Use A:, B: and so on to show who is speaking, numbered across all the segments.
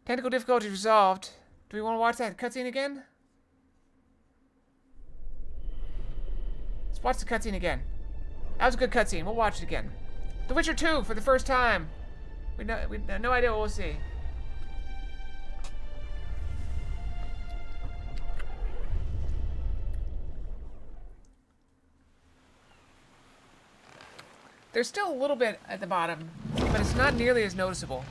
A: Technical difficulty resolved. Do we want to watch that cutscene again? Let's watch the cutscene again. That was a good cutscene. We'll watch it again. The Witcher 2 for the first time. We have no idea what we'll see. There's still a little bit at the bottom, but it's not nearly as noticeable.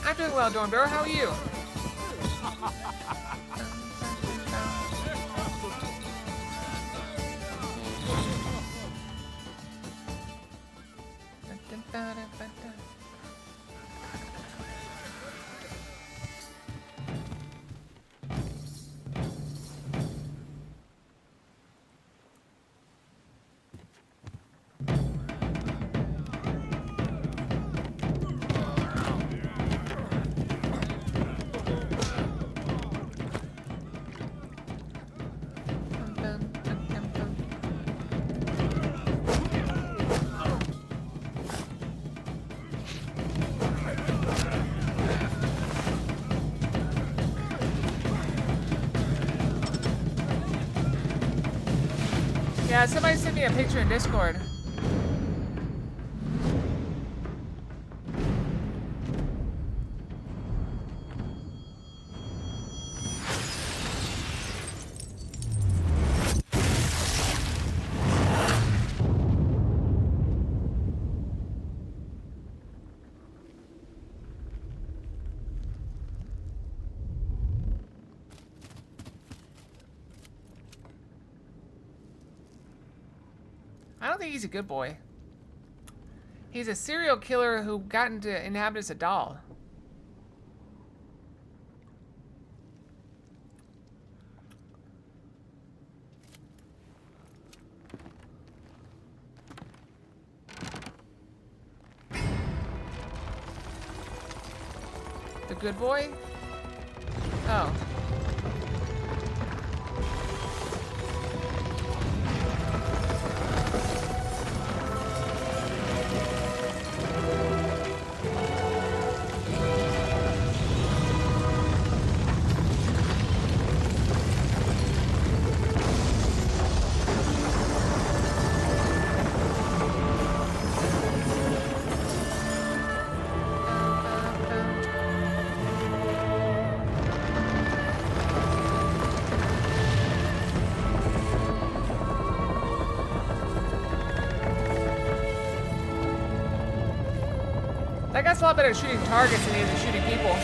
A: I'm doing well, Dornborough. How are you? Yeah, somebody sent me a picture in Discord. I don't think he's a good boy. He's a serial killer who got into inhabit as a doll. The good boy? Oh. That guy's a lot better at shooting targets than he is at shooting people.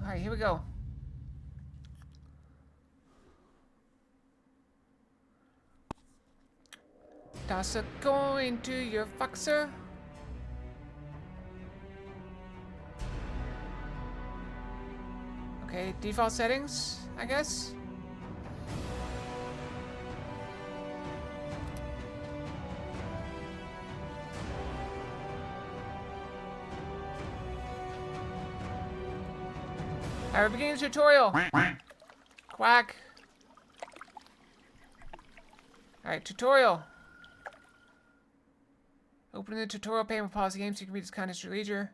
A: Alright, here we go. Toss a coin to your foxer. Okay, default settings, I guess. Alright, we're beginning the tutorial. Quack. Alright, tutorial. Open the tutorial pane with pause the game so you can read its contents at your leisure.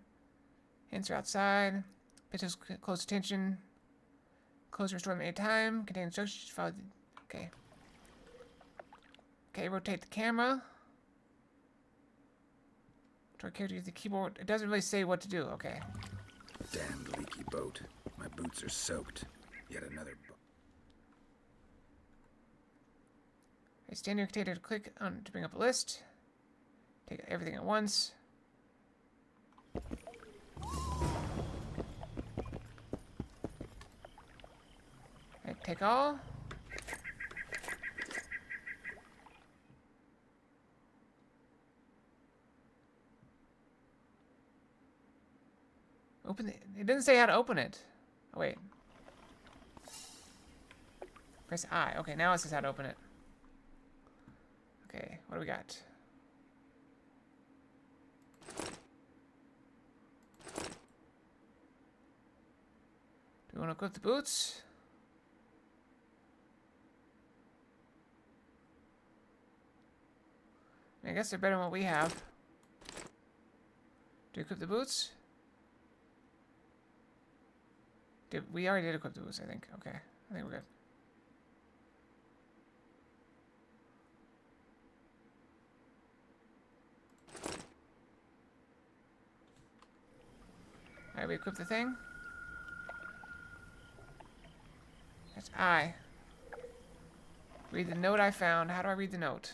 A: Hints are outside. Pixels close attention. Close and restore them at any time. Contain instructions. Follow the... Okay. Okay, rotate the camera. Try character use the keyboard. It doesn't really say what to do. Okay.
B: Damned leaky boat. My boots are soaked. Yet another
A: Okay, stand your container to click on to bring up a list. Take everything at once. Okay, take all. Open it. It didn't say how to open it. Oh, wait. Press I. Okay, now it says how to open it. Okay, what do we got? Do we want to equip the boots? I guess they're better than what we have. Do we equip the boots? We already did equip the boots, I think. Okay, I think we're good. Alright, we equip the thing. That's I. Read the note I found. How do I read the note?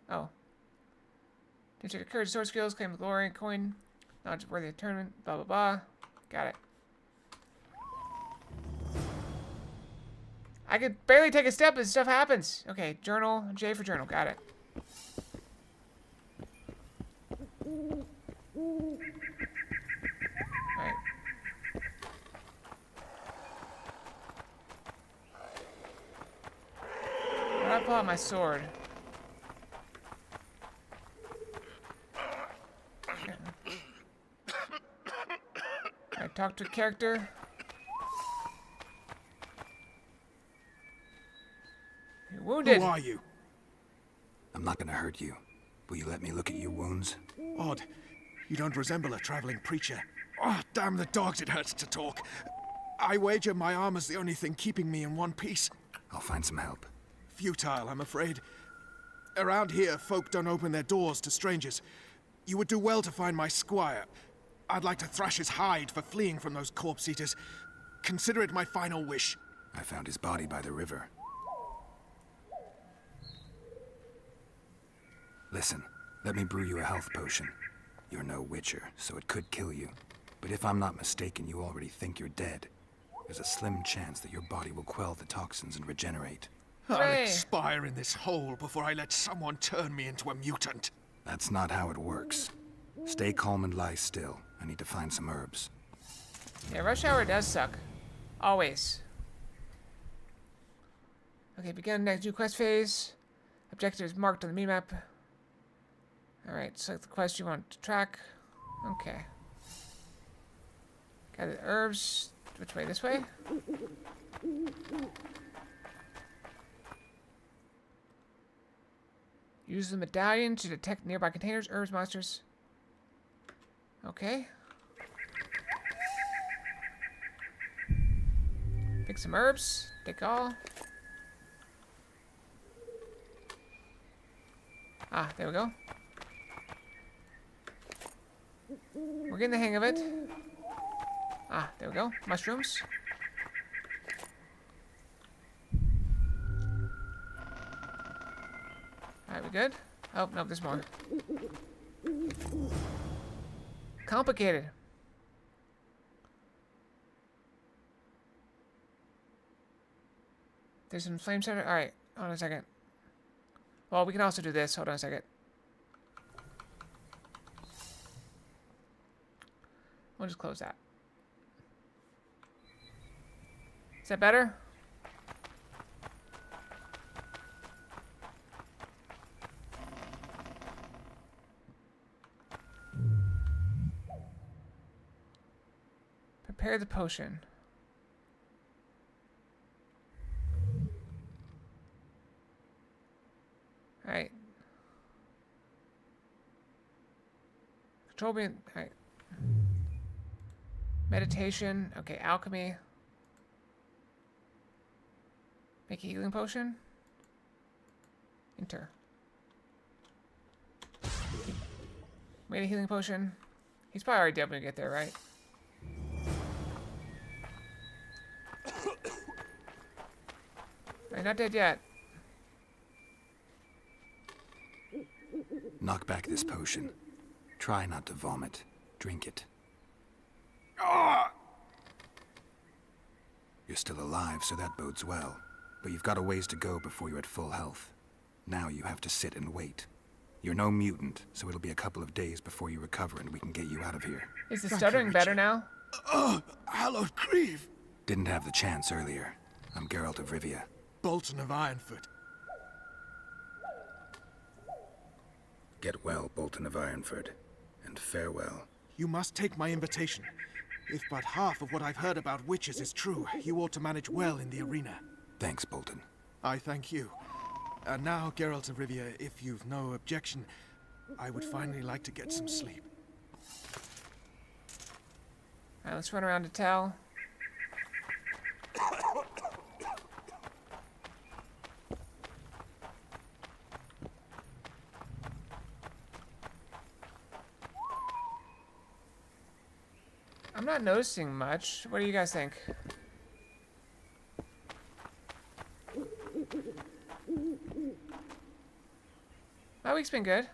A: Oh. Didn't check your courage, sword skills, claim the glory, coin, knowledge worthy of tournament, blah blah blah. Got it. I could barely take a step as stuff happens. Okay, journal, J for journal, got it. Alright. Where do I pull out my sword? I talk to a character. You're wounded.
B: Who are you? I'm not gonna hurt you. Will you let me look at your wounds?
C: Odd. You don't resemble a traveling preacher. Oh, damn the dogs, it hurts to talk. I wager my armor's the only thing keeping me in one piece.
B: I'll find some help.
C: Futile, I'm afraid. Around here, folk don't open their doors to strangers. You would do well to find my squire. I'd like to thrash his hide for fleeing from those corpse eaters. Consider it my final wish.
B: I found his body by the river. Listen, let me brew you a health potion. You're no witcher, so it could kill you. But if I'm not mistaken, you already think you're dead. There's a slim chance that your body will quell the toxins and regenerate.
C: I'll
A: Hooray.
C: expire in this hole before I let someone turn me into a mutant.
B: That's not how it works. Stay calm and lie still. I need to find some herbs.
A: Yeah, rush hour does suck. Always. Okay, begin next new quest phase. Objectives marked on the minimap. Alright, select the quest you want to track. Okay. Got the herbs. Which way? This way? Use the medallion to detect nearby containers, herbs, monsters. Okay. Pick some herbs. Take all. Ah, there we go. We're getting the hang of it. Ah, there we go. Mushrooms. Alright, we good? Oh, no, there's more. Complicated. There's some flame center. Alright, hold on a second. Well, we can also do this. Hold on a second. We'll just close that. Is that better? Prepare the potion. Alright. Control being. Alright. Meditation. Okay, alchemy. Make a healing potion. Enter. Made a healing potion. He's probably already dead when we get there, right? Right, not dead yet.
B: Knock back this potion. Try not to vomit. Drink it. You're still alive, so that bodes well. But you've got a ways to go before you're at full health. Now you have to sit and wait. You're no mutant, so it'll be a couple of days before you recover and we can get you out of here.
A: Is the
C: Thank
A: stuttering
C: you,
A: better
C: Richard.
A: now?
C: Oh, hallowed grieve!
B: Didn't have the chance earlier. I'm Geralt of Rivia.
C: Bolton of Ironfoot.
B: Get well, Bolton of Ironford, and farewell.
C: You must take my invitation. If but half of what I've heard about witches is true, you ought to manage well in the arena.
B: Thanks, Bolton.
C: I thank you. And now, Geralt of Rivia, if you've no objection, I would finally like to get some sleep.
A: Alright, let's run around to Tal. I'm not noticing much. What do you guys think? My week's been good.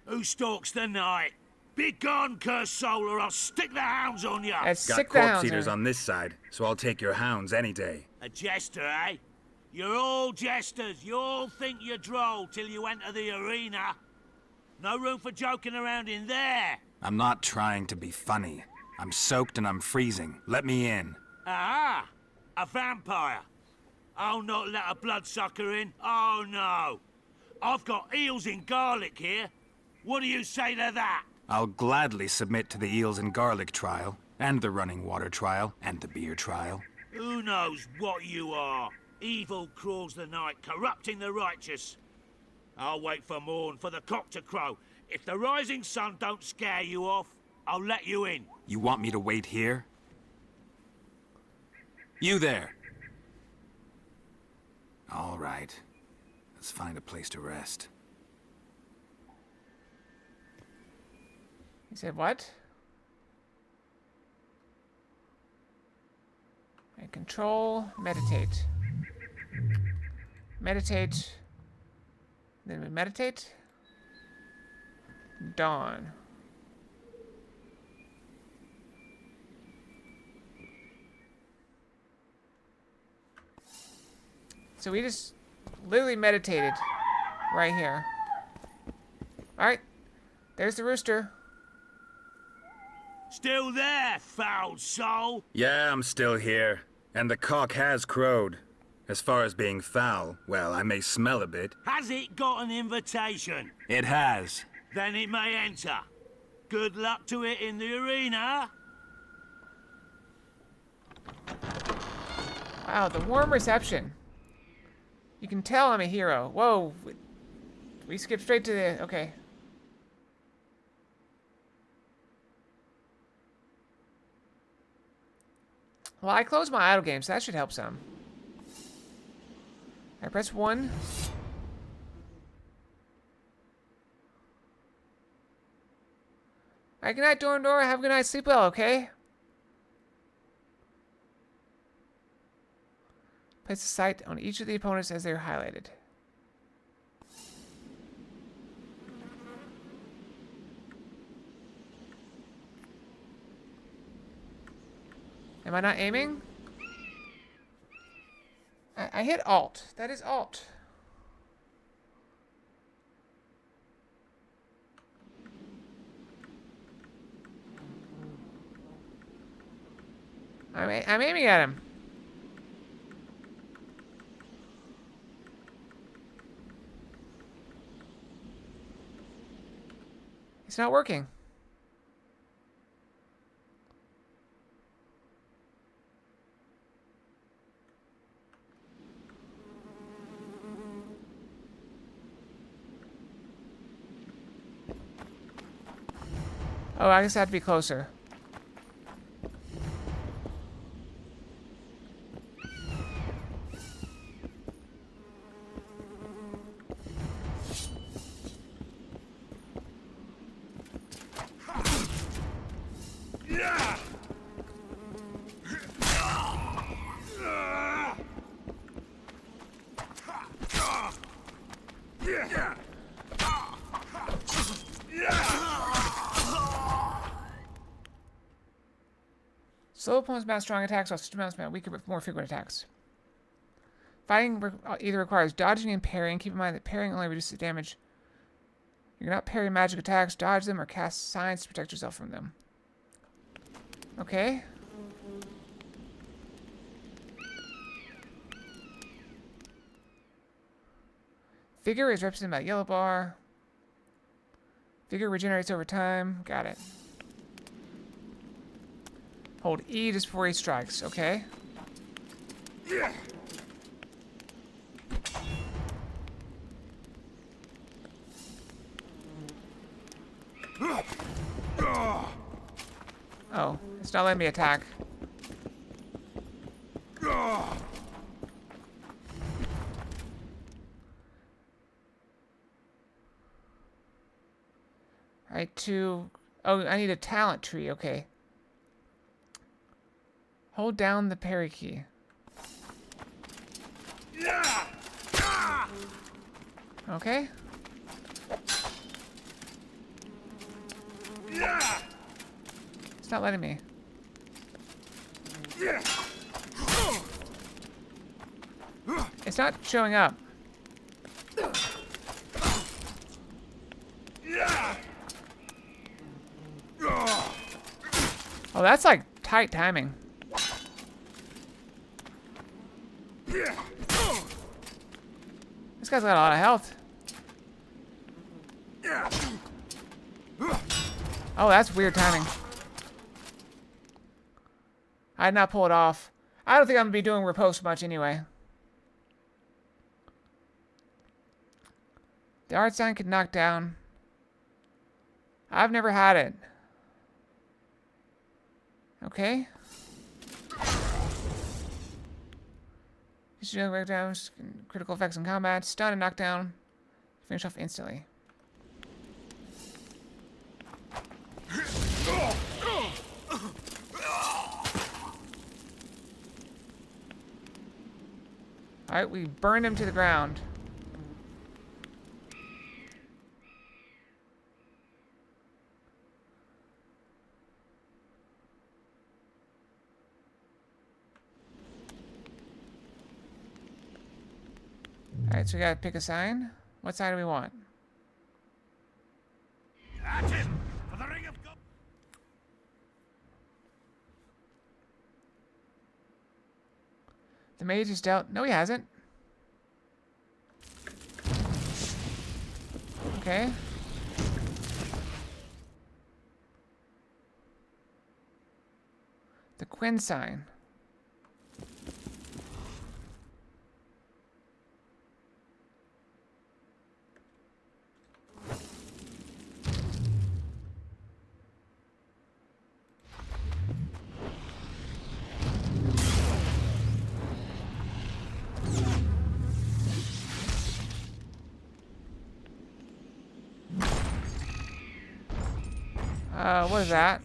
D: Who stalks the night? Be gone, cursed soul, or I'll stick the hounds on you.
A: Let's
B: Got
A: sick the
B: corpse
A: hounds.
B: eaters
A: in.
B: on this side, so I'll take your hounds any day.
D: A jester, eh? You're all jesters. You all think you're droll till you enter the arena. No room for joking around in there.
B: I'm not trying to be funny. I'm soaked and I'm freezing. Let me in.
D: Ah, a vampire. I'll not let a bloodsucker in. Oh, no. I've got eels in garlic here. What do you say to that?
B: I'll gladly submit to the eels and garlic trial, and the running water trial, and the beer trial.
D: Who knows what you are? Evil crawls the night, corrupting the righteous. I'll wait for morn, for the cock to crow. If the rising sun don't scare you off, I'll let you in.
B: You want me to wait here? You there! All right. Let's find a place to rest.
A: He said what? And control, meditate. Meditate. Then we meditate. Dawn. So we just literally meditated right here. Alright. There's the rooster.
D: Still there, foul soul?
B: Yeah, I'm still here. And the cock has crowed. As far as being foul, well, I may smell a bit.
D: Has it got an invitation?
B: It has.
D: Then it may enter. Good luck to it in the arena.
A: Wow, the warm reception. You can tell I'm a hero. Whoa. We skipped straight to the... Okay. Well, I closed my idle game, so that should help some. I press 1. Alright, good night, Dorndor. Have a good night. Sleep well, okay? Place a sight on each of the opponents as they're highlighted. Am I not aiming? I hit Alt. That is Alt. I'm aiming at him. It's not working. Oh, I guess I have to be closer. Slow opponents mount strong attacks, while system mounts mount weaker but more frequent attacks. Fighting either requires dodging and parrying. Keep in mind that parrying only reduces damage. You cannot parry magic attacks, dodge them, or cast signs to protect yourself from them. Okay. Vigor is represented by yellow bar. Vigor regenerates over time. Got it. Hold E just before he strikes. Okay. Oh, it's not letting me attack. Alright, to... Oh, I need a talent tree. Okay. Hold down the parry key. Okay. It's not letting me. It's not showing up. Oh, that's like tight timing. This guy's got a lot of health. Oh, that's weird timing. I did not pull it off. I don't think I'm going to be doing riposte much anyway. The art sign could knock down. I've never had it. Okay. Dealing breakdowns, critical effects in combat, stun and knockdown. Finish off instantly. Alright, we burned him to the ground. Alright, so we gotta pick a sign. What sign do we want?
D: At him for the ring of gold.
A: The mage is dealt. No, he hasn't. Okay. The Quinn sign. What is that?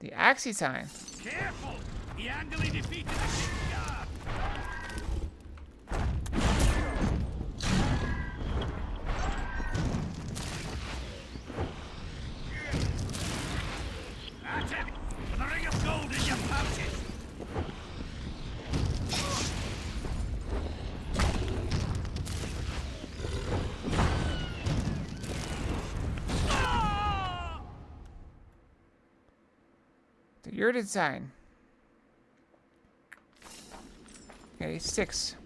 A: The Axii sign.
D: Careful! He handily defeated the King's Guard. At him for the ring of gold in your pouches.
A: The Yurted sign. Okay, 6.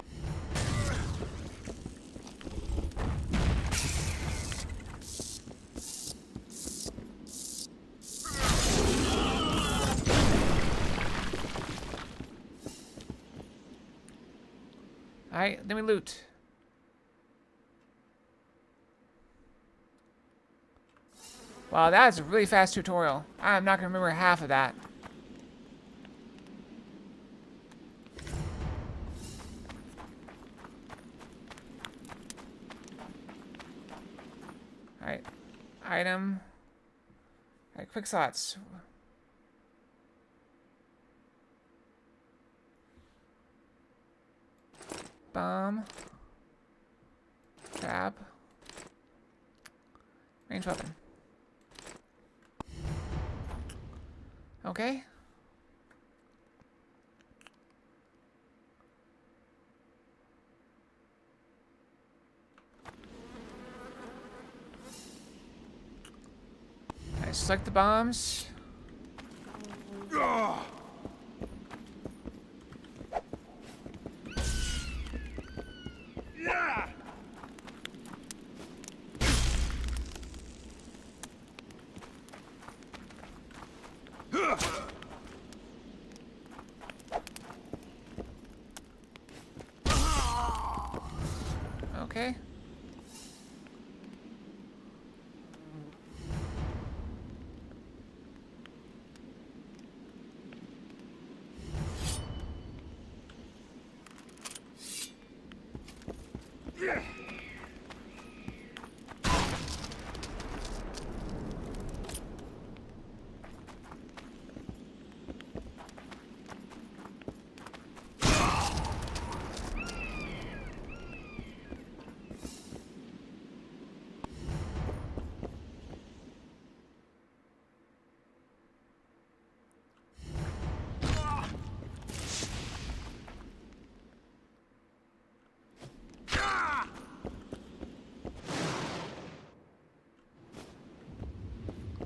A: Alright, then we loot. Wow, that's a really fast tutorial. I'm not gonna remember half of that. Alright. Item. Alright, quick slots. Bomb. Trap. Range weapon. Okay. I select the bombs. Okay.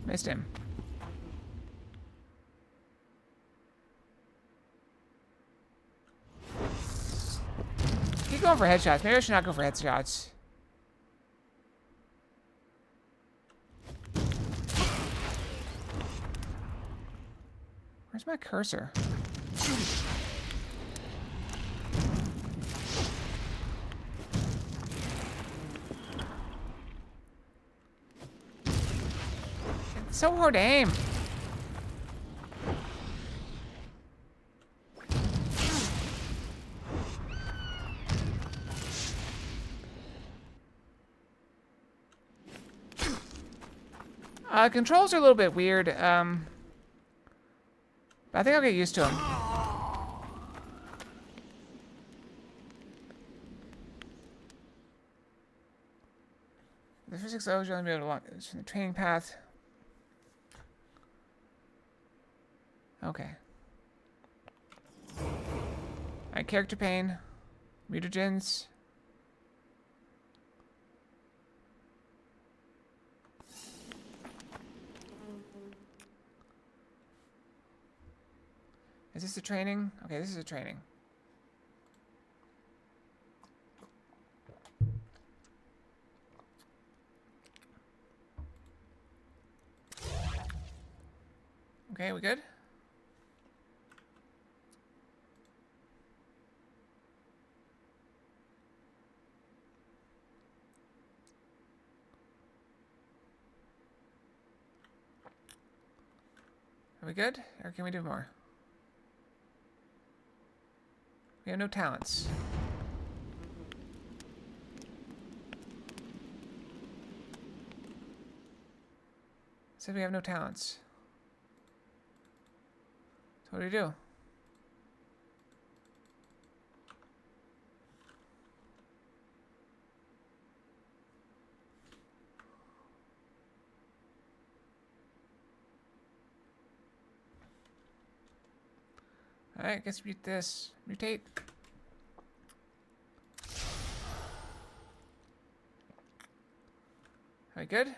A: Missed him. Keep going for headshots. Maybe I should not go for headshots. Where's my cursor? It's so hard to aim. Controls are a little bit weird. But I think I'll get used to them. The physics always only be able to lock it's from the training path. Okay. Alright, character pane. Mutagens. Is this a training? Okay, this is a training. Okay, we good? Are we good? Or can we do more? We have no talents. Said we have no talents. So what do we do? Alright, guess mute this. Mutate. Are we good?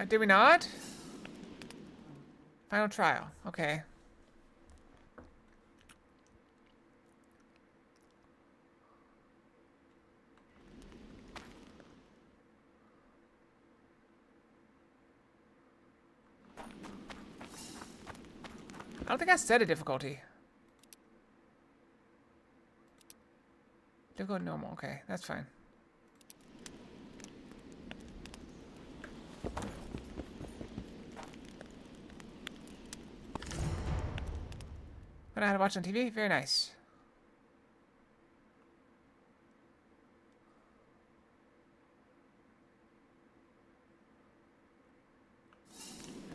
A: Did we not? Final trial. Okay. I don't think I set a difficulty. Difficult normal. Okay, that's fine. I know how to watch on TV. Very nice.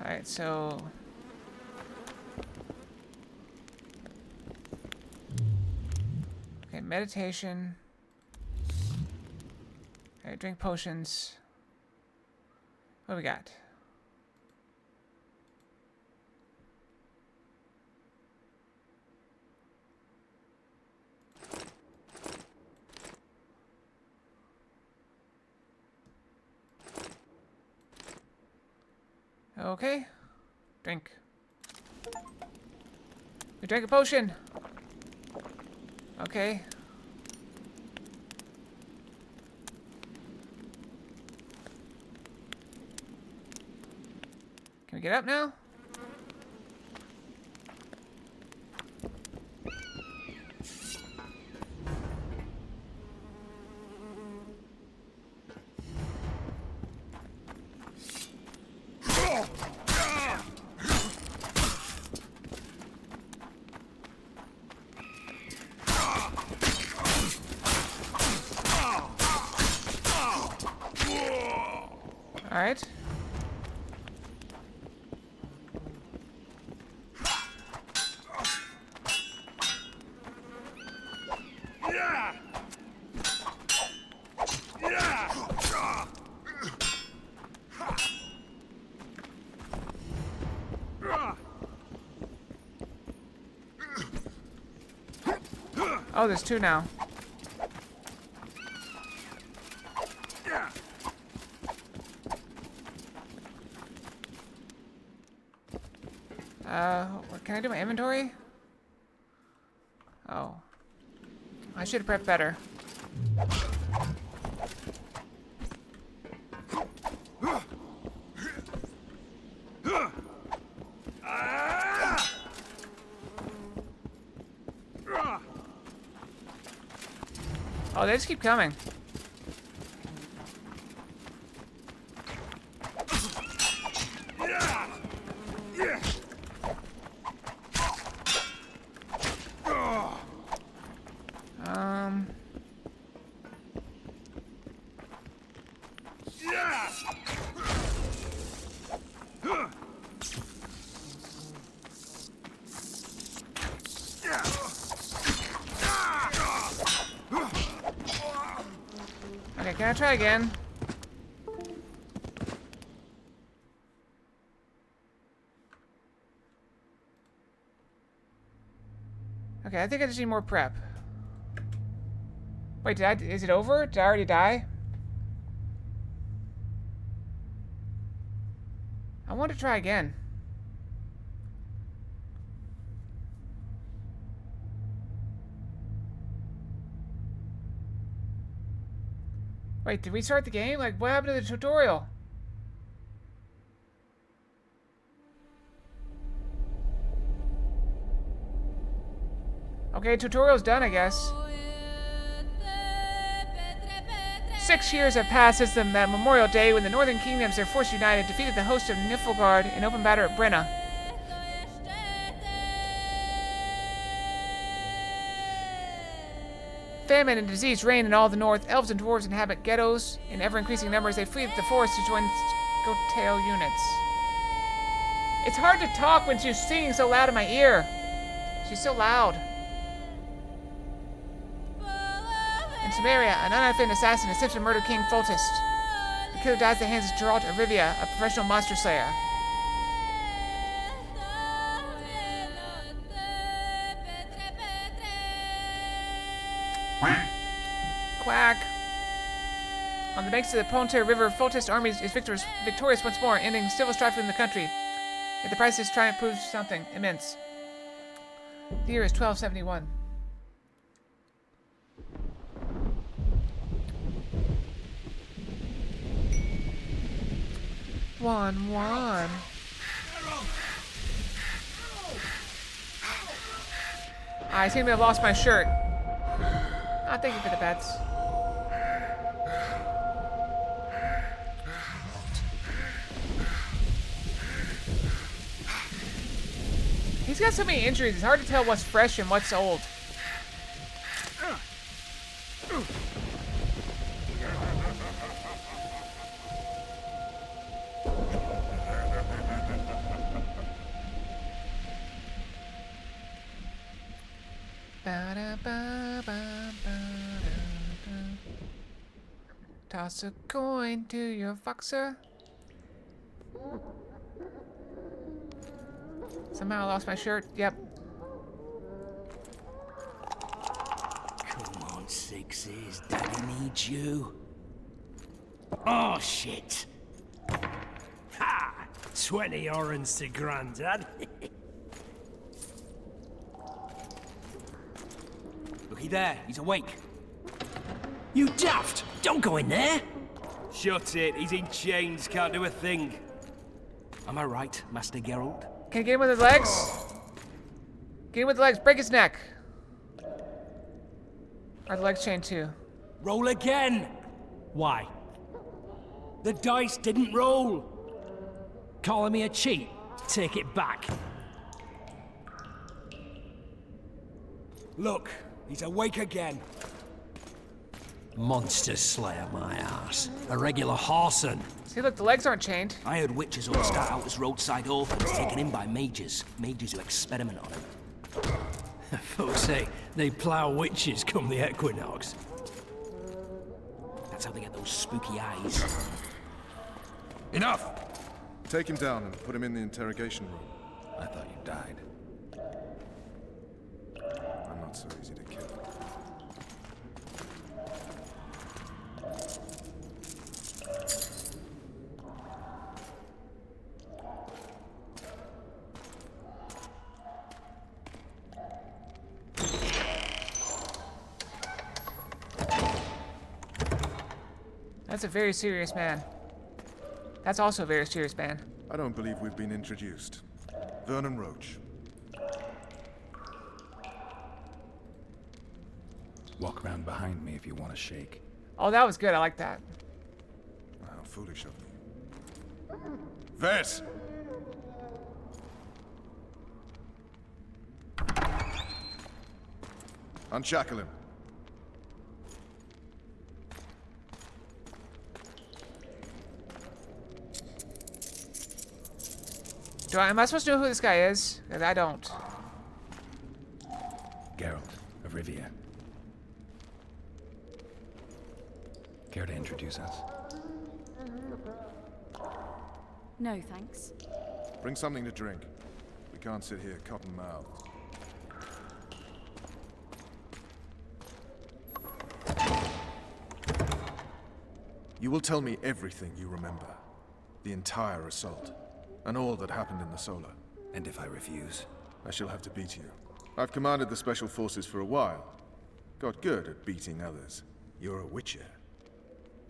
A: Alright, so... Okay, meditation. Alright, drink potions. What do we got? Okay. Drink. We drank a potion. Okay. Can we get up now? All right. Oh, there's two now. Can I do my inventory? Oh. I should have prepped better. Oh, they just keep coming. Okay, can I try again? Okay, I think I just need more prep. Wait, is it over? Did I already die? I want to try again. Wait, did we start the game? Like, what happened to the tutorial? Okay, tutorial's done, I guess. 6 years have passed since that Memorial Day when the Northern Kingdoms, their forces united, defeated the host of Nilfgaard in open battle at Brenna. Famine and disease reign in all the north. Elves and dwarves inhabit ghettos in ever-increasing numbers. They flee the forest to join Gotail units. It's hard to talk when she's singing so loud in my ear. She's so loud. In Samaria, an unoffended assassin attempts to murder King Foltest. The killer dies at the hands of Geralt of Rivia, a professional monster slayer. Quack. On the banks of the Ponte River, Foltest's army is victorious once more, ending civil strife in the country. Yet the price of his triumph proves something immense. The year is 1271. One. I seem to have lost my shirt. Oh, thank you for the bets. He's got so many injuries, it's hard to tell what's fresh and what's old. Toss a coin to your foxer. Somehow I lost my shirt. Yep.
E: Come on, Sixes. Daddy needs you. Oh, shit. Ha! 20 orange to Grandad.
F: Looky there, he's awake.
E: You daft! Don't go in there!
F: Shut it, he's in chains, can't do a thing. Am I right, Master Geralt?
A: Can you get him with his legs? Get him with the legs. Break his neck. Are the legs chained too?
F: Roll again!
E: Why?
F: The dice didn't roll!
E: Calling me a cheat? Take it back.
F: Look, he's awake again.
E: Monster Slayer, my ass. A regular horson.
A: See, look, the legs aren't chained.
F: I heard witches all start out as roadside orphans taken in by mages. Mages who experiment on them.
E: Folks say they plough witches come the equinox.
F: That's how they get those spooky eyes.
C: Enough! Take him down and put him in the interrogation room.
B: I thought you died.
C: I'm not so easy to kill.
A: That's a very serious man. That's also a very serious man.
C: I don't believe we've been introduced. Vernon Roach.
B: Walk around behind me if you want to shake.
A: Oh, that was good. I like that.
C: How foolish of me. Vess! Unshackle him.
A: Am I supposed to know who this guy is? 'Cause I don't.
B: Geralt of Rivia. Care to introduce us?
G: No, thanks.
C: Bring something to drink. We can't sit here cotton-mouthed. You will tell me everything you remember. The entire assault. And all that happened in the Solar.
B: And if I refuse?
C: I shall have to beat you. I've commanded the Special Forces for a while. Got good at beating others. You're a Witcher.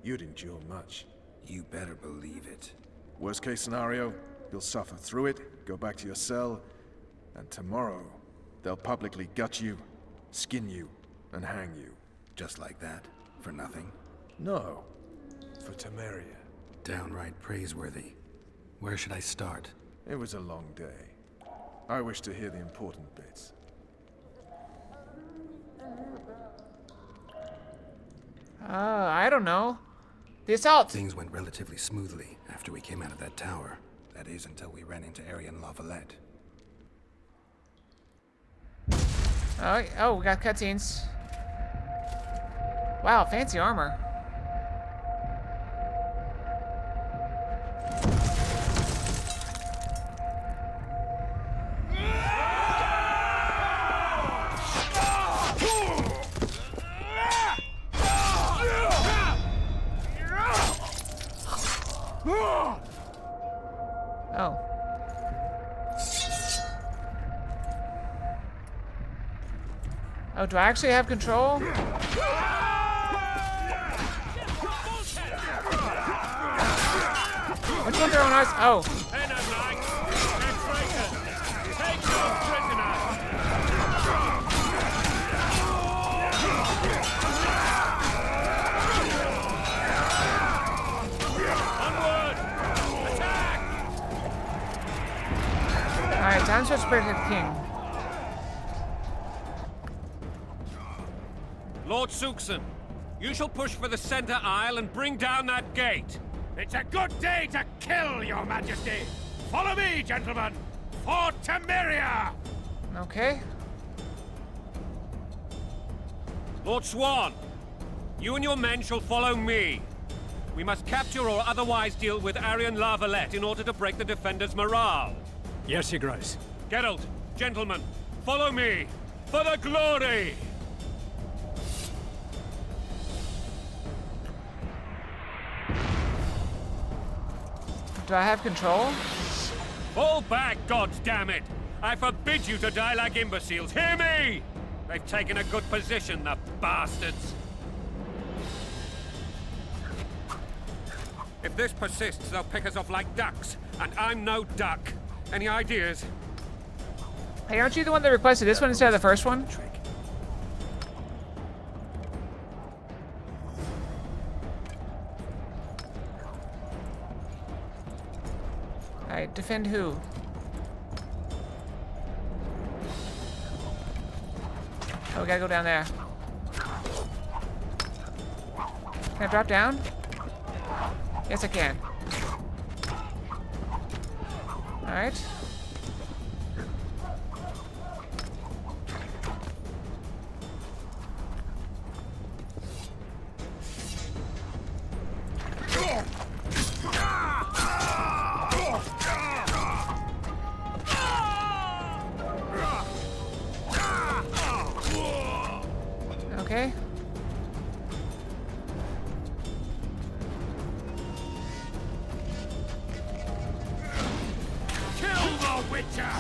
C: You'd endure much.
B: You better believe it.
C: Worst case scenario, you'll suffer through it, go back to your cell, and tomorrow, they'll publicly gut you, skin you, and hang you.
B: Just like that? For nothing?
C: No. For Temeria.
B: Downright praiseworthy. Where should I start?
C: It was a long day. I wish to hear the important bits.
A: I don't know. The assault.
B: Things went relatively smoothly after we came out of that tower. That is, until we ran into Arian LaValette.
A: Oh, we got cutscenes. Wow, fancy armor. Oh. Oh, do I actually have control? Which one's throwing ours? Oh. supposed to protect the king.
H: Lord Suxon, you shall push for the center aisle and bring down that gate.
D: It's a good day to kill, Your Majesty. Follow me, gentlemen. For Temeria!
A: Okay.
H: Lord Swan, you and your men shall follow me. We must capture or otherwise deal with Arian La Valette in order to break the defenders' morale.
E: Yes, Your Grace.
H: Geralt, gentlemen, follow me. For the glory!
A: Do I have control?
H: Fall back, goddammit! I forbid you to die like imbeciles. Hear me! They've taken a good position, the bastards. If this persists, they'll pick us off like ducks, and I'm no duck. Any ideas?
A: Hey, aren't you the one that requested this one instead of the first one? Alright, defend who? Oh, we gotta go down there. Can I drop down? Yes, I can. Alright. Okay.
D: Kill the Witcher!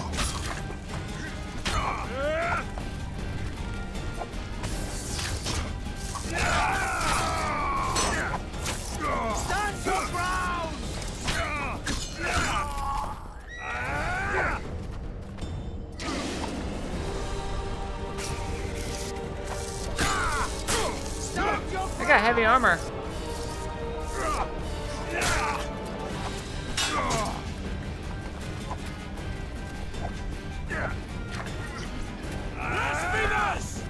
D: Stand your ground!
A: I got heavy armor.
D: Blasphemous!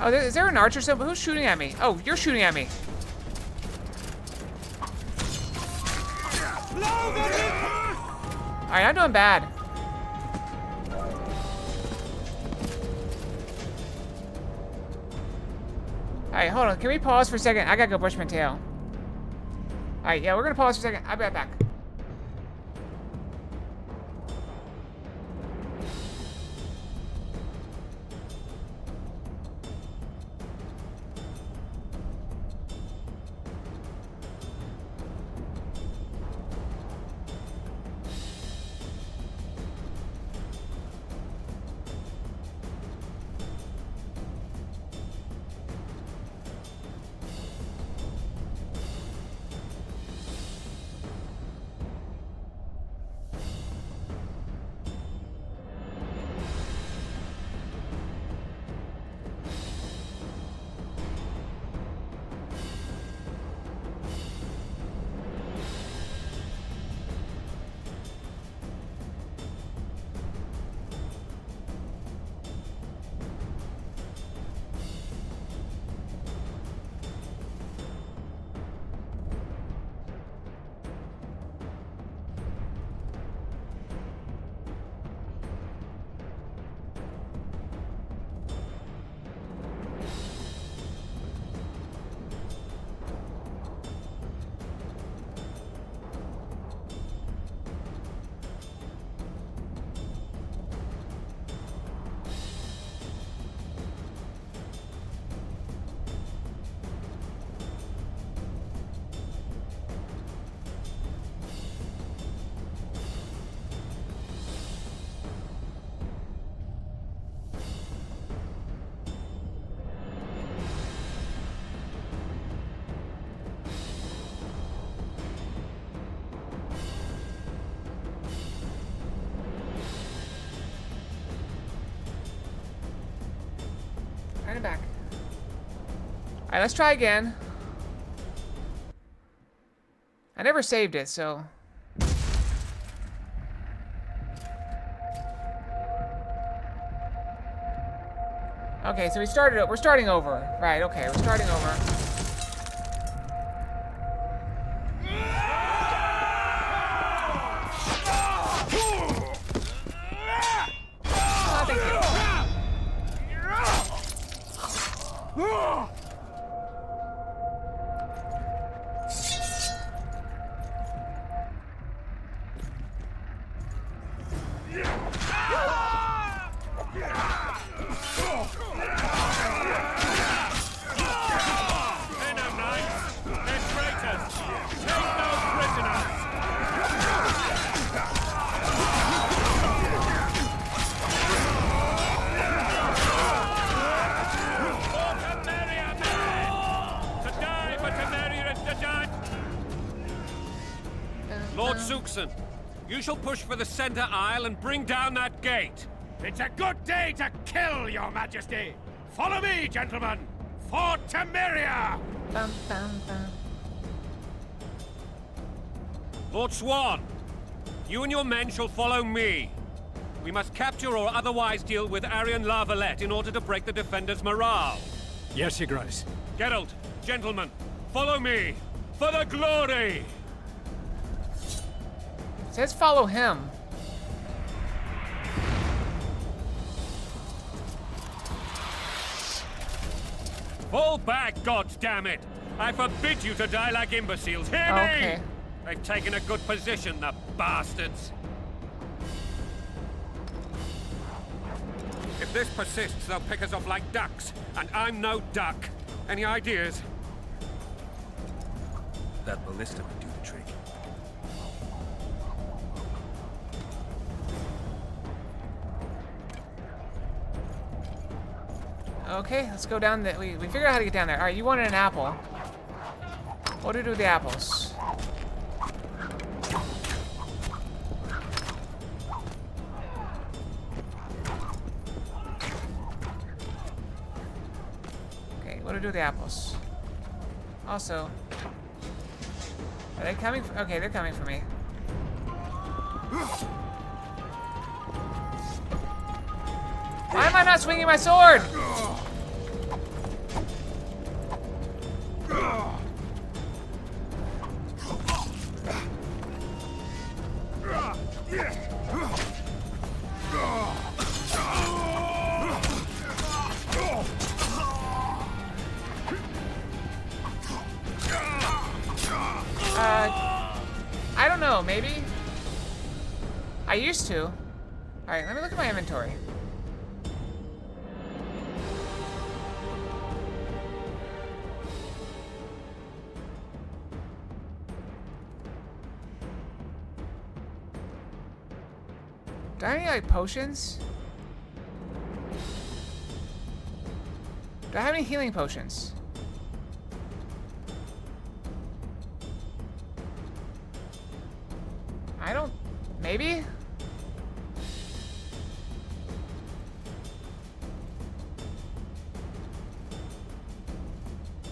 A: Oh, is there an archer somewhere? Who's shooting at me? Oh, you're shooting at me. Alright, I'm doing bad. Alright, hold on. Can we pause for a second? I gotta go brush my tail. Alright, yeah, we're gonna pause for a second. I'll be right back. Alright, I'm back. Alright, let's try again. I never saved it, so... Okay, so we're starting over. Right, okay, we're starting over. Oh, thank you.
H: They're no knights. They're traitors. Take no prisoners. For Temeria, men! To die for Temeria is to die. Lord Zuxon, you shall push for the center aisle and bring down that gate.
D: It's a good day to kill, Your Majesty. Follow me, gentlemen. For Temeria!
A: Bum, bum, bum.
H: Lord Swan, you and your men shall follow me. We must capture or otherwise deal with Arian La Valette in order to break the defenders' morale.
E: Yes, Your Grace.
H: Geralt, gentlemen, follow me. For the glory!
A: It says follow him.
H: Fall back, goddammit! I forbid you to die like imbeciles. Hear me?
A: Okay.
H: They've taken a good position, the bastards. If this persists, they'll pick us off like ducks, and I'm no duck. Any ideas?
B: That ballista would do the trick.
A: Okay, let's go down the... We figured out how to get down there. Alright, you wanted an apple. What do we do with the apples? Okay, what do we do with the apples? Also... Are they coming for... Okay, they're coming for me. Why am I not swinging my sword? I don't know, maybe? I used to. Alright, let me look at my inventory. Do I have any, like, potions? Do I have any healing potions? I don't... Maybe?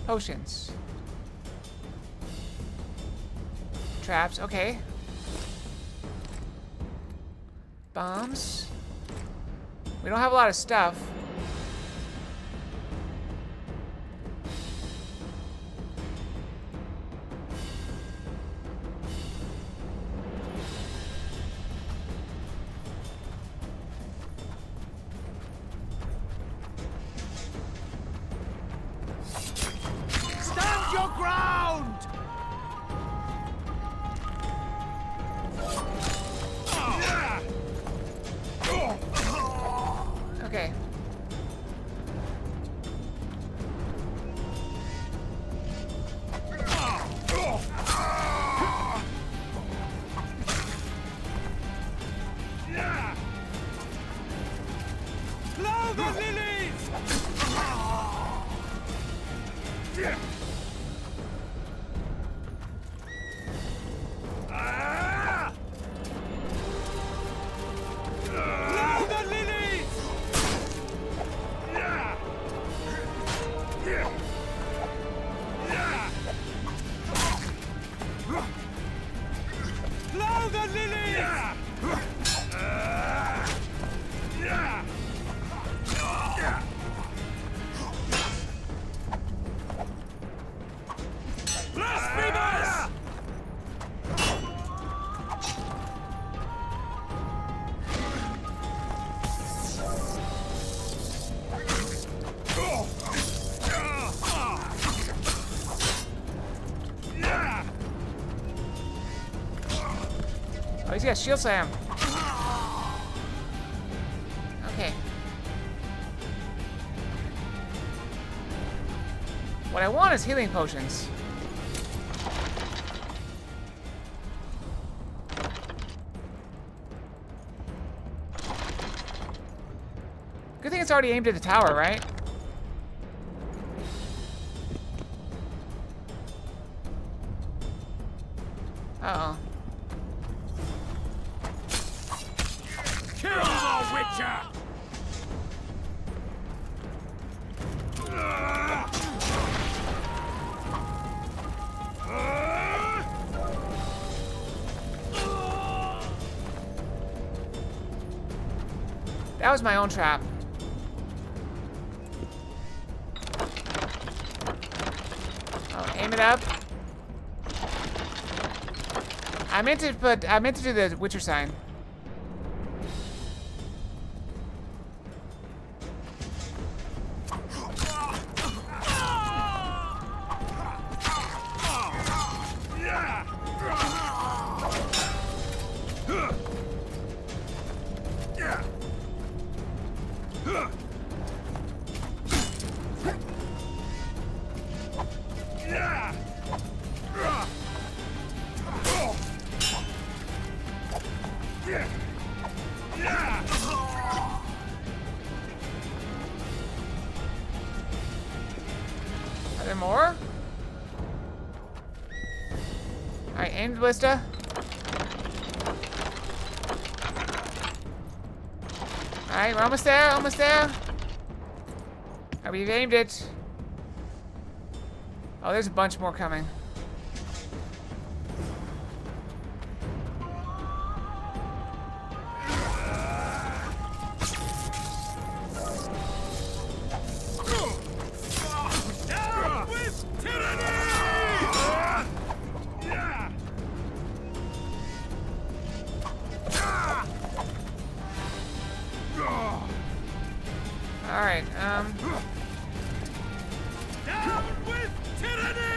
A: Potions. Traps, okay. Bombs. We don't have a lot of stuff.
D: Stand your ground!
A: Okay.
D: Blow the lilies! Blow the lilies!
A: yes, shield slam. Okay. What I want is healing potions. Good thing it's already aimed at the tower, right? Uh-oh.
D: Kill the Witcher!
A: That was my own trap. Oh, aim it up. I meant to do the Witcher sign. Are there more? Alright, aimed ballista. Alright, we're almost there, almost there. Alright, we've aimed it. Oh, there's a bunch more coming. Alright,
D: Down with tyranny! Down with tyranny!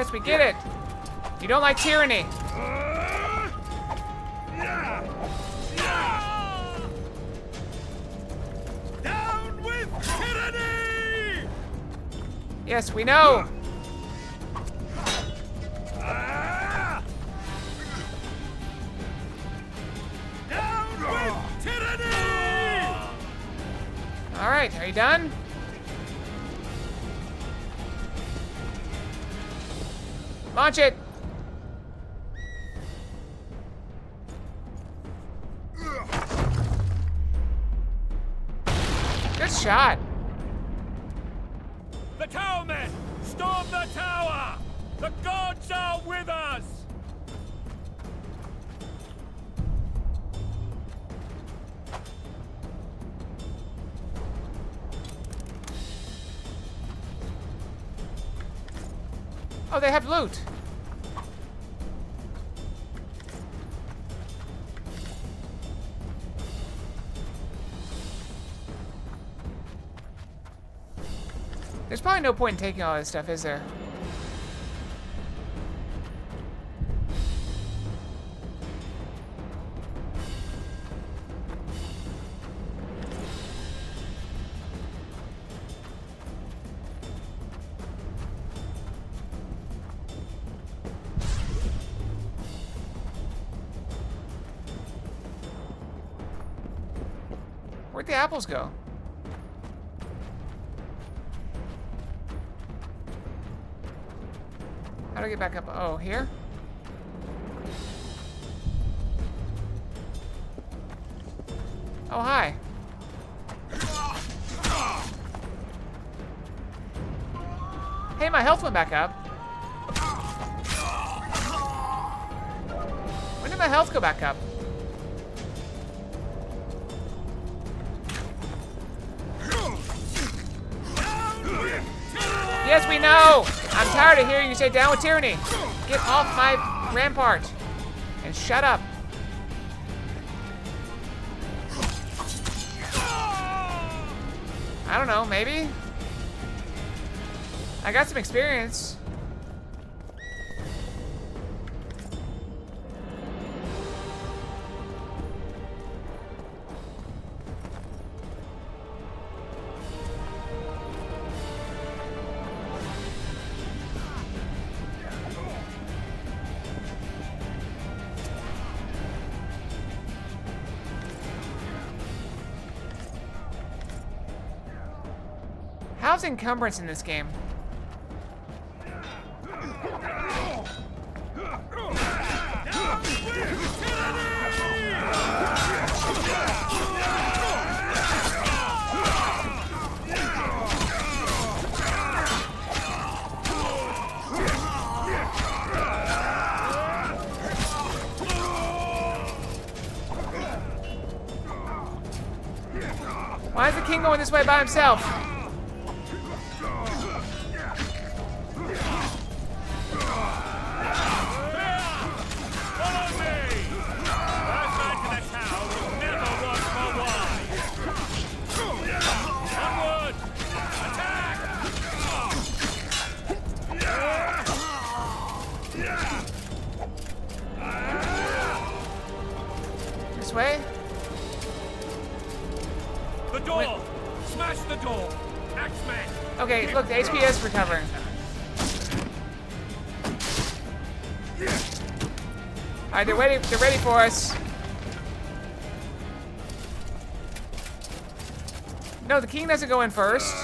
A: yes, we get it. You don't like tyranny.
D: Down with tyranny!
A: Yes, we know.
D: Down with tyranny!
A: Alright, are you done? Launch it! Good shot.
H: The tower men! Storm the tower! The gods are with us!
A: Oh, they have loot. There's probably no point in taking all this stuff, is there? Where'd the apples go? How do I get back up? Oh, here? Oh, hi. Hey, my health went back up. When did my health go back up? Yes, we know! I'm tired of hearing you say down with tyranny. Get off my rampart. And shut up. I don't know, maybe? I got some experience. How's encumbrance in this game? Why is the king going this way by himself? This way?
H: The door! Smash the door! Axeman!
A: Okay, look, the HP is recovering. Alright, they're ready for us. No, the king doesn't go in first.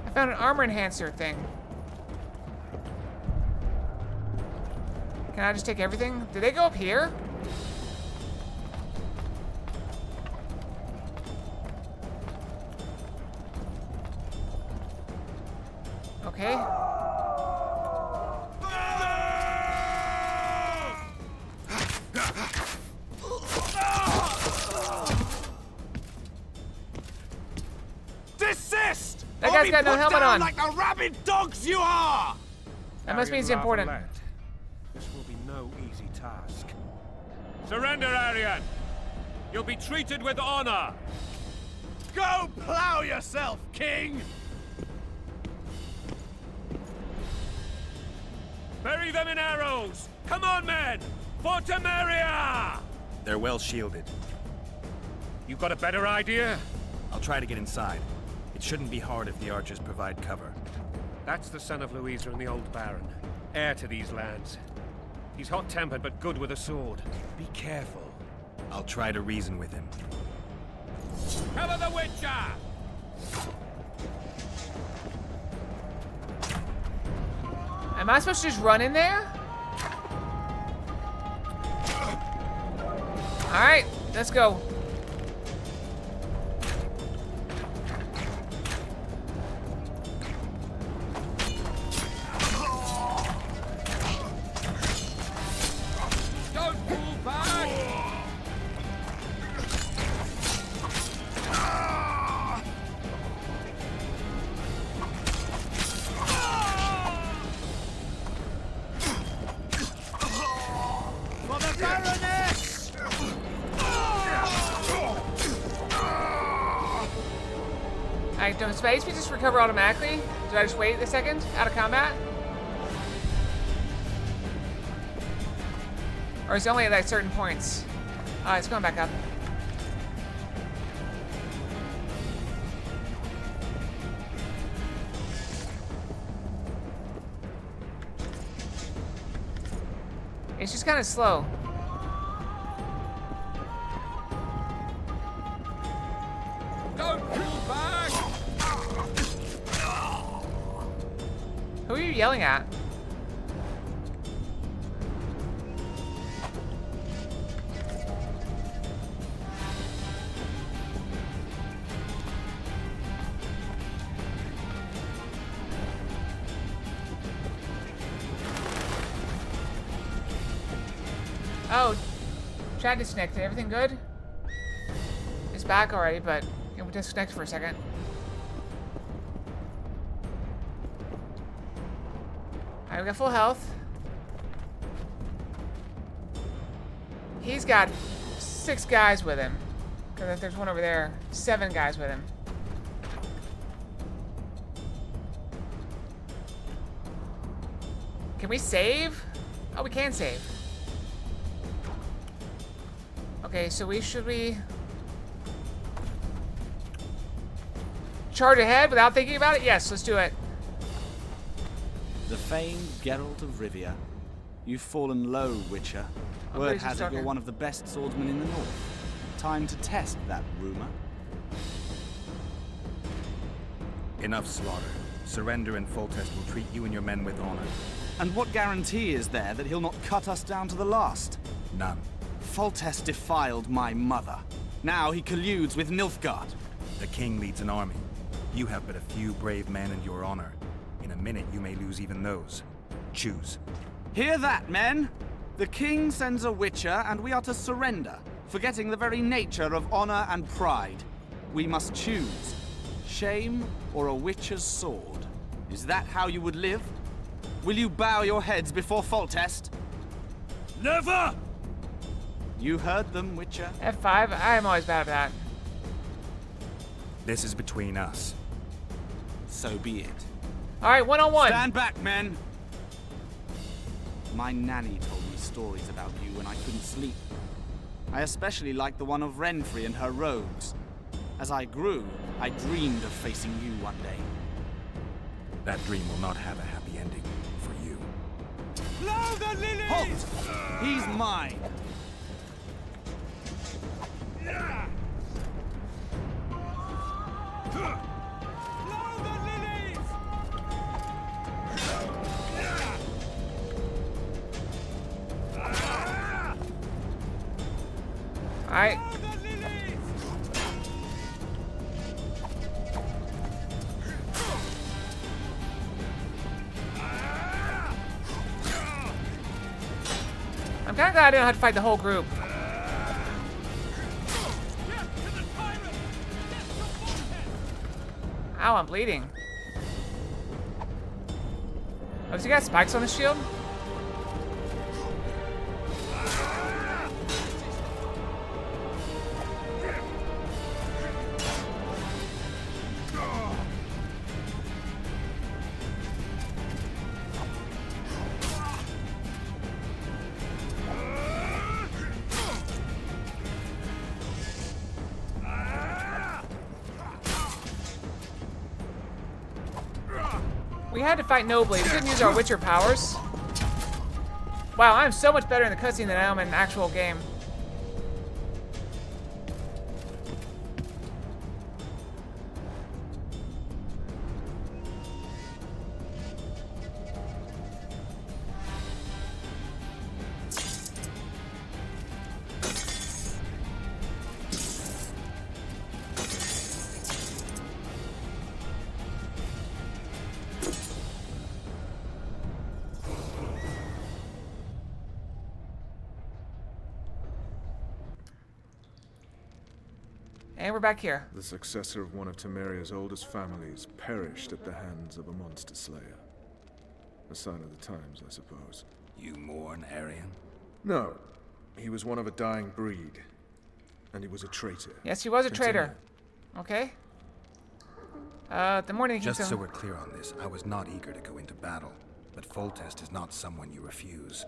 A: I found an armor enhancer thing. Can I just take everything? Did they go up here? Okay.
D: Desist!
A: That guy's got no helmet on.
D: Like the rabid dogs you are!
A: That must mean it's important.
H: This will be no easy task. Surrender, Arian! You'll be treated with honor!
D: Go plow yourself, king!
H: Bury them in arrows! Come on, men! For Temeria!
B: They're well shielded.
H: You got a better idea?
B: I'll try to get inside. It shouldn't be hard if the archers provide cover.
H: That's the son of Louisa and the old Baron. Heir to these lands. He's hot-tempered but good with a sword. Be careful.
B: I'll try to reason with him.
H: Cover the Witcher!
A: Am I supposed to just run in there? Alright, let's go.
H: Don't pull back!
D: For the Baroness!
A: Alright, does my HP just recover automatically? Do I just wait a second out of combat? Or is it only at like certain points? It's going back up. It's just kind of slow.
H: Don't pull back!
A: Who are you yelling at? Oh, chat disconnected. Everything good? It's back already, but it will disconnect for a second. Alright, we got full health. He's got 6 guys with him. Because there's one over there. 7 guys with him. Can we save? Oh, we can save. Okay, so should we charge ahead without thinking about it? Yes, let's do it.
I: The famed Geralt of Rivia. You've fallen low, Witcher.
A: Oh,
I: Word
A: he's
I: has it
A: talking.
I: you're one of the best swordsmen in the north. Time to test that rumor.
B: Enough slaughter. Surrender and Foltest will treat you and your men with honor.
I: And what guarantee is there that he'll not cut us down to the last?
B: None.
I: Foltest defiled my mother. Now he colludes with Nilfgaard.
B: The king leads an army. You have but a few brave men and your honor. In a minute, you may lose even those. Choose.
I: Hear that, men? The king sends a Witcher, and we are to surrender, forgetting the very nature of honor and pride. We must choose. Shame or a Witcher's sword. Is that how you would live? Will you bow your heads before Foltest?
D: Never!
I: You heard them, Witcher.
A: F5, I'm always bad at that.
B: This is between us.
I: So be it.
A: Alright, 1-on-1.
I: Stand back, men! My nanny told me stories about you when I couldn't sleep. I especially liked the one of Renfri and her rogues. As I grew, I dreamed of facing you one day.
B: That dream will not have a happy ending for you.
D: Blow the lilies!
I: Halt! He's mine!
D: Blow the lilies!
A: Alright.
D: Blow the lilies!
A: I'm kind of glad I didn't have to fight the whole group. Ow, I'm bleeding. Oh, does he got spikes on his shield? We had to fight nobly. We couldn't use our Witcher powers. Wow, I'm so much better in the cutscene than I am in the actual game. And we're back here.
C: The successor of one of Temeria's oldest families perished at the hands of a monster slayer. A sign of the times, I suppose.
B: You mourn, Arian?
C: No, he was one of a dying breed. And he was a traitor.
A: Yes, he was a
C: Continue.
A: traitor. Okay. The morning
B: Just
A: kingdom.
B: so we're clear on this, I was not eager to go into battle, but Foltest is not someone you refuse.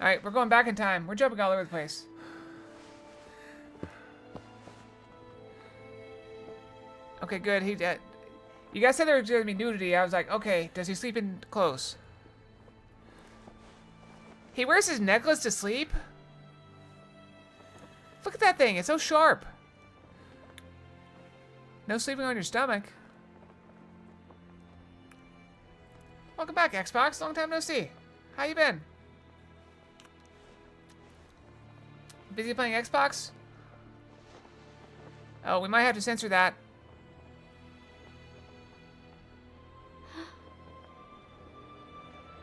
A: Alright, we're going back in time. We're jumping all over the place. Okay, good. You guys said there was going to be nudity. I was like, okay, does he sleep in clothes? He wears his necklace to sleep? Look at that thing. It's so sharp. No sleeping on your stomach. Welcome back, Xbox. Long time no see. How you been? Busy playing Xbox? Oh, we might have to censor that.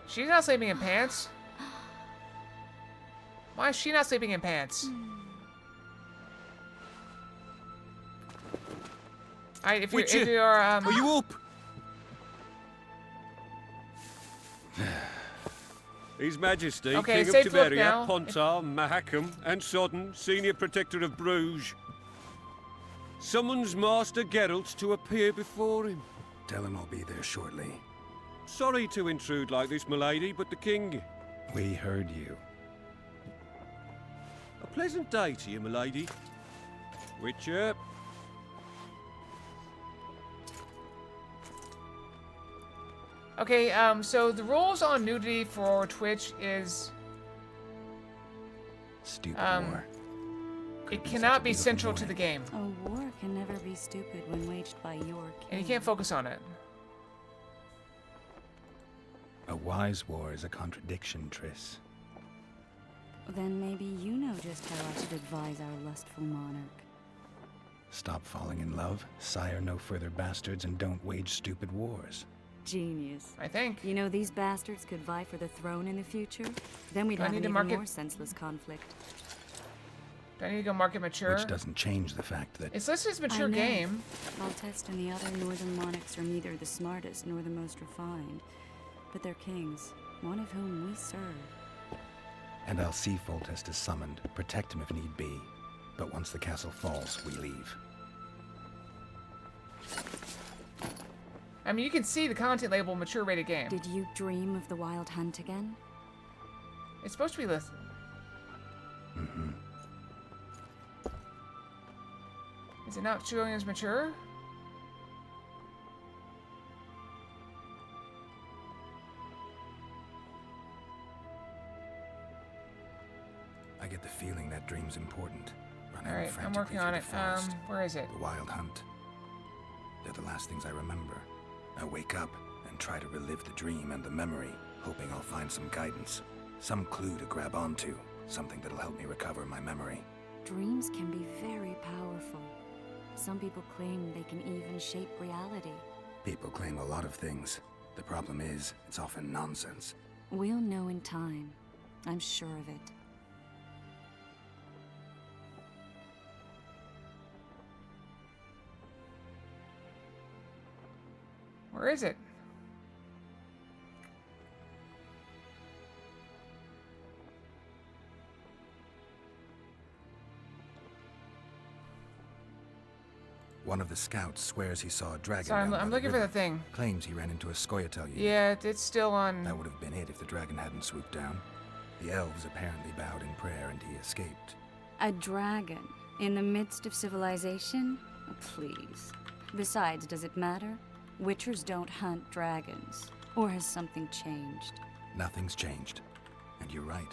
A: She's not sleeping in pants. Why is she not sleeping in pants? Alright, if you're
H: Are you up? His Majesty,
A: Okay,
H: King
A: safe
H: of
A: look
H: Tiberia,
A: now.
H: Pontar, Mahakam, and Sodden, Senior Protector of Bruges, summons Master Geralt to appear before him.
B: Tell him I'll be there shortly.
H: Sorry to intrude like this, milady, but the king...
B: We heard you.
H: A pleasant day to you, milady. Witcher.
A: Okay, so the rules on nudity for Twitch is
B: Stupid war.
A: it
B: be
A: cannot
B: such a
A: be
B: beautiful
A: central to the
B: morning.
A: game,
G: A war can never be stupid when waged by your king.
A: and you can't focus on it.
B: A wise war is a contradiction, Triss.
G: Then maybe you know just how I should advise our lustful monarch.
B: Stop falling in love, sire no further bastards, and don't wage stupid wars.
G: Genius.
A: I think.
G: You know these bastards could vie for the throne in the future? Then we'd
A: Do I
G: have
A: need
G: an
A: to
G: even
A: mark it?
G: more senseless conflict.
A: Do I need to go market mature?
B: Which doesn't change the fact that
A: It's listed as mature
G: I know.
A: game.
G: Foltest and the other northern monarchs are neither the smartest nor the most refined, but they're kings, one of whom we serve.
B: And I'll see Foltest is summoned, protect him if need be. But once the castle falls, we leave.
A: I mean, you can see the content label mature rated game.
G: Did you dream of the wild hunt again?
A: It's supposed to be listed.
B: Mm-hmm.
A: Is it not showing as mature?
B: I get the feeling that dream's important. Running
A: Alright, I'm
B: frantically
A: working
B: through
A: on
B: the
A: it.
B: forest.
A: Where is it?
B: The wild hunt. They're the last things I remember. I wake up and try to relive the dream and the memory, hoping I'll find some guidance. Some clue to grab onto. Something that'll help me recover my memory.
G: Dreams can be very powerful. Some people claim they can even shape reality.
B: People claim a lot of things. The problem is, it's often nonsense.
G: We'll know in time. I'm sure of it.
A: Where is it?
B: One of the scouts swears he saw a dragon
A: Sorry,
B: down
A: I'm
B: by
A: looking for
B: river.
A: the thing.
B: Claims he ran into a Scoia'tael unit.
A: Yeah, it's still on.
B: That would have been it if the dragon hadn't swooped down. The elves apparently bowed in prayer and he escaped.
G: A dragon in the midst of civilization? Please. Besides, does it matter? Witchers don't hunt dragons. Or has something changed?
B: Nothing's changed. And you're right.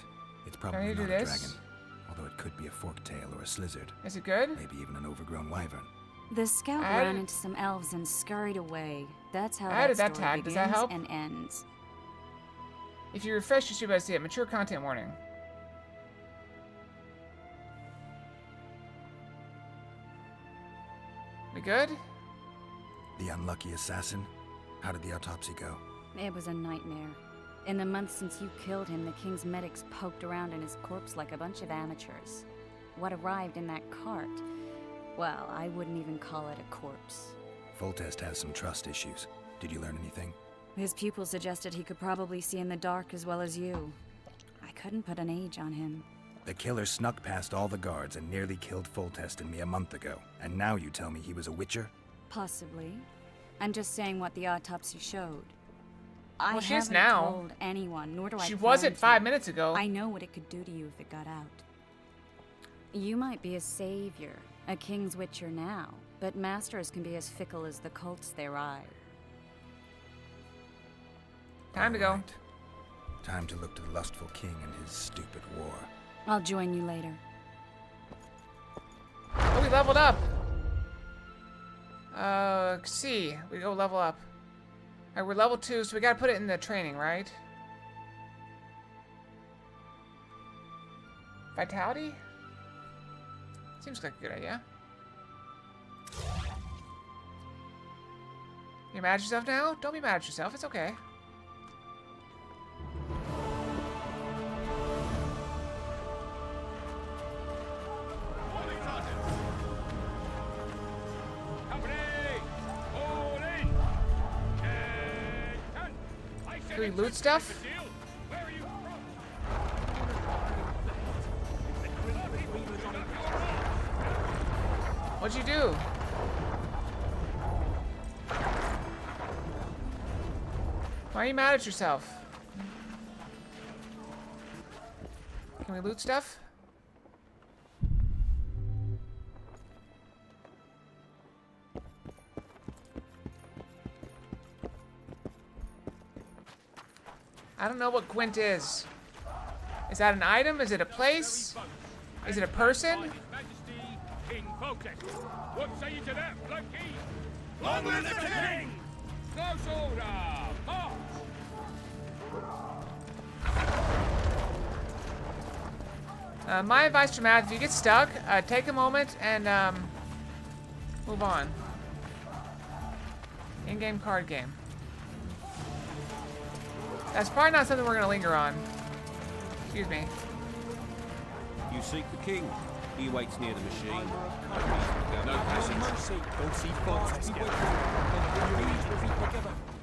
B: It's
A: Can I
B: probably
A: do
B: not a
A: this?
B: dragon. Although it could be a forktail or a slizzard.
A: Is it good?
B: Maybe even an overgrown wyvern.
G: The scout
A: I added-
G: ran into some elves and scurried away. That's how
A: I
G: that
A: added that
G: story
A: tag. Does that
G: begins
A: help?
G: and ends.
A: If you refresh, you should be able to see it. Mature content warning. We good?
B: The unlucky assassin? How did the autopsy go?
G: It was a nightmare. In the months since you killed him, the king's medics poked around in his corpse like a bunch of amateurs. What arrived in that cart? Well, I wouldn't even call it a corpse.
B: Foltest has some trust issues. Did you learn anything?
G: His pupil suggested he could probably see in the dark as well as you. I couldn't put an age on him.
B: The killer snuck past all the guards and nearly killed Foltest and me a month ago. And now you tell me he was a witcher?
G: Possibly. I'm just saying what the autopsy showed.
A: Well,
G: I
A: she is
G: haven't
A: now.
G: told anyone, nor do I
A: She
G: plan
A: wasn't
G: to.
A: 5 minutes ago.
G: I know what it could do to you if it got out. You might be a savior, a king's witcher now, but masters can be as fickle as the cults they ride.
A: Time to go.
B: Alright. Time to look to the lustful king and his stupid war.
G: I'll join you later.
A: Oh, we leveled up. See, we go level up. Alright, we're level 2, so we gotta put it in the training, right? Vitality? Seems like a good idea. You mad at yourself now? Don't be mad at yourself, it's okay. Do we loot stuff? What'd you do? Why are you mad at yourself? Can we loot stuff? I don't know what Gwent is. Is that an item? Is it a place? Is it a person?
H: King Foltest. What say you to that, Loki?
D: Long live the king!
H: Close order! March!
A: My advice to Matt, if you get stuck, take a moment and move on. In-game card game. That's probably not something we're gonna linger on. Excuse me.
H: You seek the king. He waits near the machine.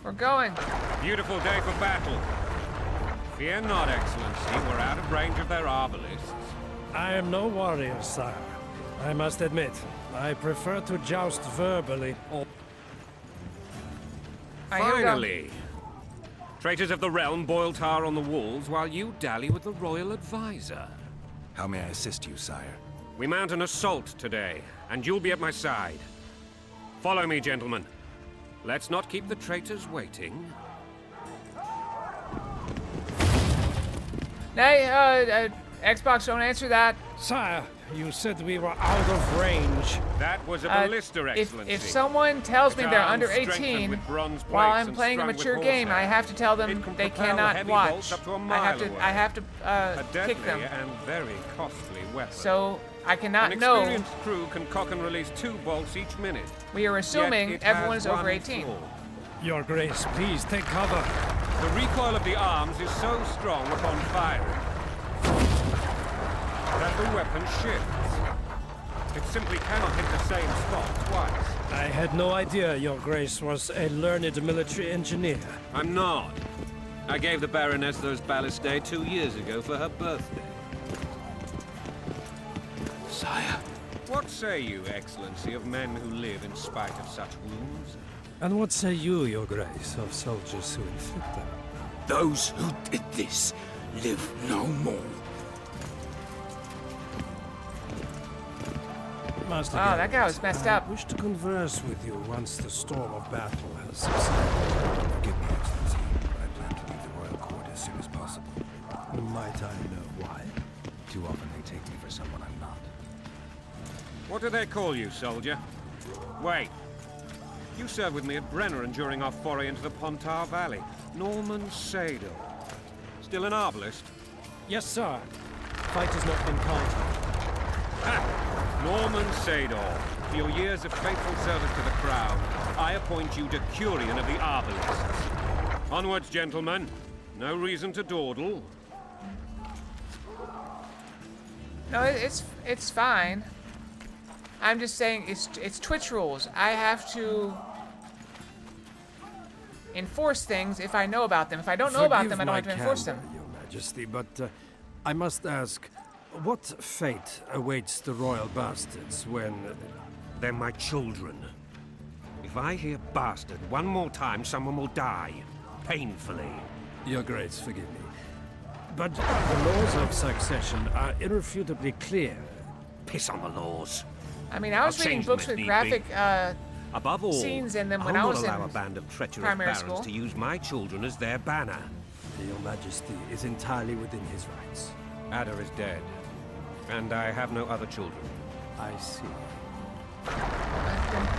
A: We're going.
H: Beautiful day for battle. Fear not, Excellency. We're out of range of their arbalists.
E: I am no warrior, sire. I must admit, I prefer to joust verbally or...
A: Alright, here we go.
H: Finally! Traitors of the realm boil tar on the walls while you dally with the royal advisor.
B: How may I assist you, sire?
H: We mount an assault today, and you'll be at my side. Follow me, gentlemen. Let's not keep the traitors waiting.
A: Hey, Xbox, don't answer that.
E: Sire, you said we were out of range.
H: That was a ballista,
A: If
H: Excellency.
A: someone tells me
H: Its
A: they're
H: arms
A: under
H: strengthened
A: 18
H: with bronze
A: while
H: plates
A: I'm
H: and
A: playing a
H: strung with
A: mature game, I
H: horsehair.
A: have to tell them
H: It can
A: they
H: propel
A: cannot
H: heavy
A: watch.
H: bolts up to a
A: I
H: mile
A: have to
H: away. A deadly
A: kick them.
H: and very costly weapon.
A: So I
H: An
A: cannot know.
H: experienced crew can cock and release 2 bolts each minute.
A: We are assuming
H: Yet it
A: everyone
H: has
A: is over
H: one
A: 18.
H: flaw.
E: Your Grace, please take cover.
H: The recoil of the arms is so strong upon firing that the weapon shifts. It simply cannot hit the same spot twice.
E: I had no idea Your Grace was a learned military engineer.
H: I'm not. I gave the Baroness those ballistae 2 years ago for her birthday.
B: Sire.
H: What say you, Excellency, of men who live in spite of such wounds?
E: And what say you, Your Grace, of soldiers who inflict them?
J: Those who did this live no more.
E: Master
A: Wow, that guy was messed up.
E: I wish to converse with you once the storm of battle has subsided.
B: Forgive me, Excellency, but I plan to leave the royal court as soon as possible.
E: Might I know why?
B: Too often they take me for someone I'm not.
H: What do they call you, soldier? Wait. You served with me at Brenneran during our foray into the Pontar Valley. Norman Sadel. Still an arbalist?
E: Yes, sir. Fight has not been kind.
H: Ha! Norman Sador, for your years of faithful service to the crown, I appoint you Decurion of the Arbalists. Onwards, gentlemen. No reason to dawdle.
A: No, it's fine. I'm just saying it's Twitch rules. I have to enforce things if I know about them. If I don't know about them, I don't have to enforce them.
E: Your Majesty, but I must ask, what fate awaits the royal bastards when...
H: They're my children. If I hear bastard one more time, someone will die. Painfully.
E: Your Grace, forgive me. But the laws of succession are irrefutably clear.
H: Piss on the laws.
A: I mean, I was
H: I'll
A: reading
H: change
A: books
H: them if
A: with
H: need
A: graphic
H: Above all,
A: scenes in them
H: I'll
A: when I
H: not
A: was
H: allow
A: in
H: a band of treacherous
A: primary
H: barons
A: school.
H: to use my children as their banner.
E: Your Majesty is entirely within his rights.
H: Ada is dead, and I have no other children.
E: I see.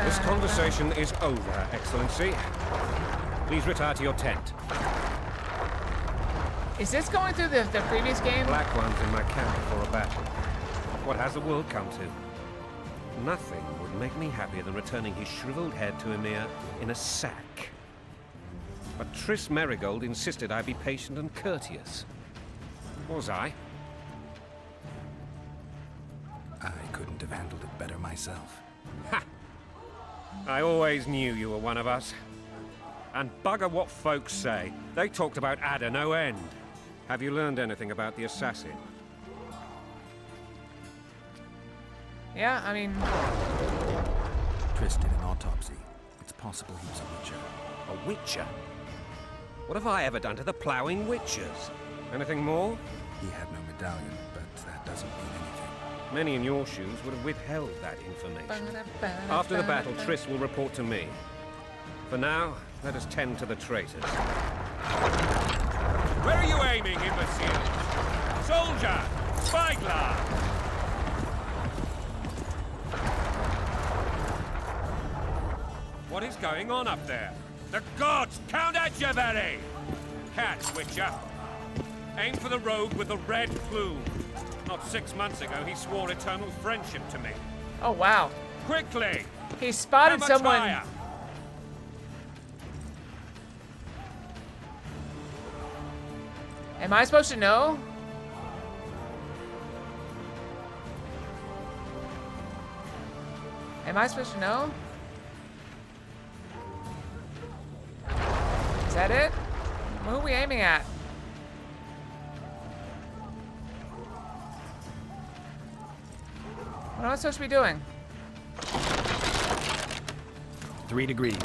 H: This conversation is over, Excellency. Please retire to your tent.
A: Is this going through the previous game?
H: Black ones in my camp before a battle. What has the world come to? Nothing would make me happier than returning his shriveled head to Emir in a sack. But Triss Merigold insisted I be patient and courteous. Was I?
B: I couldn't have handled it better myself.
H: Ha! I always knew you were one of us. And bugger what folks say. They talked about Ada no end. Have you learned anything about the assassin?
A: Yeah, I mean...
B: Triss did an autopsy. It's possible he was a witcher.
H: A witcher? What have I ever done to the ploughing witchers? Anything more?
B: He had no medallion, but that doesn't mean anything.
H: Many in your shoes would have withheld that information. After the battle, Triss will report to me. For now, let us tend to the traitors. Where are you aiming, imbecile? Soldier! Spyglass! What is going on up there? The gods! Count Etcheverry! Catch, Witcher! Aim for the rogue with the red plume. Not 6 months ago, he swore eternal friendship to me.
A: Oh, wow.
H: Quickly!
A: He spotted
H: How much
A: someone...
H: fire?
A: Am I supposed to know? Am I supposed to know? Is that it? Who are we aiming at? What am I supposed to be doing?
B: 3 degrees.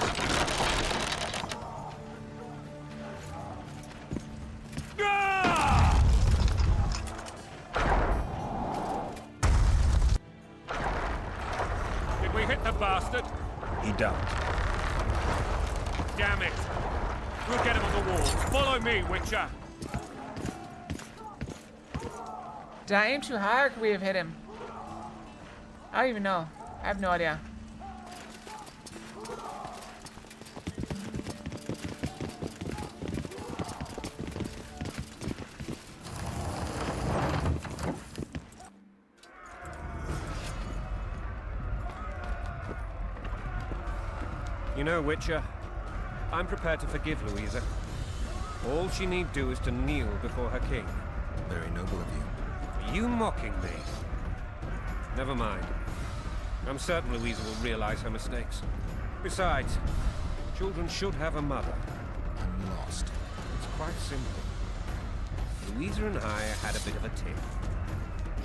H: Did we hit the bastard?
B: He ducked.
H: Damn it! We'll get him on the wall. Follow me, Witcher!
A: Did I aim too high or could we have hit him? I don't even know. I have no idea.
H: You know, Witcher, I'm prepared to forgive Louisa. All she need do is to kneel before her king.
B: Very noble of you.
H: Are you mocking me? Never mind. I'm certain Louisa will realize her mistakes. Besides, children should have a mother.
B: I'm lost.
H: It's quite simple. Louisa and I had a bit of a tiff.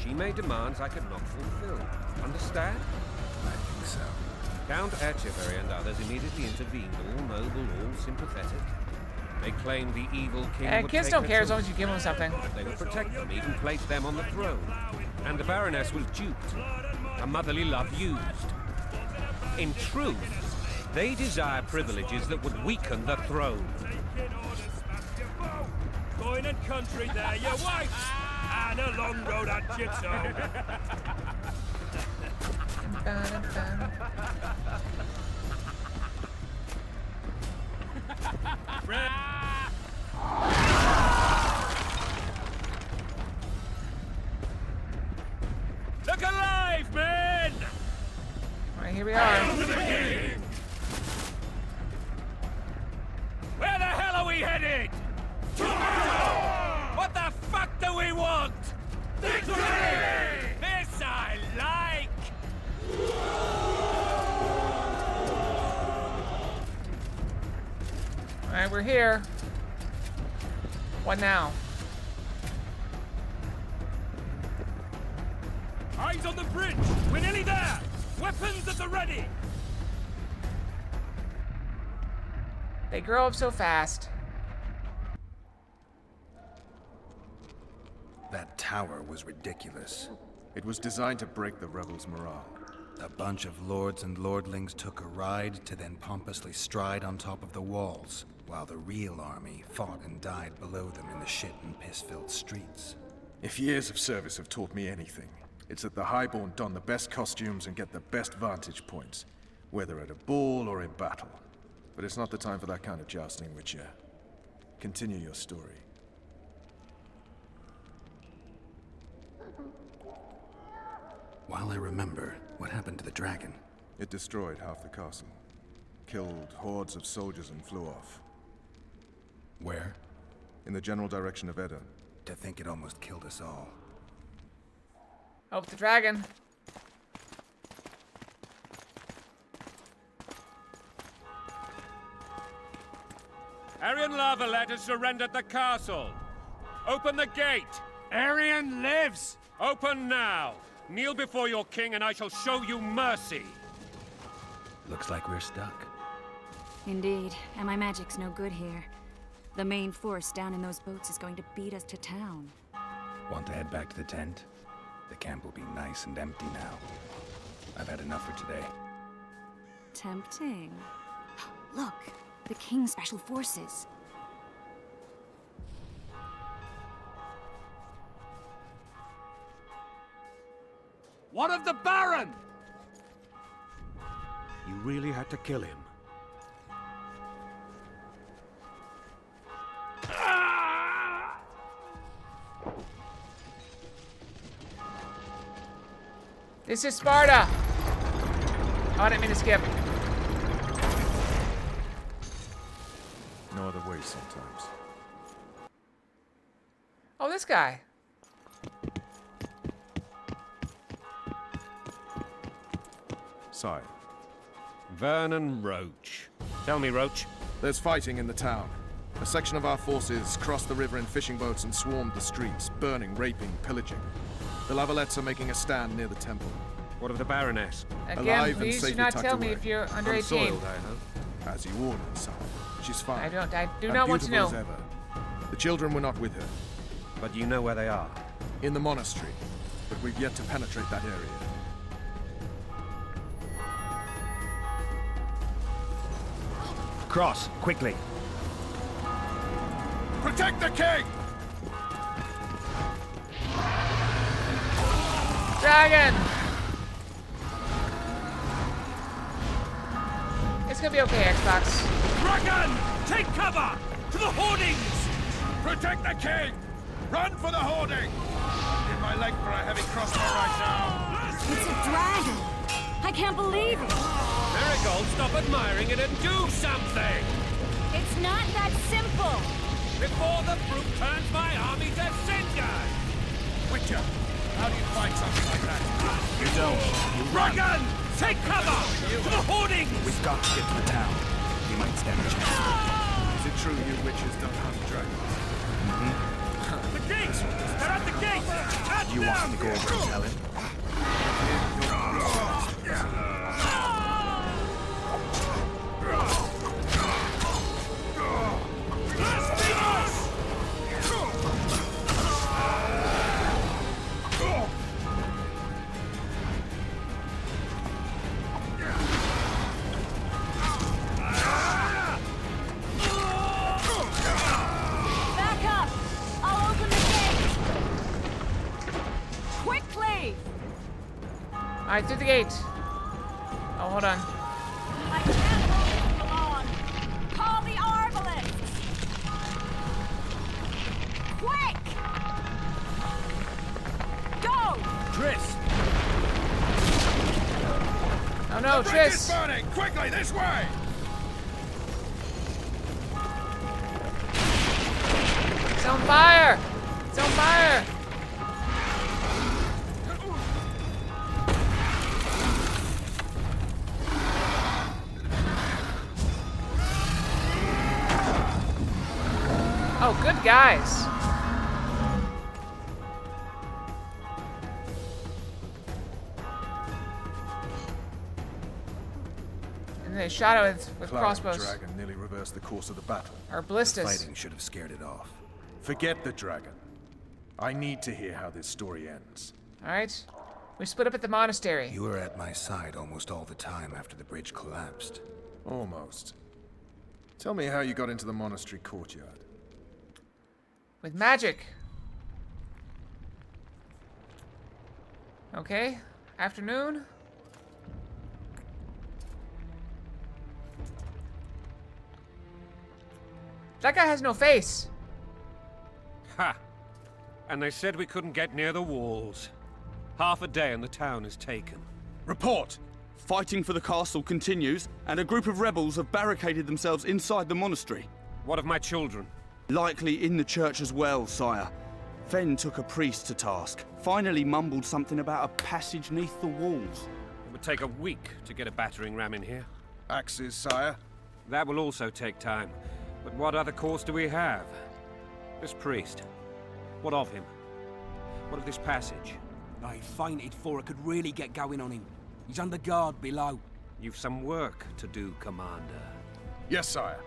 H: She made demands I could not fulfill. Understand?
B: I think so.
H: Count Etcheverry and others immediately intervened, all noble, all sympathetic. They claimed the evil king would
A: Kids
H: take
A: don't
H: her
A: care as long
H: children.
A: as you give them something.
H: They would protect them, even place them on the throne. And the Baroness was duped, her motherly love used. In truth, they desire privileges that would weaken the throne.
E: Going in country there, your wife! And a long road at Jigsaw.
H: Look alive, men!
A: Alright, here we are.
H: Where the hell are we headed? What the fuck do we want? Victory! This I like!
A: Alright, we're here. What now?
H: Eyes on the bridge! We're nearly there! Weapons at the ready!
A: They grow up so fast.
B: That tower was ridiculous.
C: It was designed to break the rebels' morale.
B: A bunch of lords and lordlings took a ride to then pompously stride on top of the walls, while the real army fought and died below them in the shit and piss-filled streets.
C: If years of service have taught me anything, it's that the Highborn don the best costumes and get the best vantage points, whether at a ball or in battle. But it's not the time for that kind of jousting, Witcher. Continue your story.
B: While I remember, what happened to the dragon?
C: It destroyed half the castle, killed hordes of soldiers and flew off.
B: Where?
C: In the general direction of Edda.
B: To think it almost killed us all.
A: Oh, the dragon.
H: Arian Lavalette has surrendered the castle. Open the gate! Arian lives! Open now! Kneel before your king and I shall show you mercy!
B: Looks like we're stuck.
G: Indeed, and my magic's no good here. The main force down in those boats is going to beat us to town.
B: Want to head back to the tent? The camp will be nice and empty now. I've had enough for today.
G: Tempting. Look, the King's Special Forces.
E: What of the Baron?
J: You really had to kill him.
A: This is Sparta. Oh, I didn't mean to skip.
C: No other way sometimes.
A: Oh, this guy.
C: Sire,
H: Vernon Roach. Tell me, Roach.
C: there's fighting in the town. A section of our forces crossed the river in fishing boats and swarmed the streets, burning, raping, pillaging. The Lavalettes are making a stand near the temple.
H: What of the Baroness?
A: Again,
C: Alive and
A: please do
C: safely
A: not
C: tucked
A: tell me
C: away.
A: if you're under 18.
C: Unsoiled, I hope. As you ordered, sire. She's fine.
A: I do
C: and
A: not want to
C: beautiful
A: know.
C: as ever. The children were not with her.
H: But you know where they are.
C: In the monastery. But we've yet to penetrate that area.
J: Cross, quickly.
C: Protect the king!
A: Dragon! It's gonna be okay, Xbox.
H: Dragon! Take cover! To the hoardings!
C: Protect the king! Run for the hoarding! In my leg for a heavy crossbow right now.
G: It's a dragon! I can't believe it!
H: Marigold, stop admiring it and do something!
G: It's not that simple!
H: Before the brute turns my army to cinder!
C: Witcher, how do you fight something like that?
J: You don't. You run.
H: Dragon! Take cover! To the hoardings!
B: We've got to get to the town. We might stand a chance.
C: Is it true you witches don't hunt dragons?
H: The gates! They're at the gates! At
B: You
H: them!
B: want me to go over and tell him?
G: Back up! I'll open the gate! Quickly!
A: Alright, through the gate. Oh, hold on.
G: I can't hold you on! Call the Arbalists! Quick! Go!
H: Triss!
A: Oh no,
C: The bridge is
A: Triss!
C: burning! Quickly, this way!
A: It's on fire! It's on fire! Oh, good guys. And they shot it with
C: Cloud
A: crossbows.
C: Dragon nearly reversed the course of the battle.
A: Or
B: The
A: ballistas.
B: fighting should have scared it off.
C: Forget the dragon. I need to hear how this story ends.
A: Alright. We split up at the monastery.
B: You were at my side almost all the time after the bridge collapsed.
C: Almost. Tell me how you got into the monastery courtyard.
A: With magic. Okay. Afternoon. That guy has no face.
H: Ha! And they said we couldn't get near the walls. Half a day and the town is taken.
I: Report! Fighting for the castle continues, and a group of rebels have barricaded themselves inside the monastery.
H: What of my children?
I: Likely in the church as well, sire. Fen took a priest to task. Finally mumbled something about a passage neath the walls.
H: It would take a week to get a battering ram in here.
C: Axes, sire.
H: That will also take time. But what other course do we have? This priest. What of him? What of this passage?
F: I fainted before I could really get going on him. He's under guard below.
H: You've some work to do, Commander.
C: Yes, sire.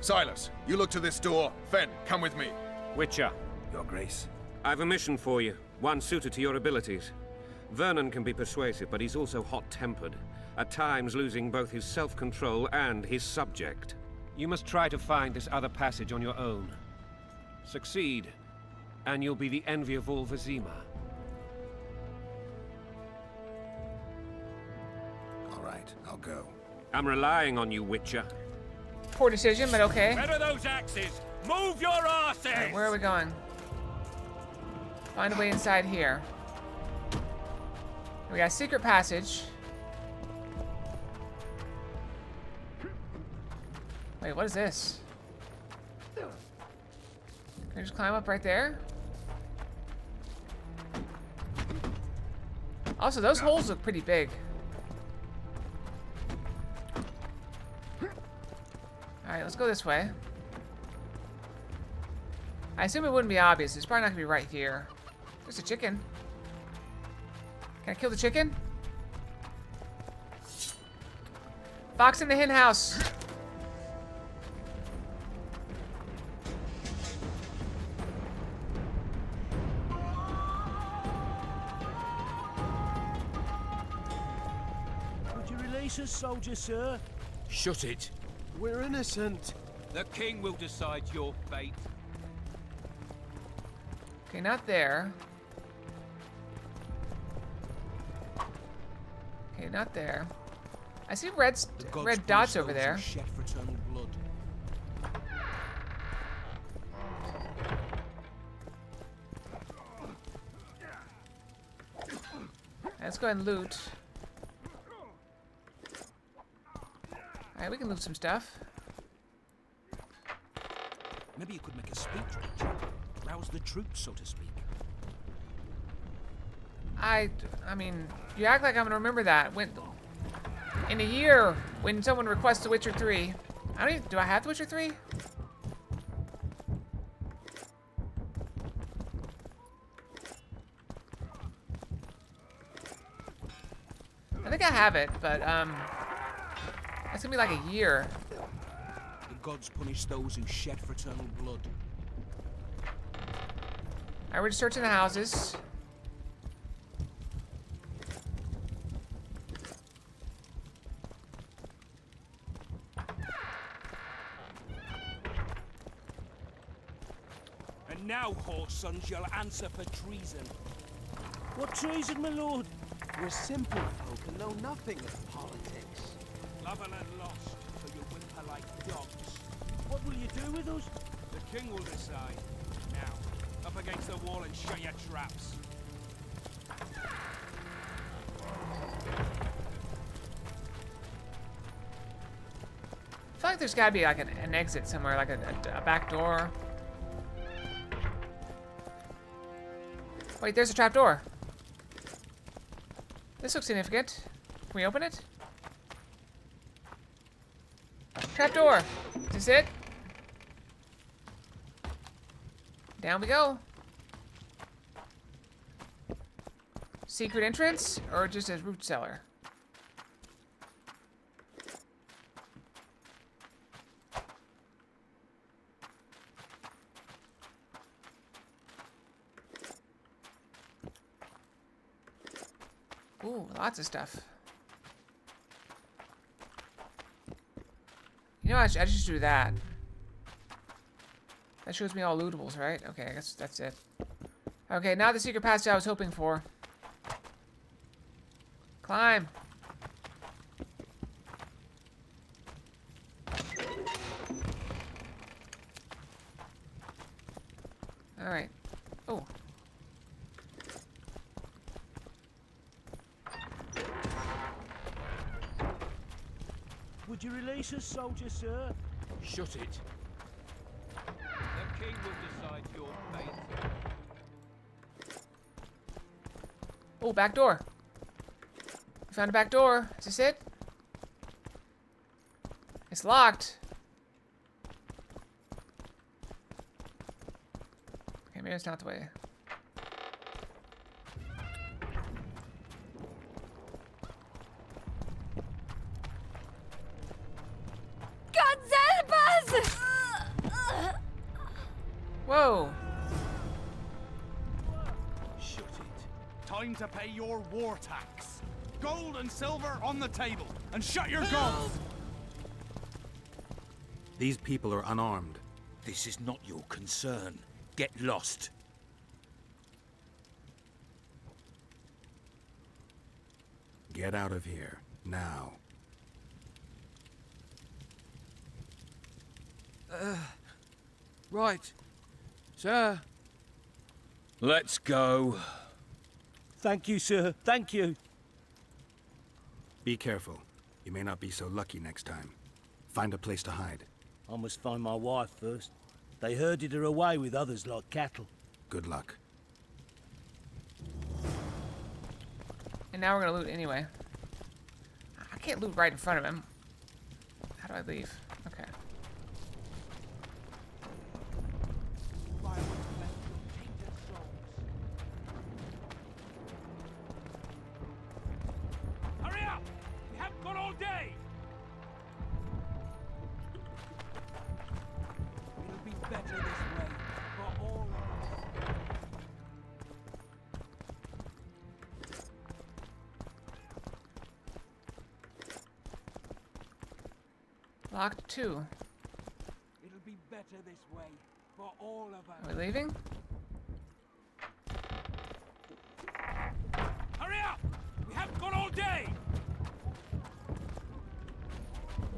C: Silas, you look to this door. Fen, come with me.
H: Witcher,
B: Your Grace.
H: I've a mission for you. One suited to your abilities. Vernon can be persuasive, but he's also hot-tempered. At times losing both his self-control and his subject. You must try to find this other passage on your own. Succeed, and you'll be the envy of all Vizima.
B: All right, I'll go.
H: I'm relying on you, Witcher.
A: Poor decision, but okay.
H: Where are those axes? Move your asses!
A: Alright, where are we going? Find a way inside here. We got a secret passage. Wait, what is this? Can I just climb up right there? Also, those holes look pretty big. Alright, let's go this way. I assume it wouldn't be obvious. It's probably not gonna be right here. There's a chicken. Can I kill the chicken? Fox in the hen house.
D: Would you release us, soldier, sir?
J: Shut it.
C: We're innocent.
J: The king will decide your fate.
A: Okay, not there. Okay, not there. I see red dots over there.
D: Shed for eternal blood.
A: Let's go ahead and loot. Alright, we can loot some stuff.
F: Maybe you could make a speech, Witcher. Rouse the troops, so to speak.
A: I mean, you act like I'm gonna remember that. When in a year, when someone requests The Witcher 3, I don't even, do I have The Witcher 3? I think I have it, but it's gonna be like a year.
D: The gods punish those who shed for eternal blood.
A: Alright, we're just searching the houses.
D: And now, whoresons, you'll answer for treason. What treason, my lord?
C: We're simple folk and know nothing of politics.
D: Lover and lost, so you whimper like dogs. What will you do with us?
J: The king will decide. Now, up against the wall and shut your traps.
A: I feel like there's gotta be like an exit somewhere, like a back door. Wait, there's a trap door. This looks significant. Can we open it? Trap door. Is this it? Down we go. Secret entrance or just a root cellar? Ooh, lots of stuff. You know, I should just do that. That shows me all lootables, right? Okay, I guess that's it. Okay, now the secret passage I was hoping for. Climb. Alright. Oh.
D: Would you release us, soldier, sir?
J: Shut it. The king will decide your fate.
A: Oh, back door. We found a back door. Is this it? It's locked. Okay, maybe that's not the way. Whoa.
I: Shut it. Time to pay your war tax. Gold and silver on the table. And shut your guns!
B: These people are unarmed.
D: This is not your concern. Get lost.
B: Get out of here, now.
J: Right. Sir.
D: Let's go. Thank you, sir. Thank you.
B: Be careful. You may not be so lucky next time. Find a place to hide.
D: I must find my wife first. They herded her away with others like cattle.
B: Good luck.
A: And now we're gonna loot anyway. I can't loot right in front of him. How do I leave? Okay.
J: Hurry up! We haven't got all day! It'll be better this way for all of us.
A: Locked 2.
J: It'll be better this way for all of us.
A: Are we leaving?
J: Hurry up! We haven't got all day!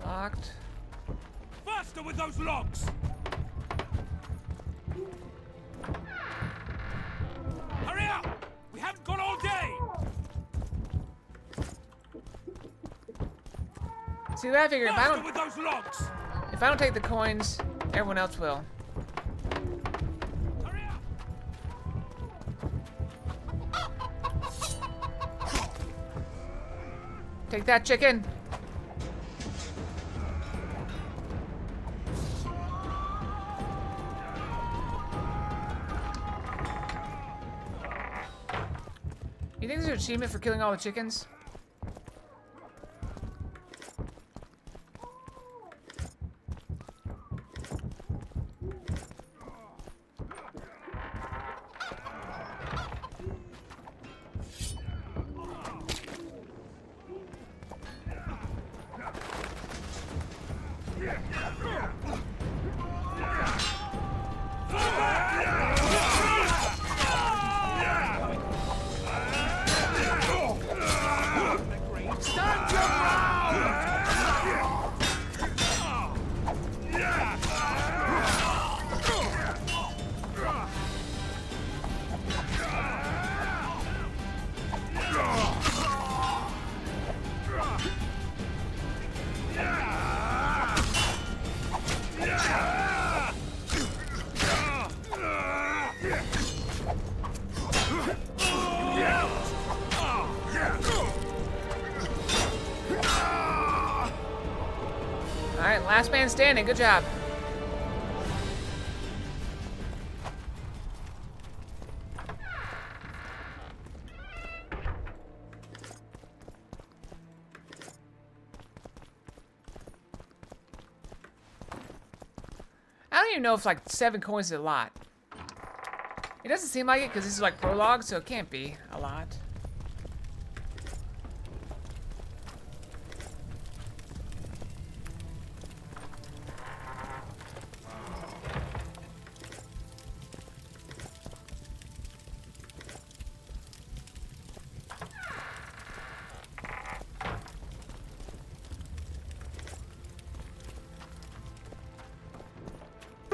A: Locked.
J: Faster with those logs! Hurry up! We haven't got all day!
A: See what I figured?
J: Faster with those logs!
A: If I don't take the coins, everyone else will.
J: Hurry up!
A: Take that, chicken. You think there's an achievement for killing all the chickens? Alright, last man standing. Good job. I don't even know if like 7 coins is a lot. It doesn't seem like it because this is like prologue, so it can't be a lot.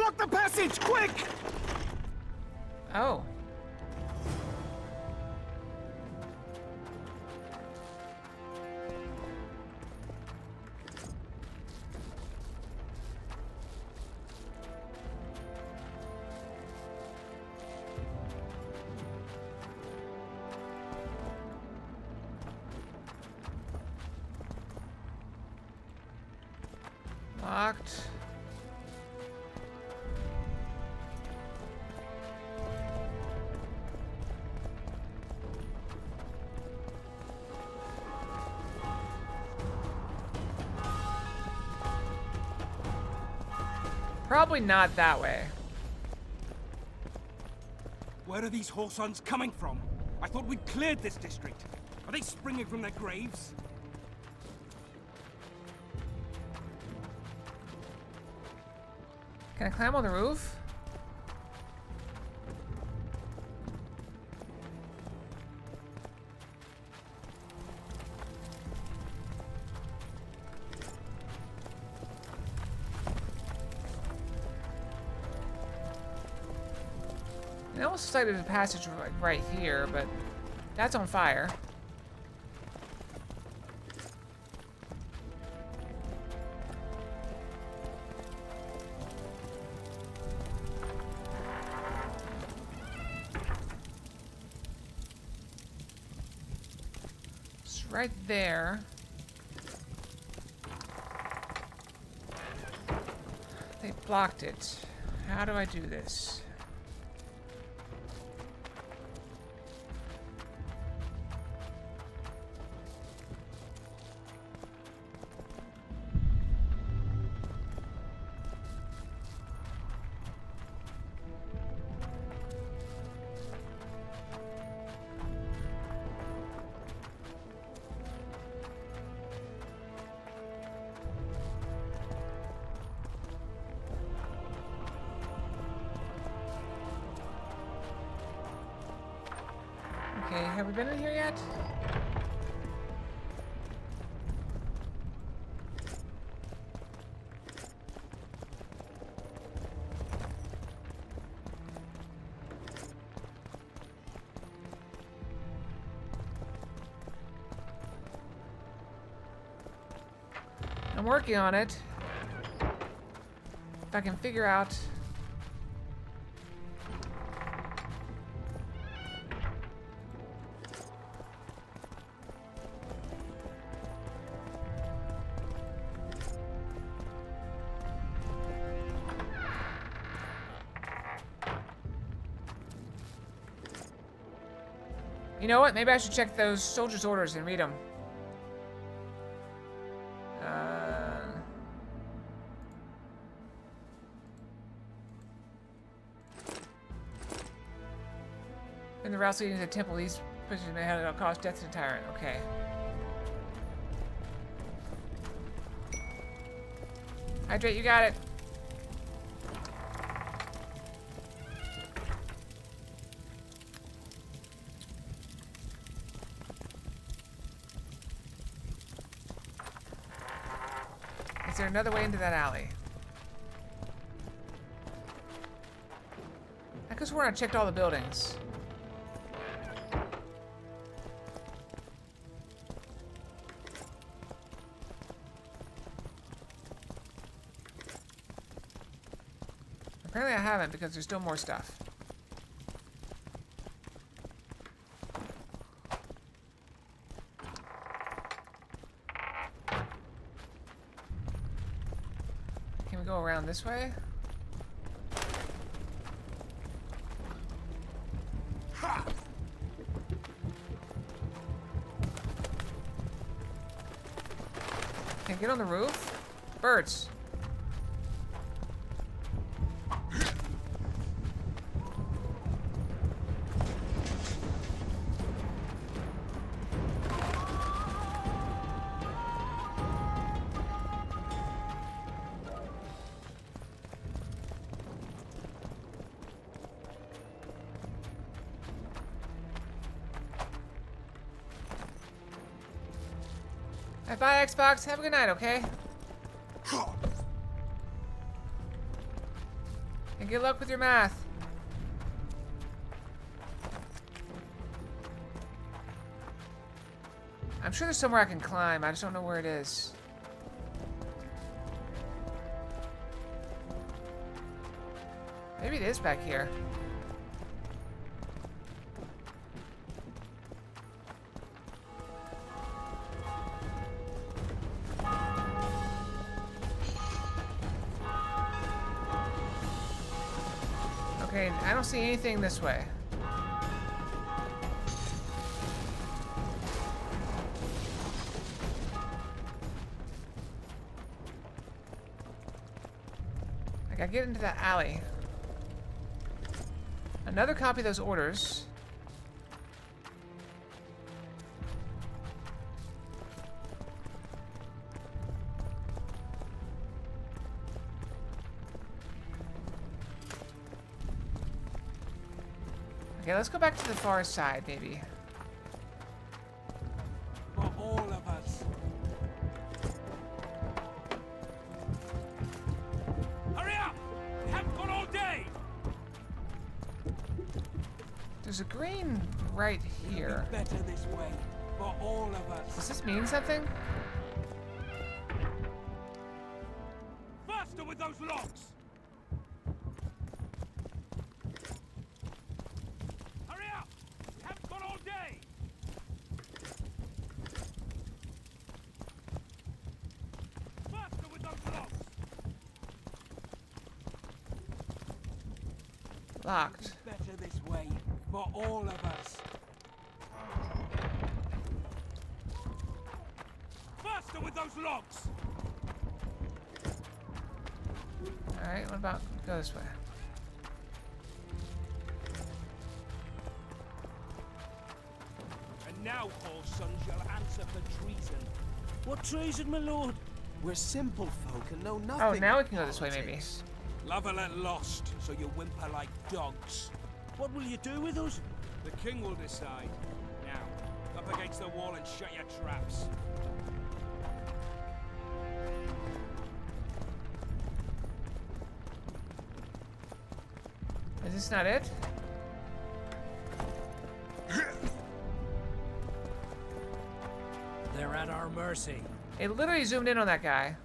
I: Block the passage, quick!
A: Oh. Locked. Probably not that way.
K: Where are these Horsons coming from? I thought we'd cleared this district. Are they springing from their graves?
A: Can I climb on the roof? It almost looks like there's a passage right here, but that's on fire. It's right there. They blocked it. How do I do this? Okay, have we been in here yet? I'm working on it. If I can figure out. You know what? Maybe I should check those soldiers' orders and read them. In the route leading to the temple, these prisoners may have caused death to the tyrant. Okay. Hydrate, you got it. Is there another way into that alley? I could swear I checked all the buildings. Apparently I haven't because there's still more stuff. Can we go around this way? Can I get on the roof? Birds. Bye, Xbox. Have a good night, okay? And good luck with your math. I'm sure there's somewhere I can climb. I just don't know where it is. Maybe it is back here. Okay, I don't see anything this way. I gotta get into that alley. Another copy of those orders. Okay, let's go back to the far side, maybe.
K: For all of us. Hurry up! We haven't got all day!
A: There's a green right here.
K: Better this way. For all of us.
A: Does this mean something?
K: Faster with those logs! Hurry up! We haven't got all day! Faster with those logs!
A: Locked.
K: Better this way. For all of us. Faster with those logs!
A: Alright, what about go this way?
K: And now, whoreson shall answer for treason. What treason, my lord?
L: We're simple folk and know nothing.
A: Oh, now we
L: of
A: can go this way, maybe.
L: politics.
K: Loverlet lost, so you whimper like dogs. What will you do with us? The king will decide. Now, up against the wall and shut your traps.
A: Is this not it?
E: They're at our mercy.
A: It literally zoomed in on that guy.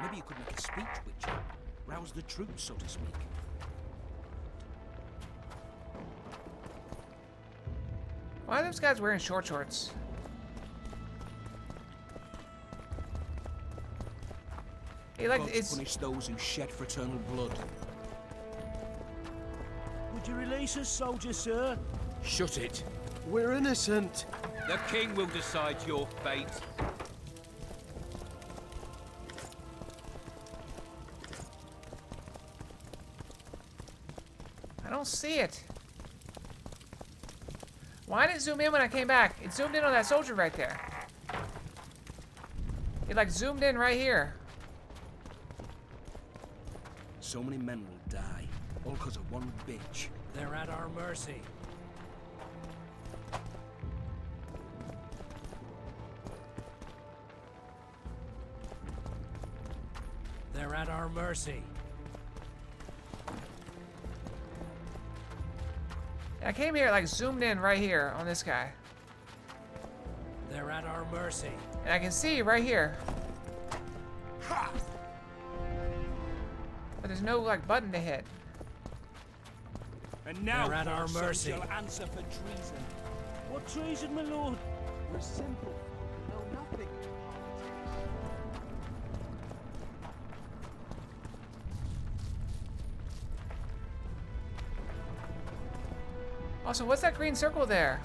F: Maybe you could make a speech, Witcher. Rouse the troops, so to speak.
A: Why are those guys wearing short shorts? Hey, like,
F: Gods
A: it's...
F: punish those who shed fraternal blood.
D: Would you release us, soldier, sir?
J: Shut it.
L: We're innocent.
J: The king will decide your fate.
A: I don't see it. Why did it zoom in when I came back? It zoomed in on that soldier right there. It like zoomed in right here.
F: So many men will die, all because of one bitch.
E: They're at our mercy. They're at our mercy.
A: I came here, like zoomed in right here on this guy.
E: They're at our mercy.
A: And I can see right here. But there's no like button to hit.
K: And now,
E: They're at our
K: whoreson
E: mercy.
K: shall answer for treason.
D: What treason, my lord?
L: We're simple folk and know nothing of politics.
A: Also, what's that green circle there?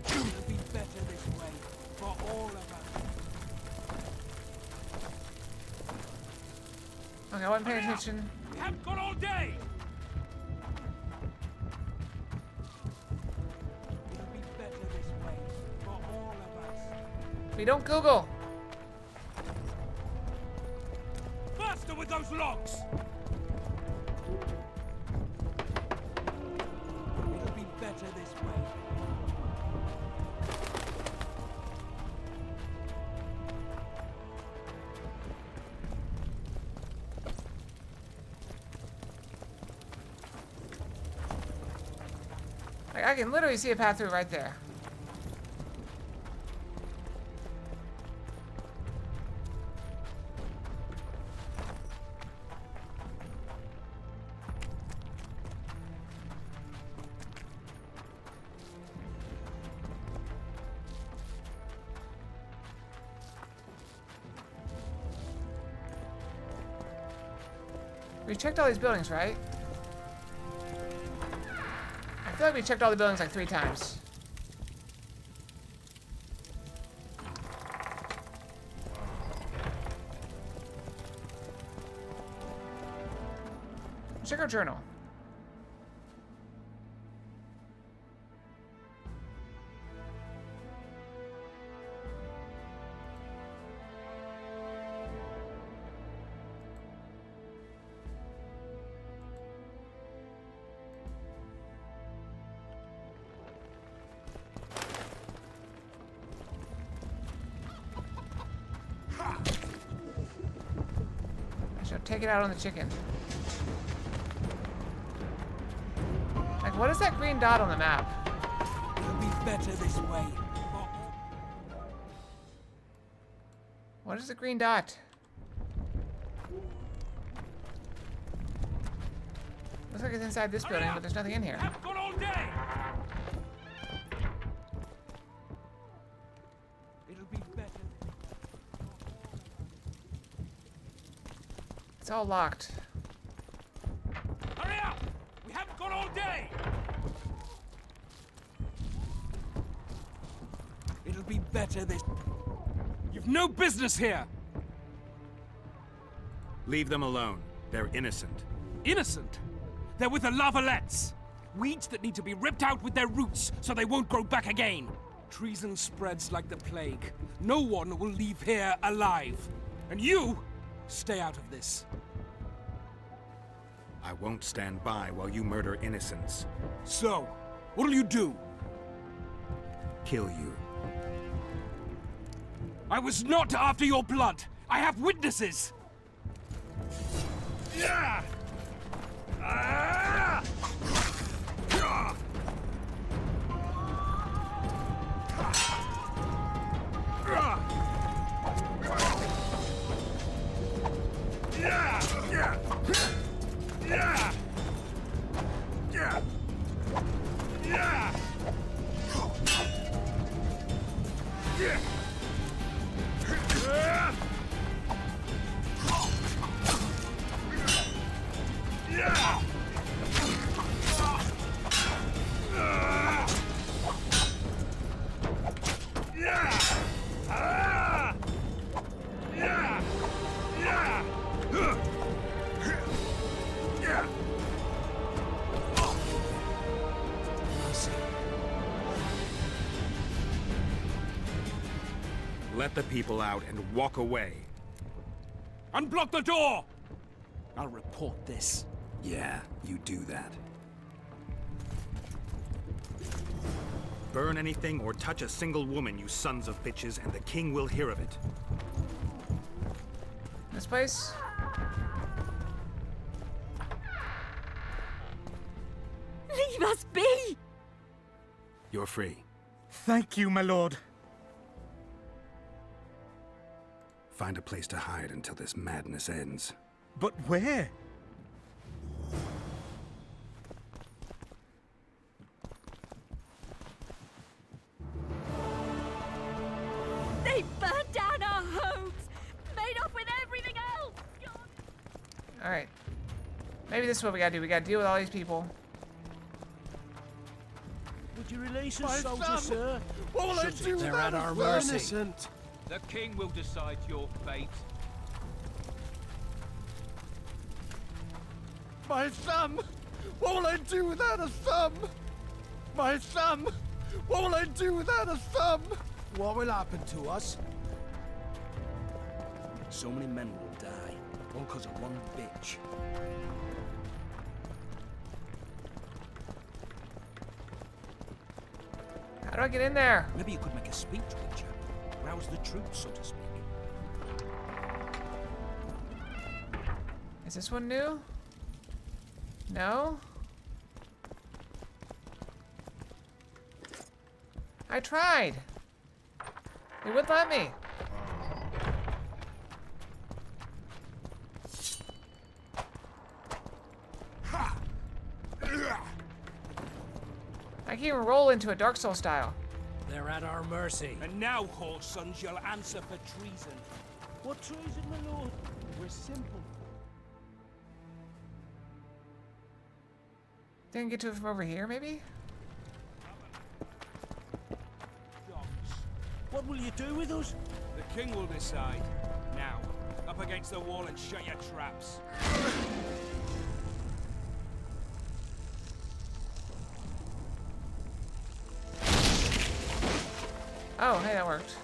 K: It'll be better this way, for all of us.
A: Okay, I wasn't paying attention.
K: We haven't got all day! It'll be better this way, for all of us.
A: We don't Google.
K: Faster with those logs!
A: I can literally see a path through right there. We checked all these buildings, right? I feel like we checked all the buildings like 3 times. Check our journal. Take it out on the chicken. Like, what is that green dot on the map?
K: It'll be better this way.
A: What is the green dot? Looks like it's inside this building, but there's nothing in here.
K: I've got all day. It'll be better.
A: It's all locked.
K: Hurry up! We haven't got all day! It'll be better this... You've no business here!
B: Leave them alone. They're innocent.
K: Innocent? They're with the Lavalettes. Weeds that need to be ripped out with their roots so they won't grow back again. Treason spreads like the plague. No one will leave here alive. And you, stay out of this.
B: I won't stand by while you murder innocents.
K: So, what'll you do?
B: Kill you.
K: I was not after your blood. I have witnesses. Yeah! Ah!
B: Let the people out and walk away.
K: Unblock the door! I'll report this.
B: Yeah, you do that. Burn anything or touch a single woman, you sons of bitches, and the king will hear of it.
A: This place?
G: Leave us be!
B: You're free.
C: Thank you, my lord.
B: Find a place to hide until this madness ends.
C: But where?
G: They burned down our homes! Made off with everything else! God.
A: Alright. Maybe this is what we gotta do. We gotta deal with all these people.
D: Would you release
C: My
D: us, soldier,
C: son!
D: sir?
C: What will I do
K: They're
C: without
K: at our
C: a
K: mercy.
C: innocent?
J: The king will decide your fate.
C: My son! What will I do without a son? My son! What will I do without a son?
K: What will happen to us? So many men will die, all because of one bitch.
A: How do I get in there?
K: Maybe you could make a speech, Witcher. Rouse the troops, so to speak.
A: Is this one new? No? I tried. They wouldn't let me. I can even roll into a Dark Soul style.
E: They're at our mercy.
K: And now, whore sons, you'll answer for treason.
L: What treason, my lord? We're simple.
A: Didn't get to it from over here, maybe?
K: Dogs. What will you do with us? The king will decide. Now, up against the wall and shut your traps.
A: Oh, hey, that worked.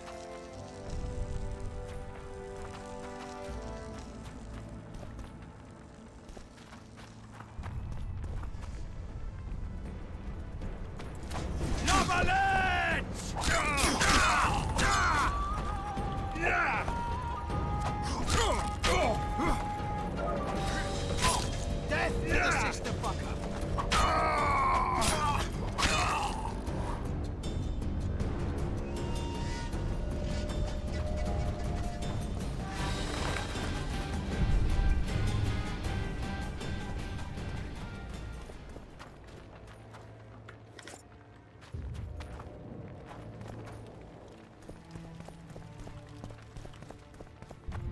K: Death to the sister fucker!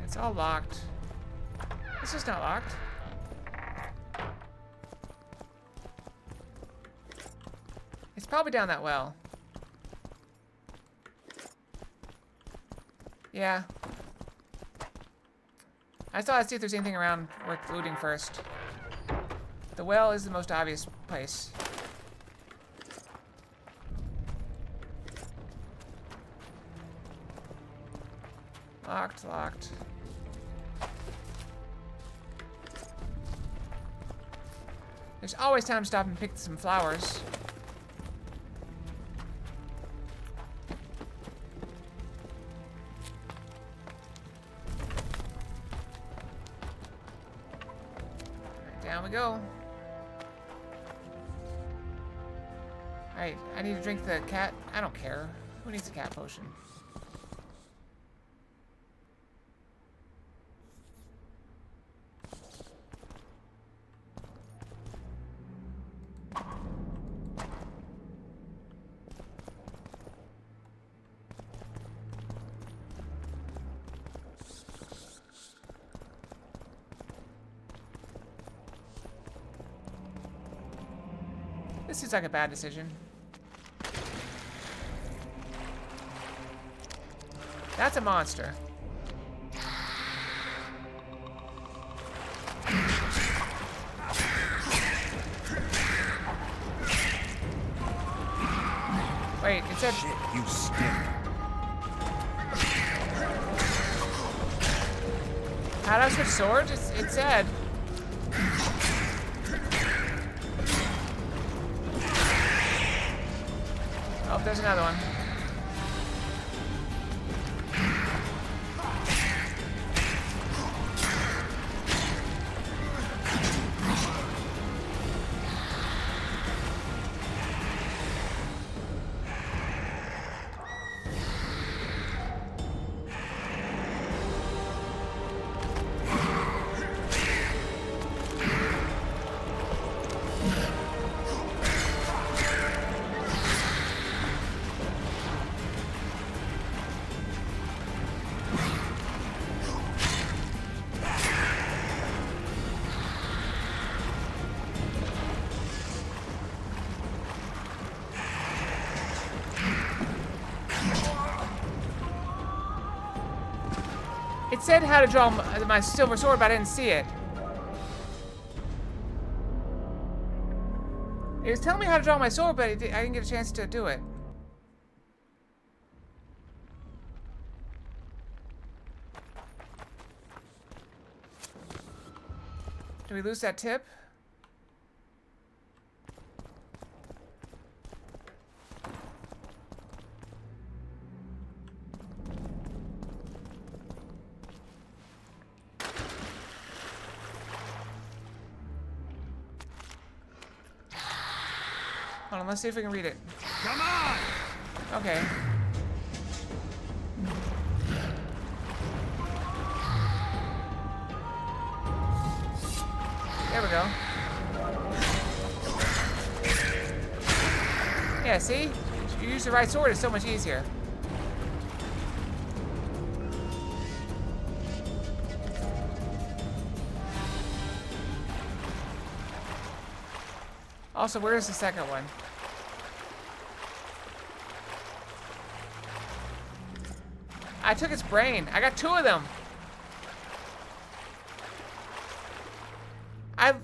A: It's all locked. This is not locked. It's probably down that well. Yeah. I thought I'd see if there's anything around worth looting first. The well is the most obvious place. Locked, locked. There's always time to stop and pick some flowers. Alright, down we go. Alright, I need to drink the cat. I don't care. Who needs a cat potion? This seems like a bad decision. That's a monster. Wait, it said...
B: Shit, you stink.
A: How do I switch swords? It said... Oh, there's another one. It said how to draw my silver sword, but I didn't see it. It was telling me how to draw my sword, but I didn't get a chance to do it. Do we lose that tip? Hold on, let's see if we can read it.
K: Come on!
A: Okay. There we go. Yeah, see? You use the right sword, it's so much easier. Also, where's the second one? I took its brain. I got 2 of them.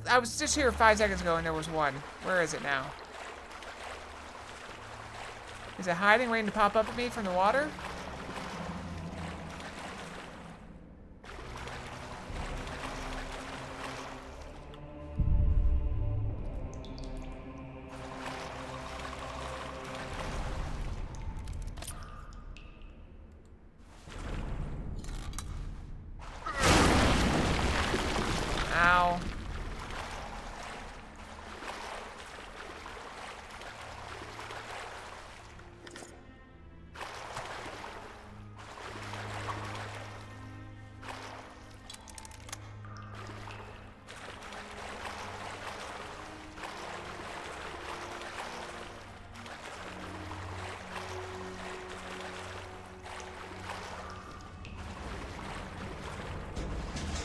A: I was just here 5 seconds ago and there was 1. Where is it now? Is it hiding, waiting to pop up at me from the water? Ow.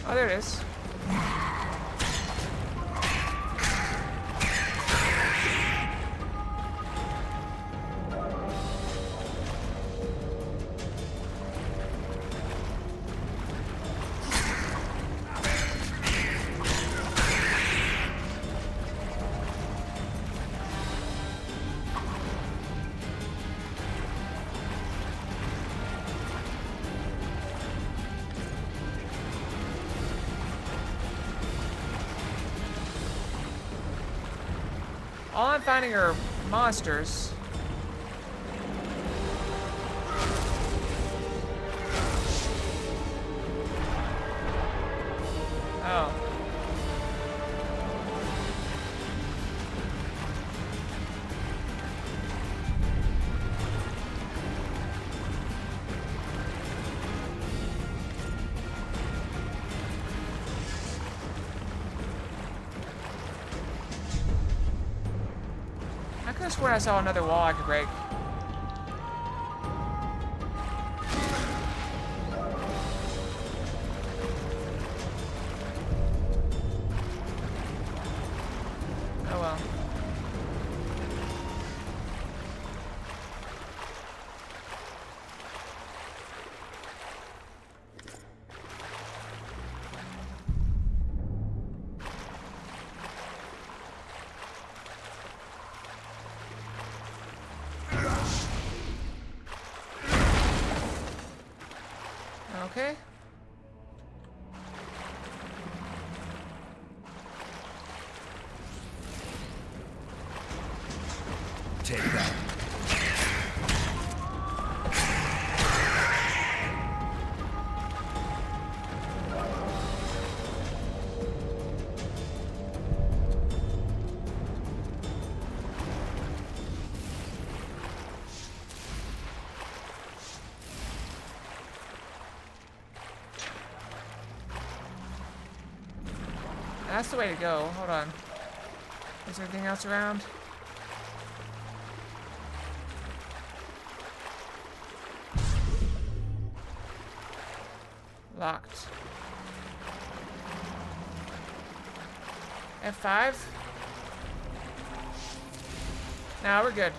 A: Oh, there it is. All I'm finding are monsters. Oh. I could have sworn I saw another wall I could break. Oh well. Okay.
B: Take that.
A: That's the way to go. Hold on. Is there anything else around? Locked. F5? Nah, we're good.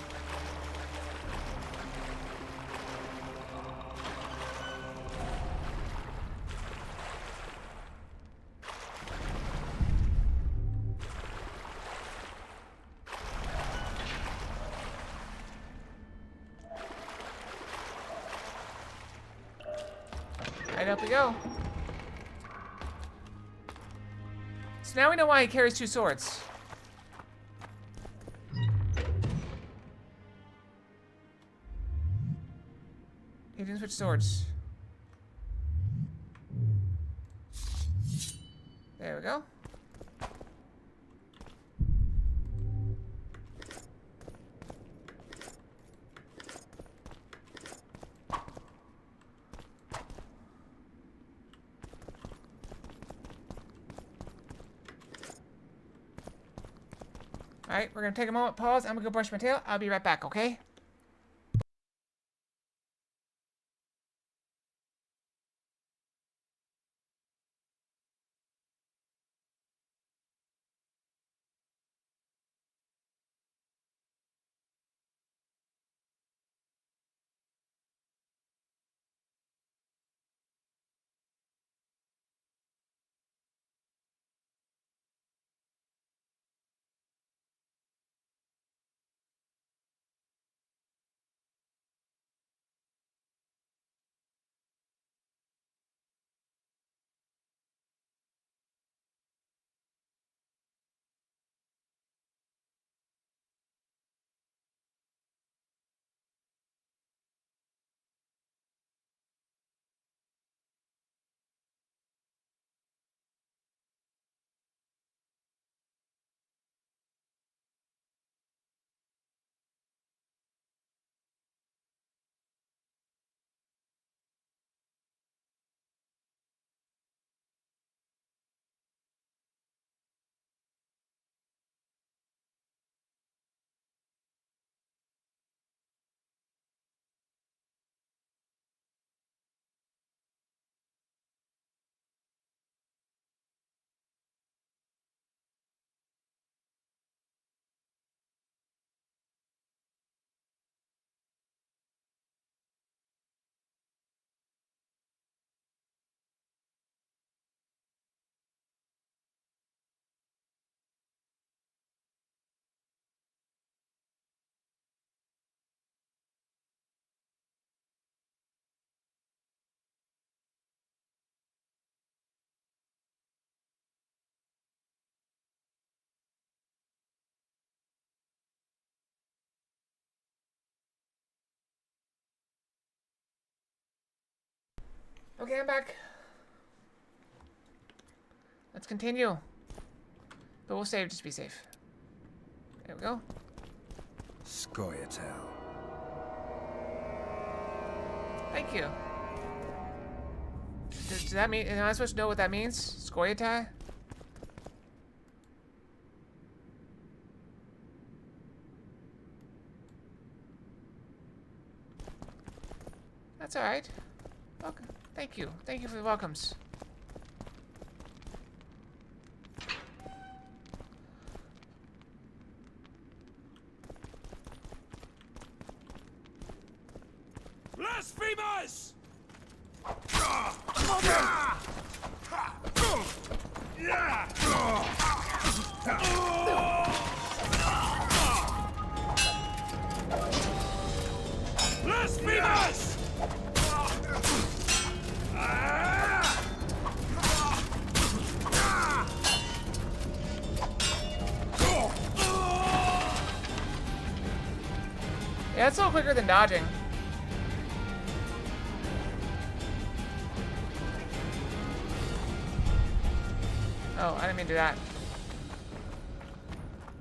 A: Right up we go. So now we know why he carries 2 swords. He didn't switch swords. There we go. Alright, we're gonna take a moment, pause. I'm gonna go brush my tail. I'll be right back, okay? Okay, I'm back. Let's continue. But we'll save just to be safe. There we go.
B: Scoia'tael.
A: Thank you. Does that mean, am I supposed to know what that means? Scoia'tael? That's alright. Welcome. Thank you. Thank you for the welcomes.
K: Blasphemers! Blasphemers!
A: Yeah, it's a little quicker than dodging. Oh, I didn't mean to do that.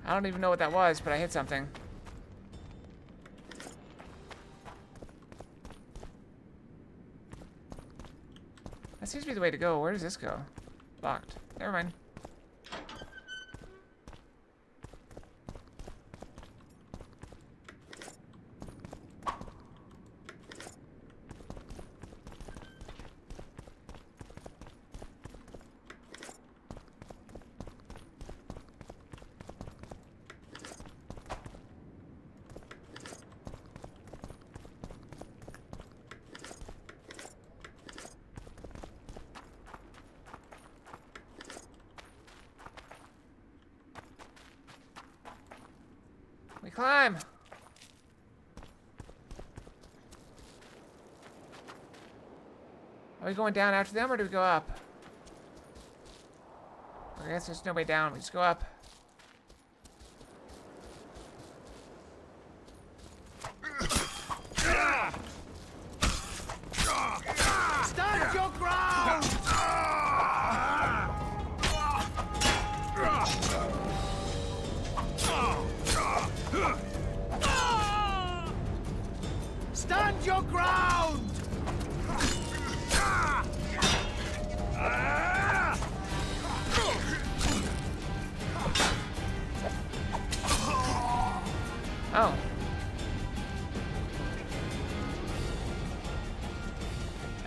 A: I don't even know what that was, but I hit something. That seems to be the way to go. Where does this go? Locked. Never mind. We climb. Are we going down after them, or do we go up? I guess there's no way down. We just go up.
L: Stand your ground! Stand your ground!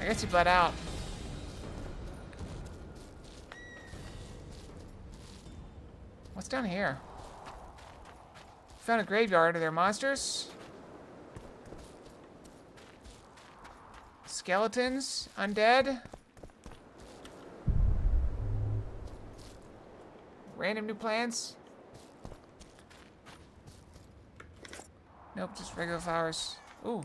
A: I guess he bled out. What's down here? Found a graveyard. Are there monsters? Skeletons? Undead? Random new plants? Nope, just regular flowers. Ooh.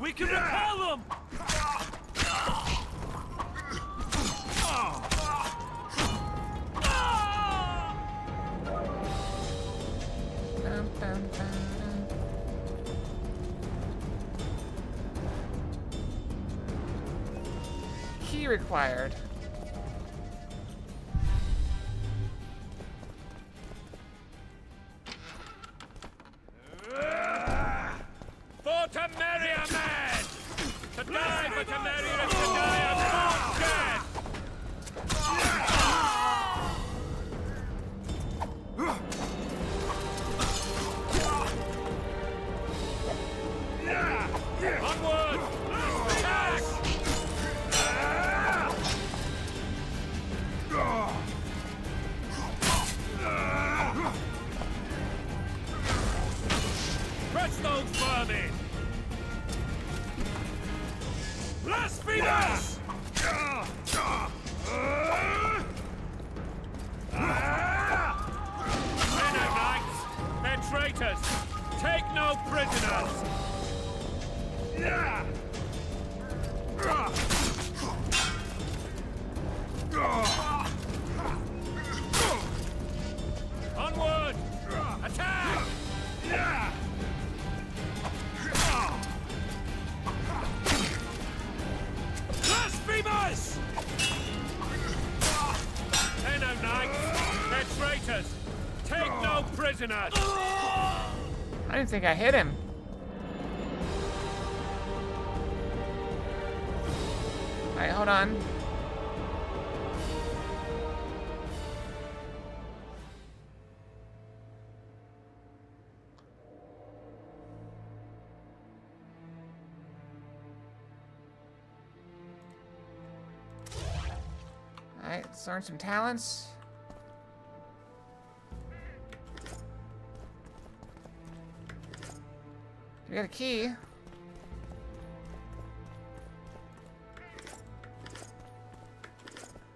K: We can repel them!
A: Key required.
H: For Temeria, man! To die for Temeria is to die a good death! Onward! Attack! Crush those vermin! Blasphemers! Mennonites! They're traitors! Take no prisoners! Onward! Attack! Blasphemers! Mennonites! They're traitors! Take no prisoners!
A: I didn't think I hit him. Alright, hold on. Alright, let's learn some talents. We got a key.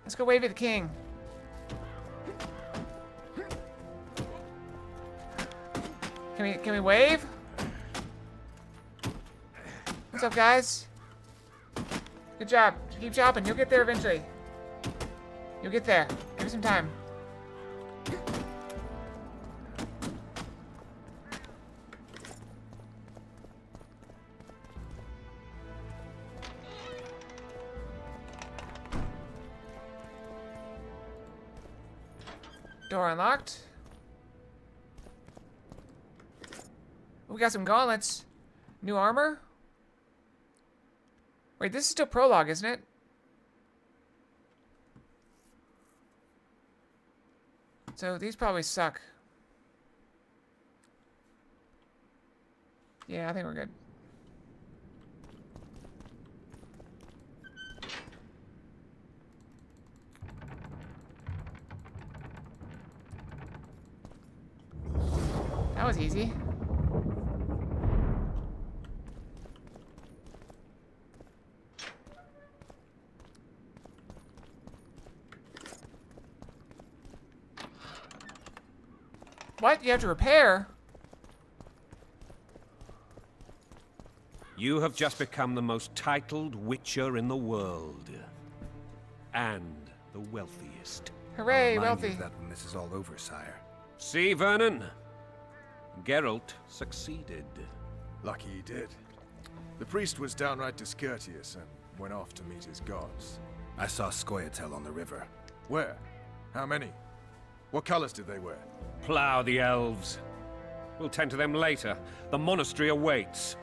A: Let's go wave at the king. Can we wave? What's up, guys? Good job. Keep chopping. You'll get there eventually. You'll get there. Give me some time. Door unlocked. We got some gauntlets. New armor? Wait, this is still prologue, isn't it? So these probably suck. Yeah, I think we're good. That was easy. What? You have to repair?
H: You have just become the most titled witcher in the world. And the wealthiest.
A: Hooray,
B: I'll remind you
A: wealthy.
B: of that when this is all over, sire.
H: See, Vernon? Geralt succeeded.
C: Lucky he did. The priest was downright discourteous and went off to meet his gods.
B: I saw Scoia'tael on the river.
C: Where? How many? What colors did they wear?
H: Plough the elves. We'll tend to them later. The monastery awaits.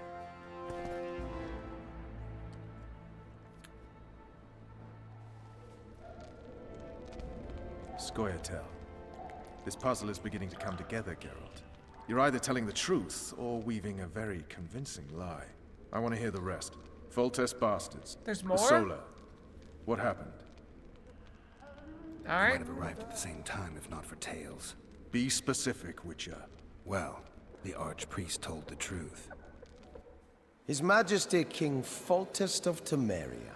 C: Scoia'tael. This puzzle is beginning to come together, Geralt. You're either telling the truth or weaving a very convincing lie. I want to hear the rest. Foltest bastards.
A: There's more?
C: The Solar. What happened?
B: I
A: Alright.
B: might have arrived at the same time if not for Tales.
C: Be specific, Witcher.
B: Well, the Archpriest told the truth.
M: His Majesty King Foltest of Temeria.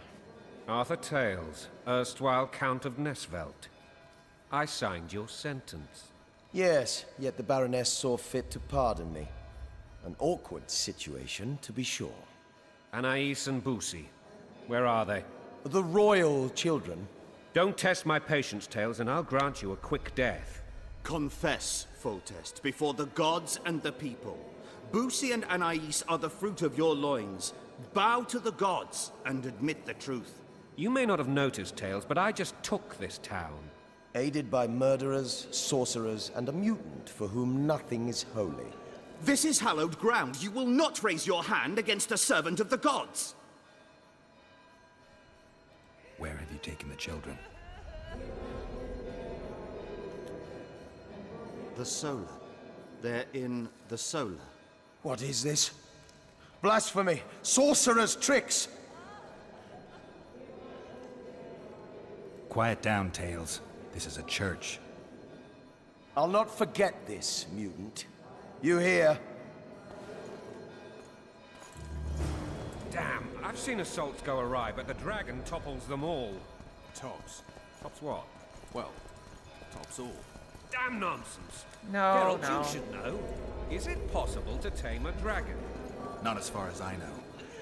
H: Arthur Tales, erstwhile Count of Nesvelt. I signed your sentence.
M: Yes, yet the Baroness saw fit to pardon me. An awkward situation, to be sure.
H: Anais and Boussy, where are they?
M: The royal children.
H: Don't test my patience, Tales, and I'll grant you a quick death.
N: Confess, Foltest, before the gods and the people. Boussy and Anais are the fruit of your loins. Bow to the gods and admit the truth.
H: You may not have noticed, Tales, but I just took this town.
M: Aided by murderers, sorcerers, and a mutant for whom nothing is holy.
N: This is hallowed ground. You will not raise your hand against a servant of the gods.
B: Where have you taken the children?
N: The Solar. They're in the Solar.
M: What is this? Blasphemy! Sorcerer's tricks!
B: Quiet down, Tales. This is a church.
M: I'll not forget this, mutant. You hear?
H: Damn, I've seen assaults go awry, but the dragon topples them all.
C: Tops.
H: Tops what?
C: Well, tops all.
H: Damn nonsense!
A: No,
H: Geralt,
A: no.
H: you should know. Is it possible to tame a dragon?
B: Not as far as I know.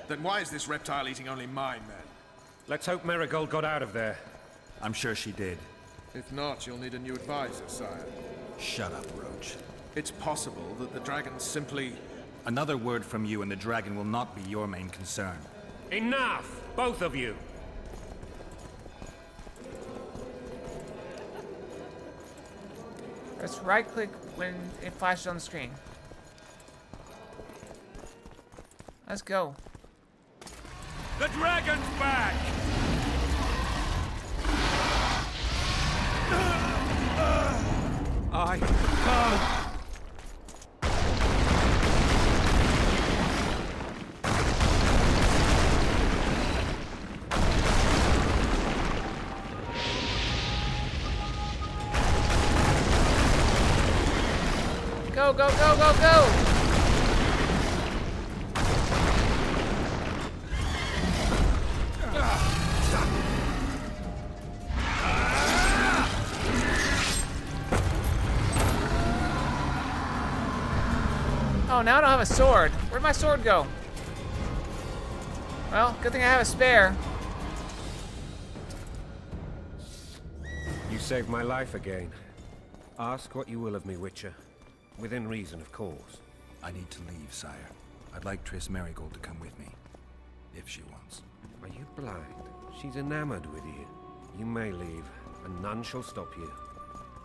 C: Then why is this reptile eating only my men?
H: Let's hope Marigold got out of there.
B: I'm sure she did.
C: If not, you'll need a new advisor, sire.
B: Shut up, Roach.
C: It's possible that the dragon simply...
B: Another word from you and the dragon will not be your main concern.
H: Enough! Both of you!
A: Let's right-click when it flashes on the screen. Let's go.
H: The dragon's back! I can't.
A: Go, go, go, go, go! Oh, now I don't have a sword. Where'd my sword go? Well, good thing I have a spare.
H: You saved my life again. Ask what you will of me, Witcher. Within reason, of course.
B: I need to leave, sire. I'd like Triss Merigold to come with me. If she wants.
H: Are you blind? She's enamored with you. You may leave, and none shall stop you.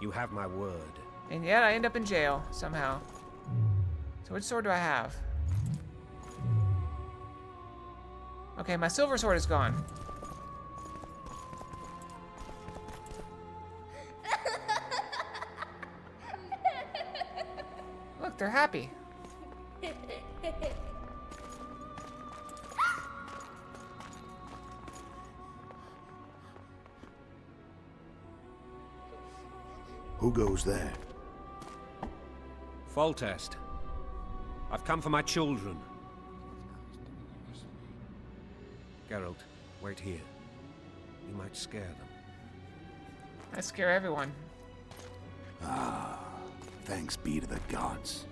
H: You have my word.
A: And yet I end up in jail, somehow. So which sword do I have? Okay, my silver sword is gone. Look, they're happy.
O: Who goes there?
H: Foltest. I've come for my children. Geralt, wait here. You might scare them.
A: I scare everyone.
O: Ah, thanks be to the gods.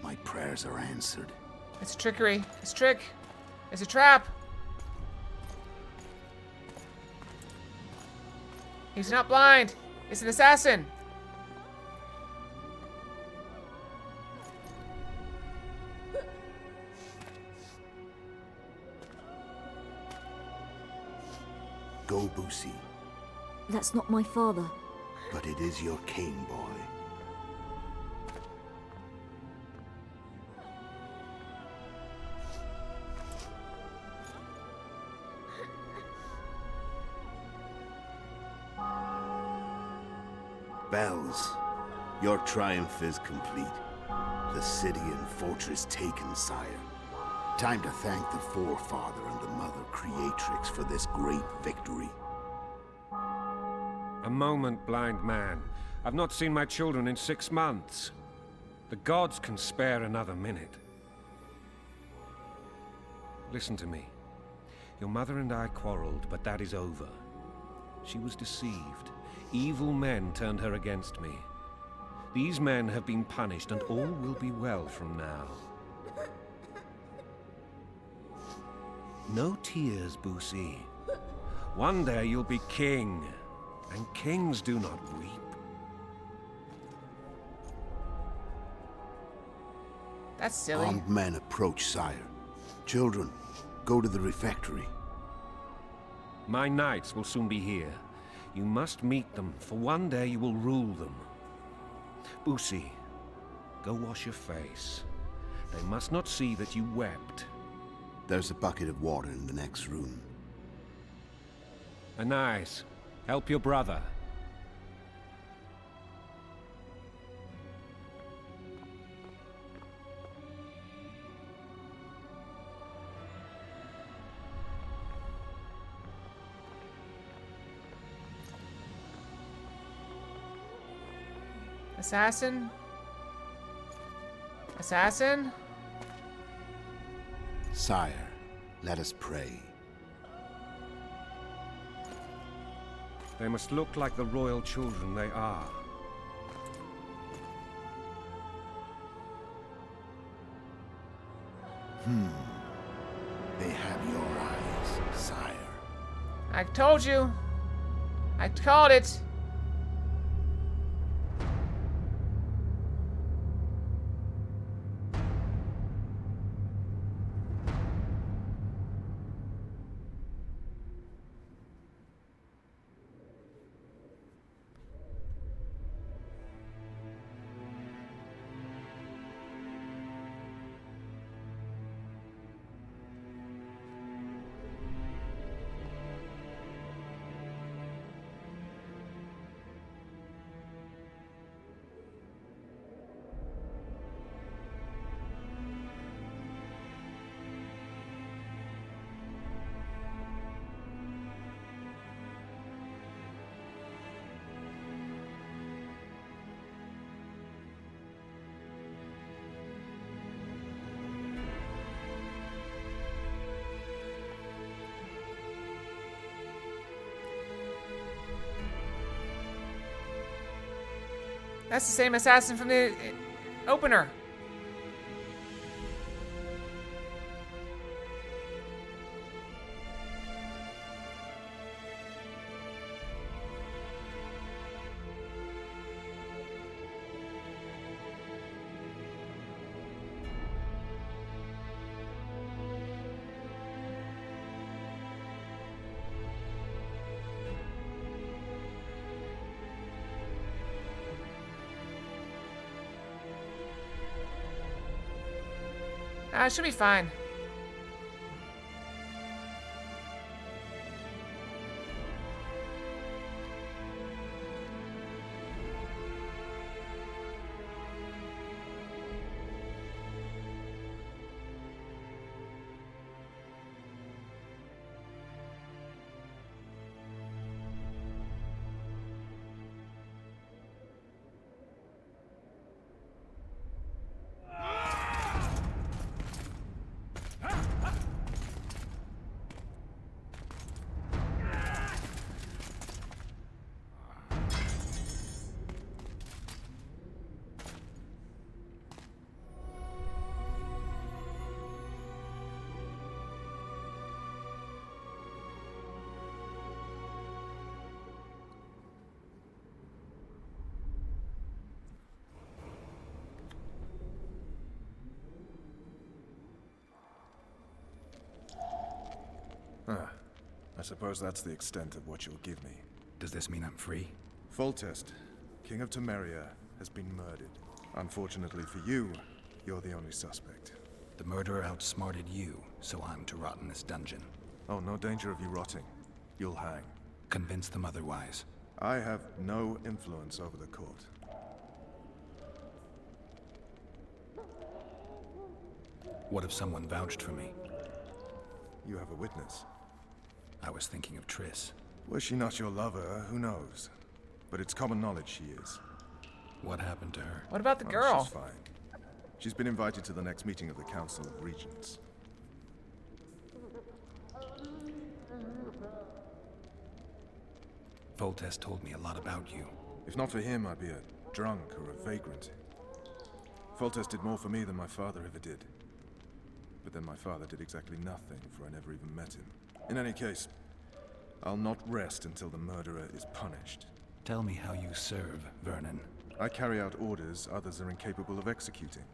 O: My prayers are answered.
A: It's trickery. It's a trick. It's a trap. He's not blind. It's an assassin.
O: Go, Boussy.
P: That's not my father.
O: But it is your king, boy. Bells, your triumph is complete. The city and fortress taken, sire. Time to thank the Forefather and the Mother Creatrix for this great victory.
H: A moment, blind man. I've not seen my children in 6 months. The gods can spare another minute. Listen to me. Your mother and I quarreled, but that is over. She was deceived. Evil men turned her against me. These men have been punished, and all will be well from now. No tears, Boosie. One day you'll be king, and kings do not weep.
A: That's silly.
O: Armed men approach, sire. Children, go to the refectory.
H: My knights will soon be here. You must meet them, for one day you will rule them. Boosie, go wash your face. They must not see that you wept.
O: There's a bucket of water in the next room.
H: Anais, help your brother.
A: Assassin? Assassin?
O: Sire, let us pray.
H: They must look like the royal children they are.
O: They have your eyes, sire.
A: I told you. I called it. That's the same assassin from the opener. It should be fine.
C: I suppose that's the extent of what you'll give me.
B: Does this mean I'm free?
C: Foltest, King of Temeria, has been murdered. Unfortunately for you, you're the only suspect.
B: The murderer outsmarted you, so I'm to rot in this dungeon.
C: Oh, no danger of you rotting. You'll hang.
B: Convince them otherwise.
C: I have no influence over the court.
B: What if someone vouched for me?
C: You have a witness.
B: I was thinking of Triss.
C: Was she not your lover? Who knows? But it's common knowledge she is.
B: What happened to her?
A: What about the
C: Oh,
A: girl?
C: she's fine. She's been invited to the next meeting of the Council of Regents.
B: Foltest told me a lot about you.
C: If not for him, I'd be a drunk or a vagrant. Foltest did more for me than my father ever did. But then my father did exactly nothing, for I never even met him. In any case, I'll not rest until the murderer is punished.
B: Tell me how you serve, Vernon.
C: I carry out orders others are incapable of executing.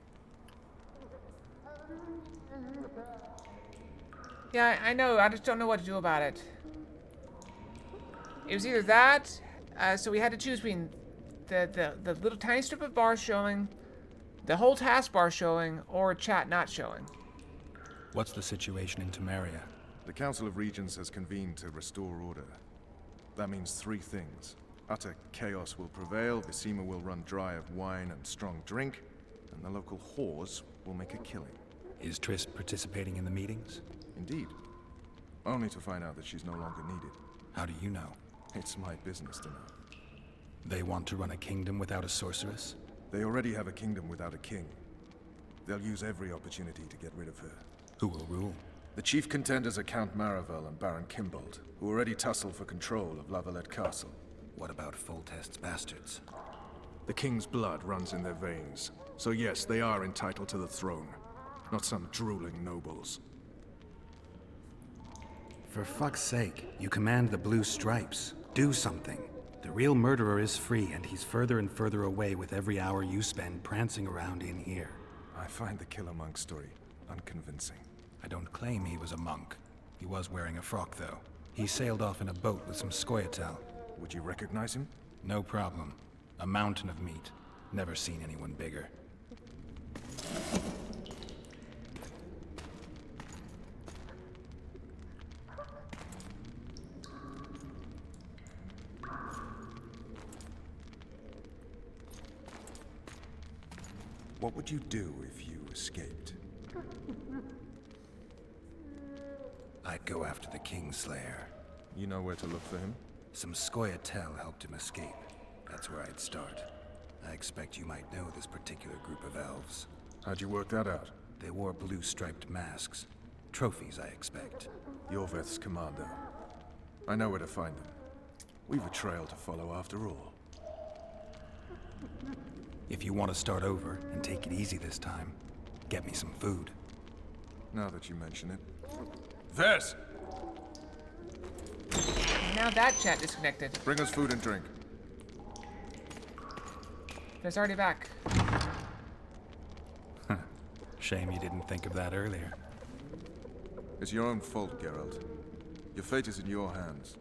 A: Yeah, I know. I just don't know what to do about it. It was either that, so we had to choose between the little tiny strip of bar showing, the whole taskbar showing, or chat not showing.
B: What's the situation in Temeria?
C: The Council of Regents has convened to restore order. That means three things. Utter chaos will prevail, Vizima will run dry of wine and strong drink, and the local whores will make a killing.
B: Is Triss participating in the meetings?
C: Indeed. Only to find out that she's no longer needed.
B: How do you know?
C: It's my business to know.
B: They want to run a kingdom without a sorceress?
C: They already have a kingdom without a king. They'll use every opportunity to get rid of her.
B: Who will rule?
C: The chief contenders are Count Maravel and Baron Kimbold, who already tussle for control of La Valette Castle.
B: What about Foltest's bastards?
C: The king's blood runs in their veins, so yes, they are entitled to the throne. Not some drooling nobles.
B: For fuck's sake, you command the Blue Stripes. Do something. The real murderer is free, and he's further and further away with every hour you spend prancing around in here.
C: I find the Killer Monk story unconvincing.
B: I don't claim he was a monk. He was wearing a frock, though. He sailed off in a boat with some Scoia'tael.
C: Would you recognize him?
B: No problem. A mountain of meat. Never seen anyone bigger.
C: What would you do if you escaped?
B: I'd go after the Kingslayer.
C: You know where to look for him?
B: Some Scoia'tael helped him escape. That's where I'd start. I expect you might know this particular group of elves.
C: How'd you work that out?
B: They wore blue-striped masks. Trophies, I expect.
C: Yorveth's commando. I know where to find them. We've a trail to follow after all.
B: If you want to start over and take it easy this time, get me some food.
C: Now that you mention it. Vess!
A: Now that chat disconnected.
C: Bring us food and drink.
A: There's already back.
B: Shame you didn't think of that earlier.
C: It's your own fault, Geralt. Your fate is in your hands.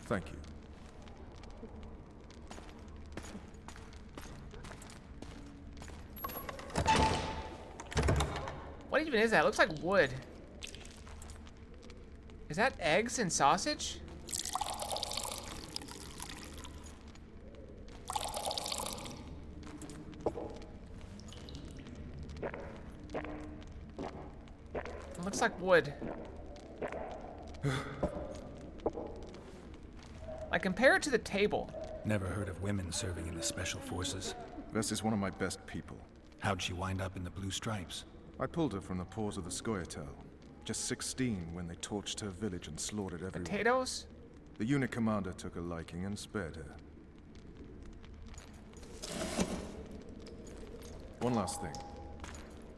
C: Thank you.
A: What even is that? It looks like wood. Is that eggs and sausage? It looks like wood. Like, compare it to the table.
B: Never heard of women serving in the Special Forces.
C: Vess is one of my best people.
B: How'd she wind up in the Blue Stripes?
C: I pulled her from the paws of the Scoia'tael. Just 16 when they torched her village and slaughtered everyone.
A: Potatoes?
C: The unit commander took a liking and spared her. One last thing.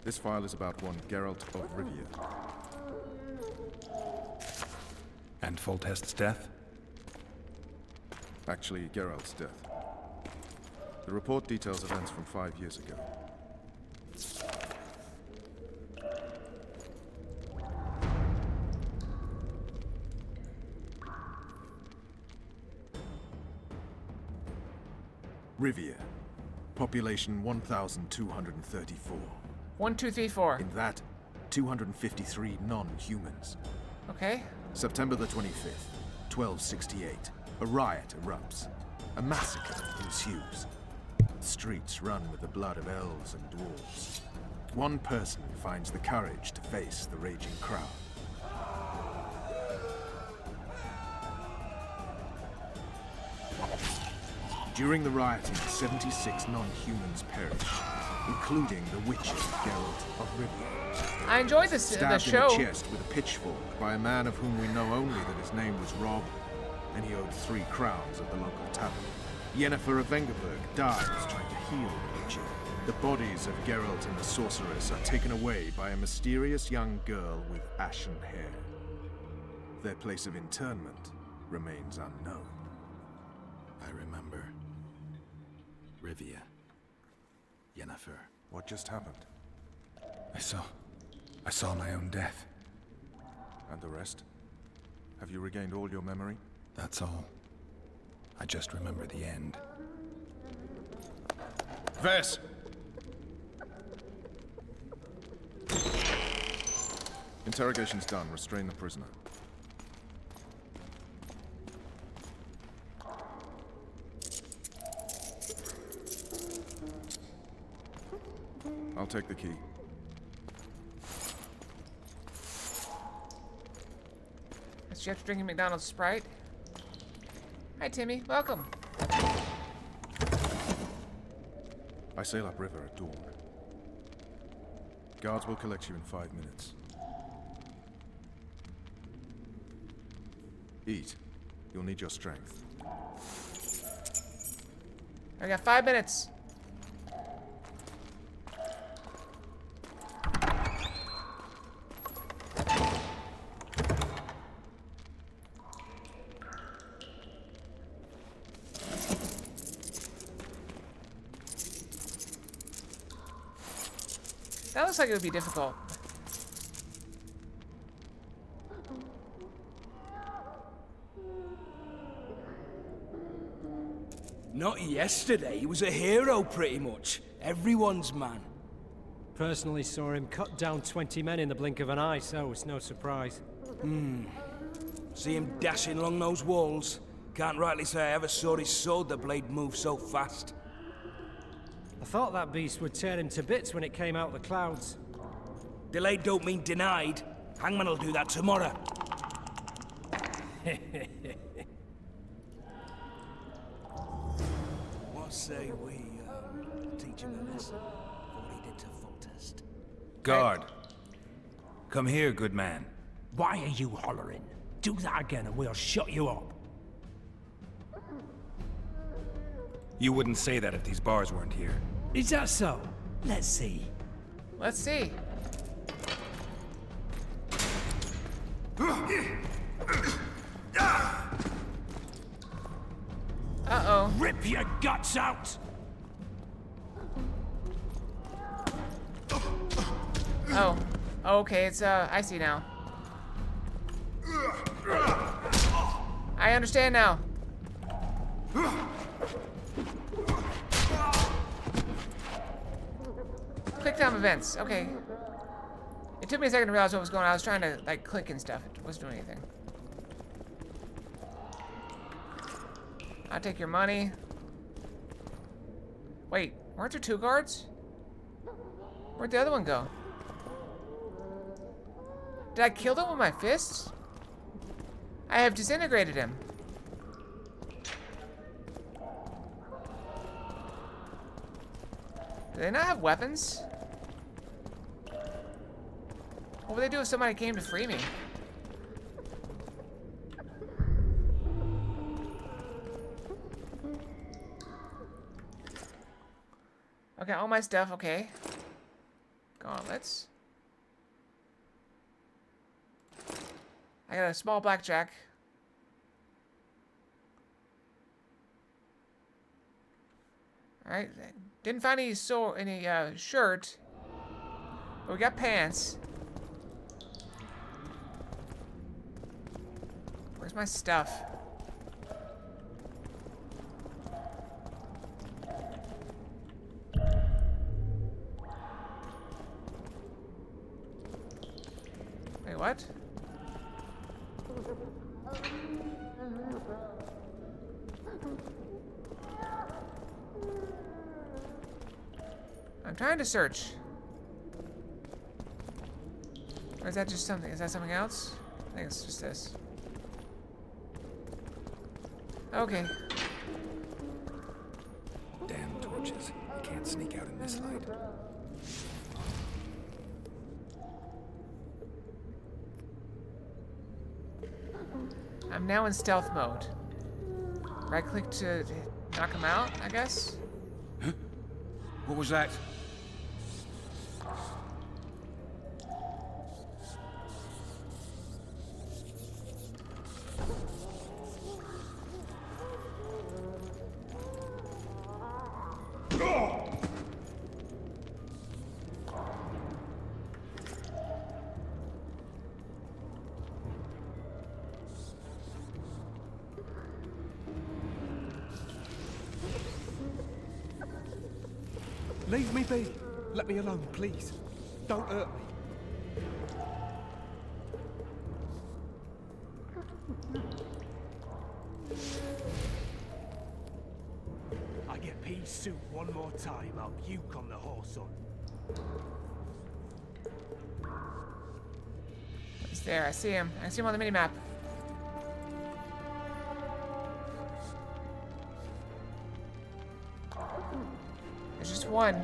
C: This file is about one Geralt of Rivia.
B: And Foltest's death?
C: Actually, Geralt's death. The report details events from 5 years ago. Rivia. Population 1,234.
A: 1, 2, 3, 4.
C: In that, 253 non-humans.
A: Okay.
C: September the 25th, 1268. A riot erupts. A massacre ensues. The streets run with the blood of elves and dwarves. One person finds the courage to face the raging crowd. During the rioting, 76 non-humans perished, including the Witcher Geralt of Rivia.
A: I enjoyed the
C: Stabbed
A: show.
C: in the chest with a pitchfork by a man of whom we know only that his name was Rob, and he owed 3 crowns at the local tavern. Yennefer of Vengerberg dies trying to heal the Witcher. The bodies of Geralt and the sorceress are taken away by a mysterious young girl with ashen hair. Their place of internment remains unknown.
B: I remember. Rivia. Yennefer.
C: What just happened?
B: I saw my own death.
C: And the rest? Have you regained all your memory?
B: That's all. I just remember the end.
C: Vess! Interrogation's done. Restrain the prisoner. I'll take the key.
A: Is Jeff drinking McDonald's Sprite? Hi, Timmy. Welcome.
C: I sail upriver at dawn. Guards will collect you in 5 minutes. Eat. You'll need your strength.
A: I got 5 minutes. That looks like it would be difficult.
K: Not yesterday. He was a hero, pretty much. Everyone's man.
E: Personally saw him cut down 20 men in the blink of an eye, so it's no surprise.
K: See him dashing along those walls. Can't rightly say I ever saw his sword the blade move so fast.
E: I thought that beast would tear him to bits when it came out of the clouds.
K: Delayed don't mean denied. Hangman will do that tomorrow. What say we teach him a lesson? What he did to Foltest.
B: Guard! Come here, good man.
Q: Why are you hollering? Do that again and we'll shut you up.
B: You wouldn't say that if these bars weren't here.
Q: Is that so? Let's see.
A: Let's see. Uh-oh.
Q: Rip your guts out!
A: Oh. Okay, it's, I see now. I understand now. Click time events. Okay. It took me a second to realize what was going on. I was trying to, like, click and stuff. It wasn't doing anything. I'll take your money. Wait, weren't there 2 guards? Where'd the other one go? Did I kill them with my fists? I have disintegrated him. Do they not have weapons? What would they do if somebody came to free me? Okay, all my stuff, okay. Gauntlets. I got a small blackjack. Alright, didn't find any shirt. But we got pants. Where's my stuff? what? I'm trying to search. Or is that just something? Is that something else? I think it's just this. Okay.
B: Damn torches. You can't sneak out in this light.
A: I'm now in stealth mode. Right click to knock him out, I guess?
H: What was that?
K: Leave me be. Let me alone, please. Don't hurt me. I get Pea's suit one more time, I'll puke on the horse on.
A: He's there. I see him. I see him on the minimap. There's just one.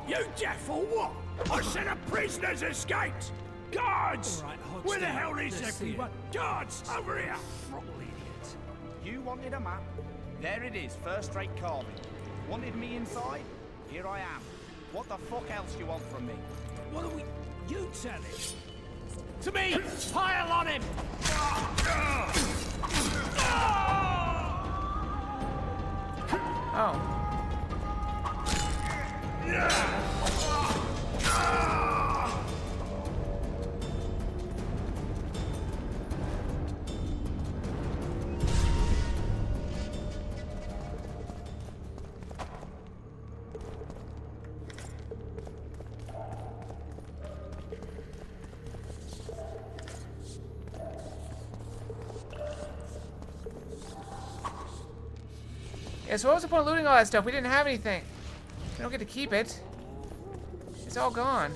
D: You deaf or what? I said a prisoner's escaped! Guards!
I: All right, Hodgson,
D: Where the hell is
I: let's see
D: everyone? Guards, over here!
I: Throttle idiot. You wanted a map? There it is, first-rate carving. Wanted me inside? Here I am. What the fuck else you want from me?
D: What are we... You tell him! To me! Pile on him!
A: Oh. Yeah, so what was the point of looting all that stuff? We didn't have anything. We don't get to keep it. It's all gone.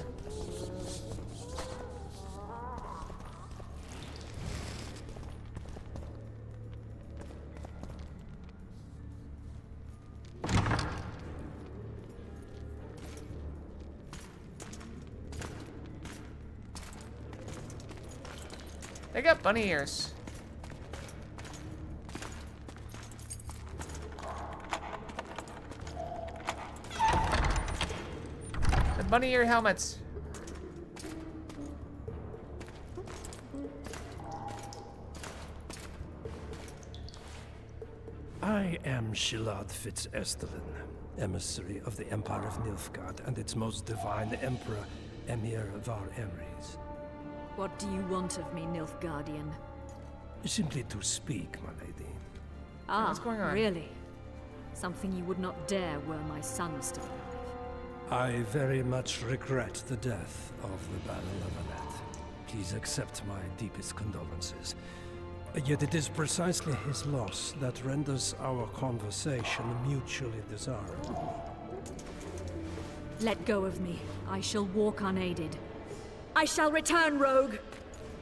A: They got bunny ears. Bunny ear helmets.
E: I am Shilad Fitz-Estelin, emissary of the Empire of Nilfgaard and its most divine Emperor, Emir Var Emrys.
P: What do you want of me, Nilfgaardian?
E: Simply to speak, my lady.
P: Ah,
A: What's going on?
P: really? Something you would not dare were my son still alive.
E: I very much regret the death of the Baron Levenet. Please accept my deepest condolences. Yet it is precisely his loss that renders our conversation mutually desirable.
P: Let go of me. I shall walk unaided. I shall return, rogue,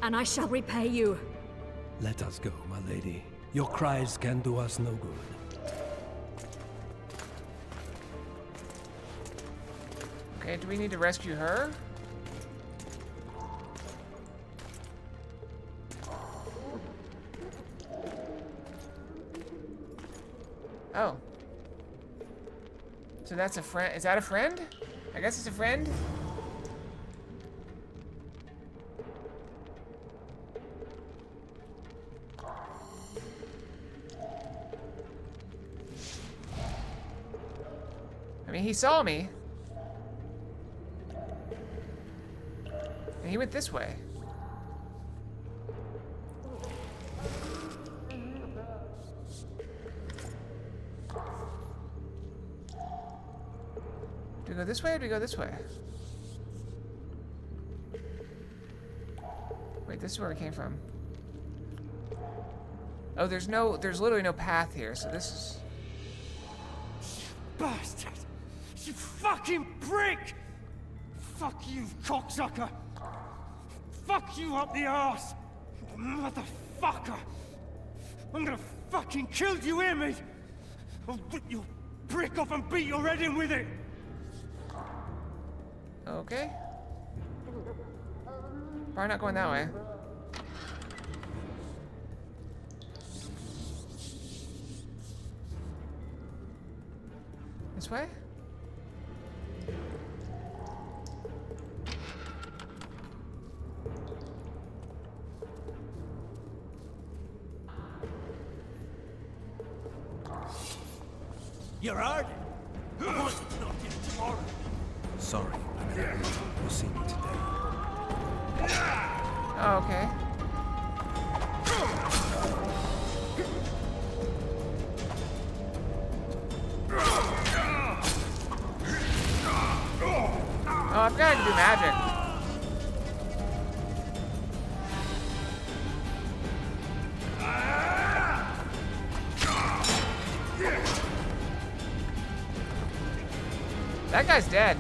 P: and I shall repay you.
E: Let us go, my lady. Your cries can do us no good.
A: Okay, do we need to rescue her? Oh. So that's a friend. Is that a friend? I guess it's a friend. I mean, he saw me. And he went this way. we go this way or do we go this way? Wait, this is where we came from. Oh, there's literally no path here, so this is...
K: Bastard! You fucking prick! Fuck you, cocksucker! Fuck you up the arse! Motherfucker! I'm gonna fucking kill you, hear me? I'll rip your prick off and beat your head in with it!
A: Okay. Probably not going that way. This way?
K: You're hard. I want to knock you tomorrow.
B: Sorry, I'm in a meeting. You'll see me today.
A: Oh, okay. Oh, I've got to do magic. That guy's dead.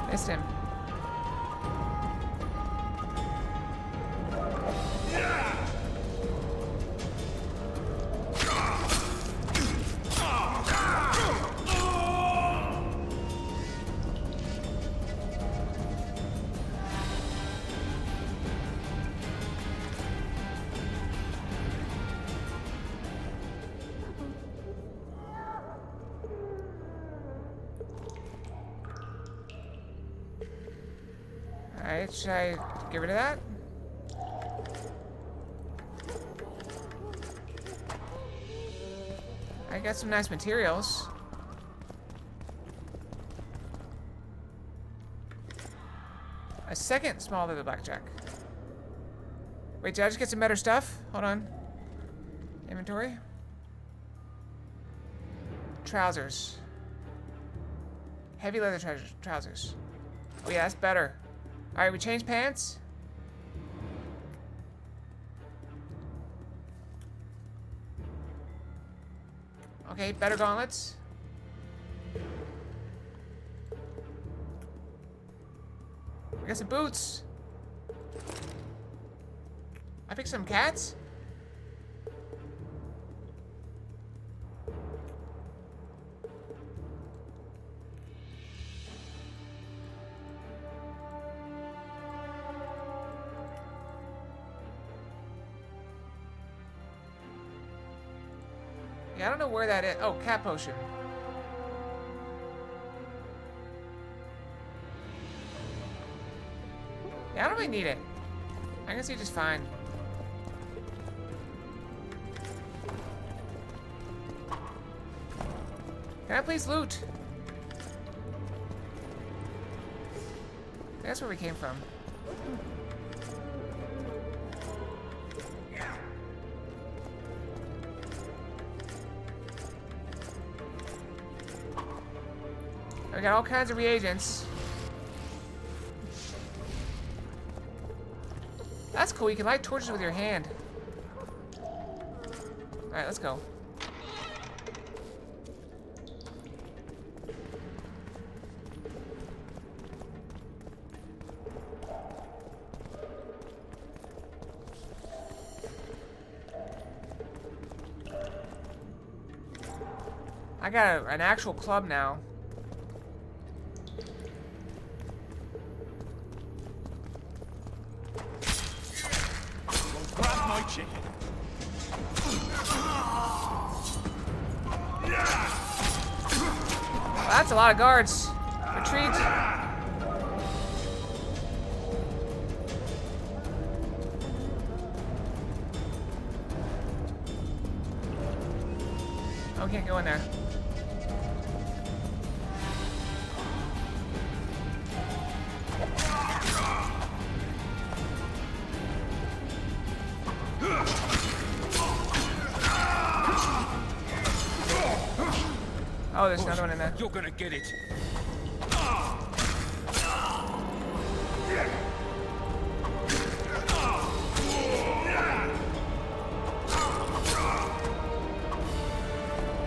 A: Missed him. Alright, should I get rid of that? I got some nice materials. A second small leather blackjack. Wait, did I just get some better stuff? Hold on. Inventory. Trousers. Heavy leather trousers. Oh yeah, that's better. Alright, we changed pants. Okay, better gauntlets. I got some boots. I picked some cats. Yeah, I don't know where that is. Oh, cat potion. Yeah, I don't really need it. I can see just fine. Can I please loot? That's where we came from. We got all kinds of reagents. That's cool, you can light torches with your hand. Alright, let's go. I got an actual club now.
K: Grab my chicken.
A: That's a lot of guards. Retreat. Oh, can't go in there. Oh, there's another one in there.
H: You're gonna get it.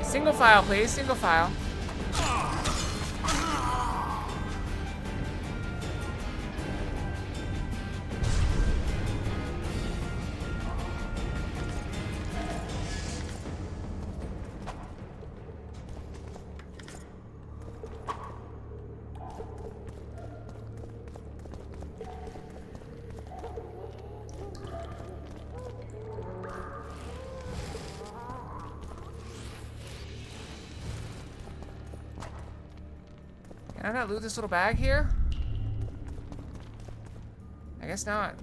A: Single file, please. Single file. Can I not loot this little bag here? I guess not.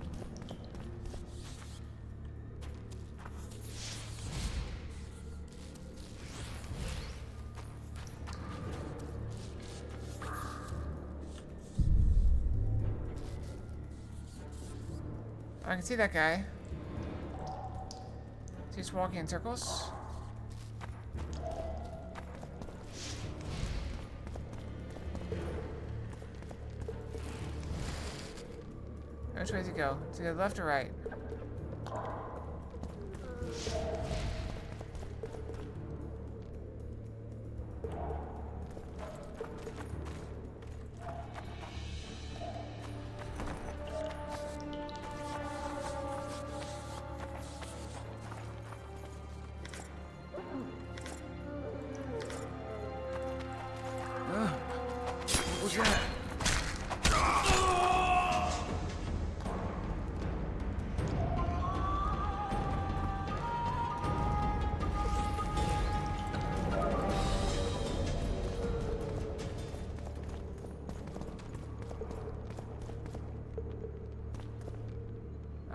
A: I can see that guy. He's walking in circles. Which way does he go? To the left or right?
B: What was that?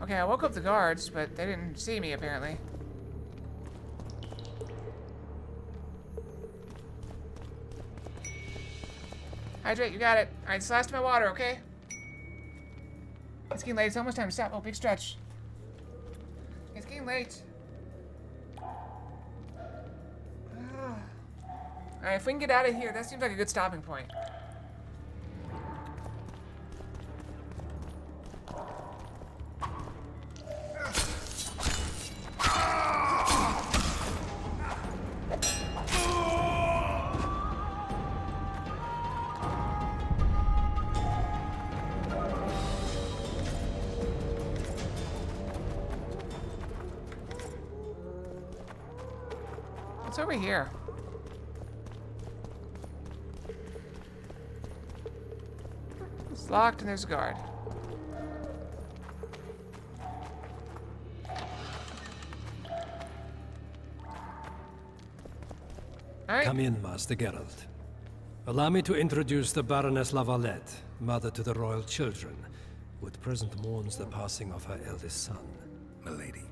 A: Okay, I woke up the guards, but they didn't see me apparently. Hydrate, you got it. Alright, it's the last of my water, okay? It's getting late. It's almost time to stop. Oh, big stretch. It's getting late. Alright, if we can get out of here, that seems like a good stopping point. What's over here? It's locked and there's a guard. Alright.
E: Come in, Master Geralt. Allow me to introduce the Baroness Lavalette, mother to the royal children, who at present mourns the passing of her eldest son.
B: Milady.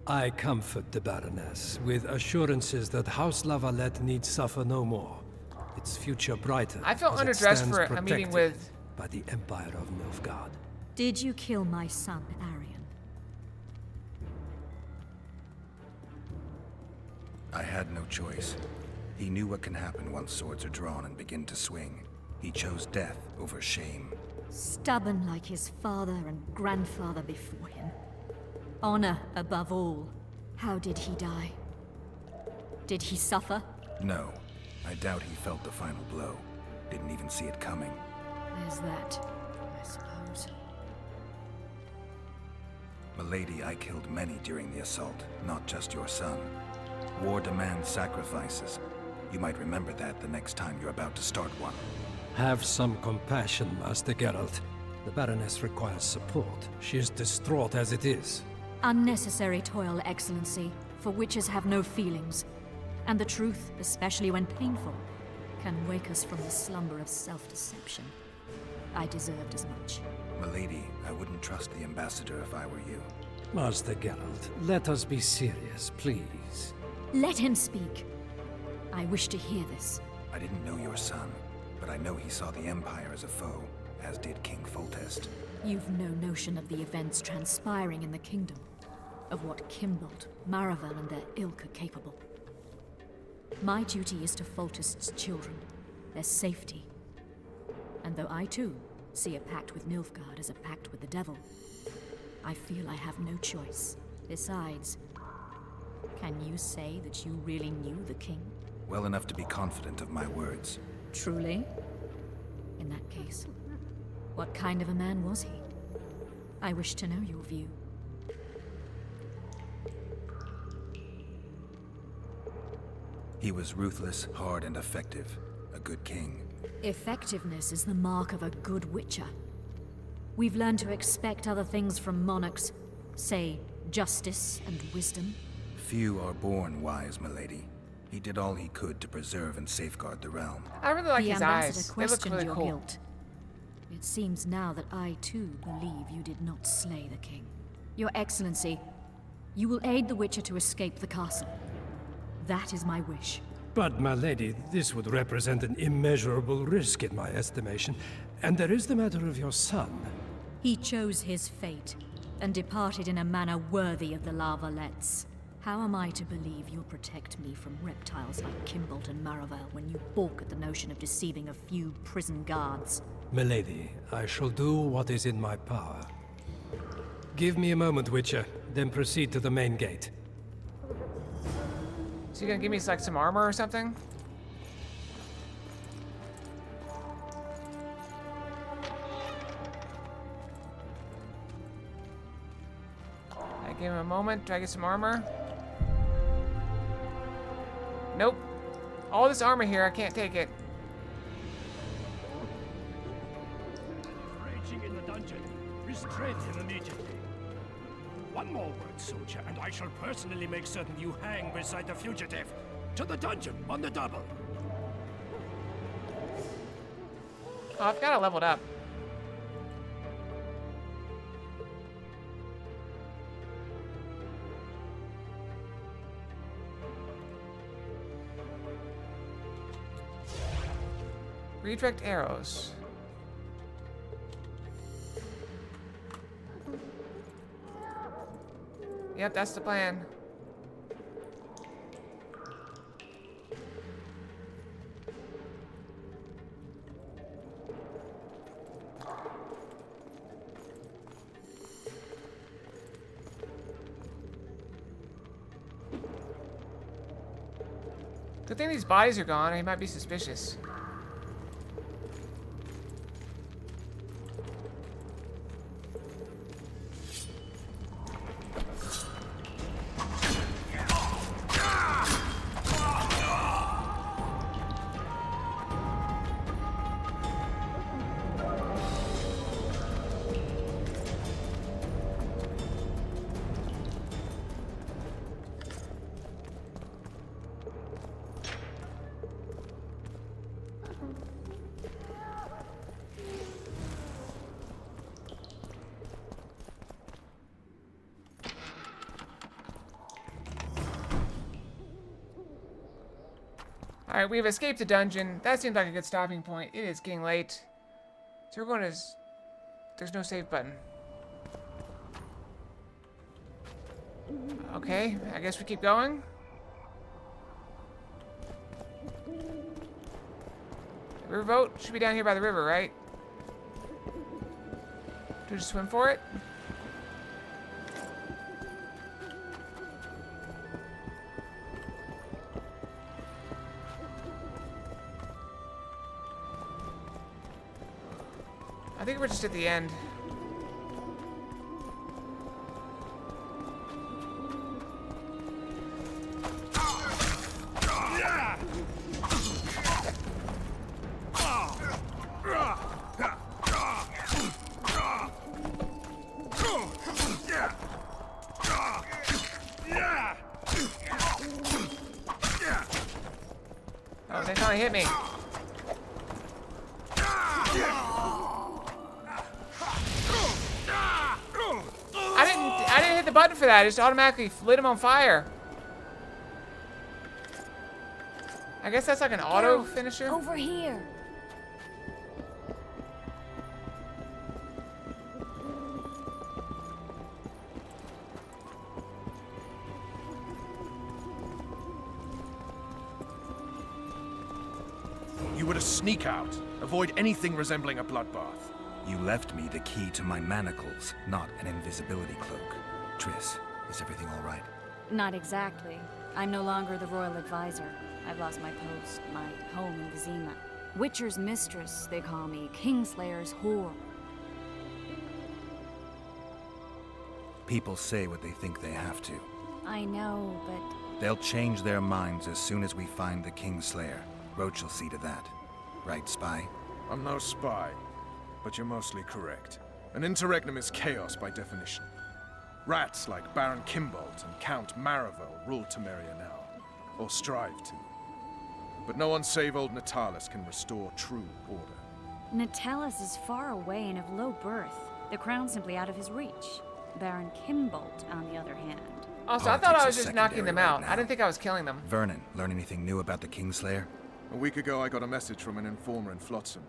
E: I comfort the Baroness with assurances that House Lavalette need suffer no more. Its future brighter.
A: I feel
E: as it
A: underdressed
E: stands
A: for a meeting
E: protected
A: with...
E: by the Empire of Nilfgaard.
P: Did you kill my son, Arion?
B: I had no choice. He knew what can happen once swords are drawn and begin to swing. He chose death over shame.
P: Stubborn like his father and grandfather before him. Honor above all. How did he die? Did he suffer?
B: No. I doubt he felt the final blow. Didn't even see it coming.
P: There's that, I suppose.
B: Milady, I killed many during the assault, not just your son. War demands sacrifices. You might remember that the next time you're about to start one.
E: Have some compassion, Master Geralt. The Baroness requires support. She is distraught as it is.
P: Unnecessary toil, Excellency, for witches have no feelings. And the truth, especially when painful, can wake us from the slumber of self-deception. I deserved as much.
B: Milady, I wouldn't trust the ambassador if I were you.
E: Master Geralt, let us be serious, please.
P: Let him speak. I wish to hear this.
B: I didn't know your son, but I know he saw the Empire as a foe, as did King Foltest.
P: You've no notion of the events transpiring in the kingdom, of what Kimbold, Maravel, and their ilk are capable. My duty is to Foltest's children, their safety. And though I too see a pact with Nilfgaard as a pact with the devil, I feel I have no choice. Besides, can you say that you really knew the king?
B: Well enough to be confident of my words.
P: Truly? In that case, what kind of a man was he? I wish to know your view.
B: He was ruthless, hard, and effective. A good king.
P: Effectiveness is the mark of a good witcher. We've learned to expect other things from monarchs, say, justice and wisdom.
B: Few are born wise, milady. He did all he could to preserve and safeguard the realm.
A: I really like
P: the
A: his
P: ambassador
A: eyes. They look
P: questioned
A: really
P: your
A: cool.
P: guilt. It seems now that I too believe you did not slay the king. Your Excellency, you will aid the Witcher to escape the castle. That is my wish.
E: But, my lady, this would represent an immeasurable risk in my estimation. And there is the matter of your son.
P: He chose his fate, and departed in a manner worthy of the La Valettes. How am I to believe you'll protect me from reptiles like Kimbold and Maravel when you balk at the notion of deceiving a few prison guards?
E: Milady, I shall do what is in my power. Give me a moment, Witcher, then proceed to the main gate.
A: So you gonna give me like some armor or something? I give him a moment. Do I get some armor? Nope. All this armor here, I can't take it.
Q: Raging in the dungeon. Restrain him immediately. One more word, soldier, and I shall personally make certain you hang beside the fugitive. To the dungeon, on the double.
A: Oh, I've got it leveled up. Redirect arrows. Yep, that's the plan. Good thing these bodies are gone, or he might be suspicious. Alright, we've escaped the dungeon. That seems like a good stopping point. It is getting late. So we're going to... There's no save button. Okay, I guess we keep going. Riverboat should be down here by the river, right? Do we just swim for it? I think we're just at the end. Oh, they finally hit me. button for that. It just automatically lit him on fire. I guess that's like an auto finisher.
G: Over here.
C: You were to sneak out. Avoid anything resembling a bloodbath.
B: You left me the key to my manacles, not an invisibility cloak. Triss, is everything all right?
G: Not exactly. I'm no longer the royal advisor. I've lost my post, my home in Vizima. Witcher's mistress, they call me. Kingslayer's whore.
B: People say what they think they have to.
G: I know, but...
B: They'll change their minds as soon as we find the Kingslayer. Roach will see to that. Right, Spy?
C: I'm no spy, but you're mostly correct. An interregnum is chaos by definition. Rats like Baron Kimbolt and Count Maravel rule Temeria now, or strive to. But no one save old Natalis can restore true order.
G: Natalis is far away and of low birth. The crown's simply out of his reach. Baron Kimbolt, on the other hand.
A: Also, I thought I was just knocking them out. I didn't think I was killing them.
B: Vernon, learn anything new about the Kingslayer?
C: A week ago, I got a message from an informer in Flotsam.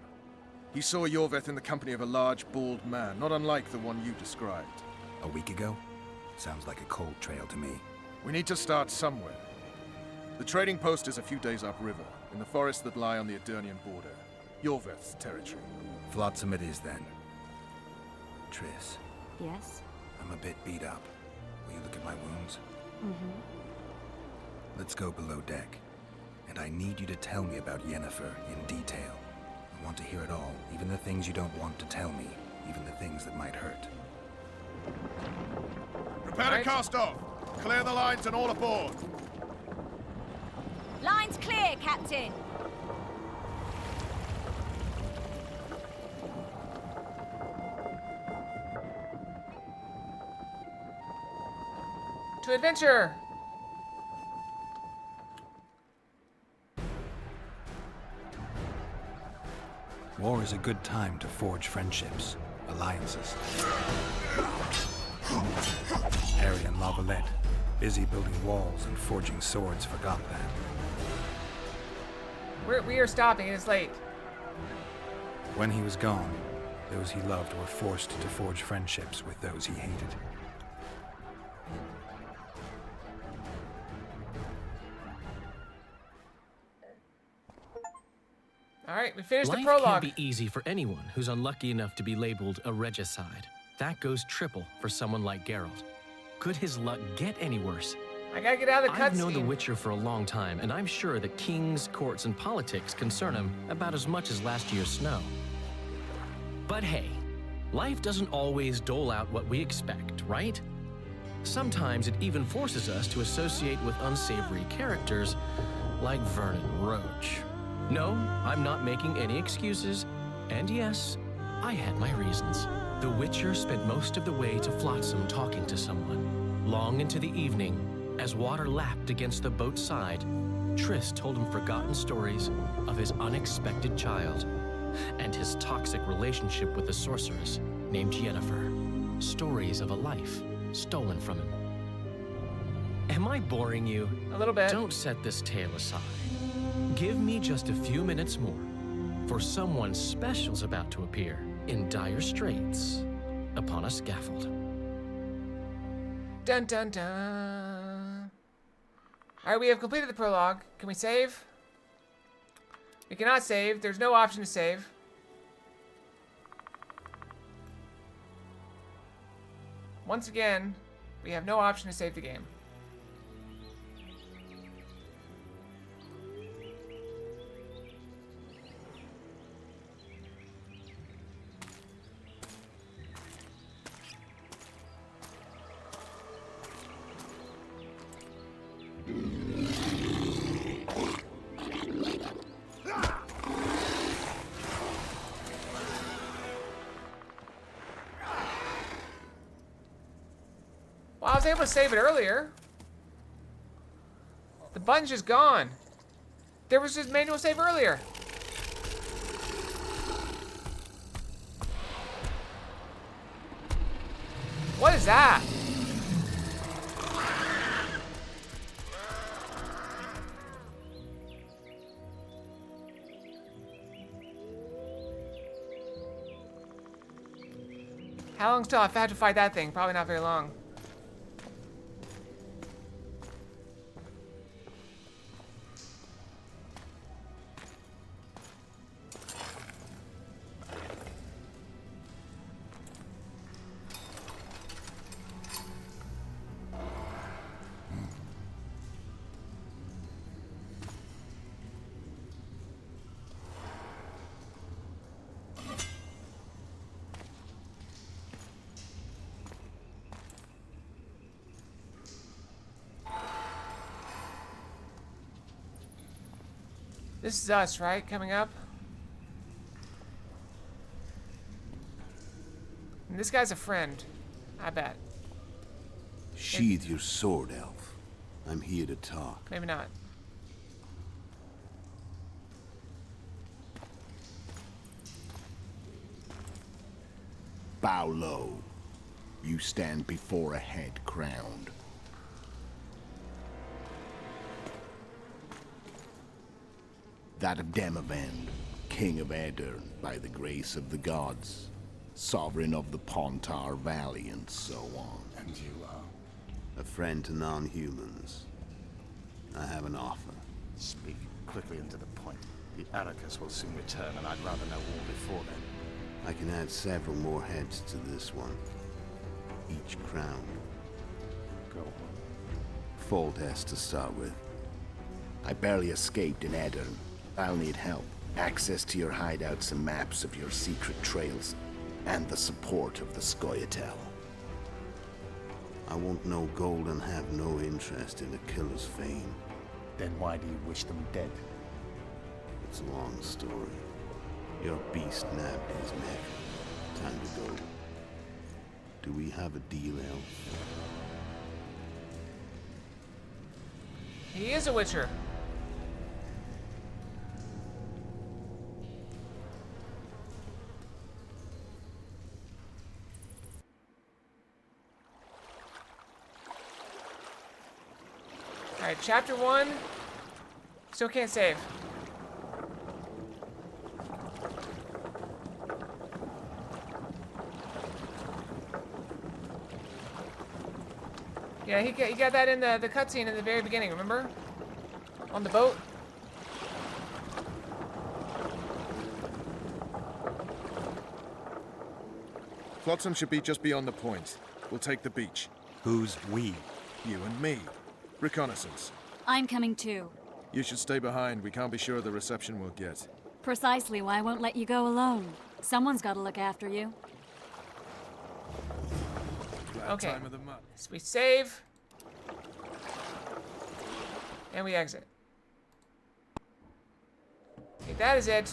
C: He saw Yorveth in the company of a large, bald man, not unlike the one you described.
B: A week ago? Sounds like a cold trail to me.
C: We need to start somewhere. The trading post is a few days upriver, in the forests that lie on the Aedirnian border. Yorveth's territory.
B: Flotsam it is, then. Triss.
G: Yes?
B: I'm a bit beat up. Will you look at my wounds?
G: Mm-hmm.
B: Let's go below deck. And I need you to tell me about Yennefer in detail. I want to hear it all, even the things you don't want to tell me, even the things that might hurt.
C: Prepare to cast off! Clear the lines and all aboard!
G: Lines clear, Captain!
A: To adventure!
B: War is a good time to forge friendships, alliances. Harry and Lavalette, busy building walls and forging swords, forgot that.
A: We are stopping. It is late.
B: When he was gone, those he loved were forced to forge friendships with those he hated.
A: All right, we finished
R: Life
A: the prologue.
R: can't be easy for anyone who's unlucky enough to be labeled a regicide. That goes triple for someone like Geralt. Could his luck get any worse?
A: I gotta get out of the
R: I've known the
A: cutscene.
R: Witcher for a long time, and I'm sure that kings, courts, and politics concern him about as much as last year's snow. But hey, life doesn't always dole out what we expect, right? Sometimes it even forces us to associate with unsavory characters like Vernon Roach. No, I'm not making any excuses, and yes, I had my reasons. The Witcher spent most of the way to Flotsam talking to someone. Long into the evening, as water lapped against the boat's side, Triss told him forgotten stories of his unexpected child and his toxic relationship with a sorceress named Yennefer. Stories of a life stolen from him. Am I boring you?
A: A little bit.
R: Don't set this tale aside. Give me just a few minutes more, for someone special's about to appear in dire straits upon a scaffold.
A: Dun dun dun. All right, we have completed the prologue. Can we save? We cannot save. There's no option to save. Once again, we have no option to save the game. Well, I was able to save it earlier. The button's just gone. There was just manual save earlier. What is that? How long still? I've had to fight that thing. Probably not very long. This is us, right? Coming up. And this guy's a friend. I bet.
O: Sheathe your sword, elf. I'm here to talk.
A: Maybe not.
O: Bow low. You stand before a head crowned. That of Demavend, king of Aedirn, by the grace of the gods, sovereign of the Pontar Valley, and so on.
B: And you are?
O: A friend to non-humans. I have an offer.
S: Speak quickly and to the point. The Arrakis will soon return, and I'd rather know all before then.
O: I can add several more heads to this one. Each crowned.
S: Go on.
O: Foltest to start with. I barely escaped in Aedirn. I'll need help. Access to your hideouts and maps of your secret trails. And the support of the Scoia'tael. I want no gold and have no interest in a killer's fame.
S: Then why do you wish them dead?
O: It's a long story. Your beast nabbed his neck. Time to go. Do we have a deal, elf?
A: He is a Witcher. Alright, chapter 1. Still can't save. Yeah, he got that in the cutscene in the very beginning, remember? On the boat.
C: Flotsam should be just beyond the point. We'll take the beach.
S: Who's we?
C: You and me. Reconnaissance.
G: I'm coming too.
C: You should stay behind. We can't be sure of the reception we'll get.
G: Precisely why I won't let you go alone. Someone's got to look after you.
A: Okay.
C: Time of the month.
A: So we save. And we exit. Okay, that is it.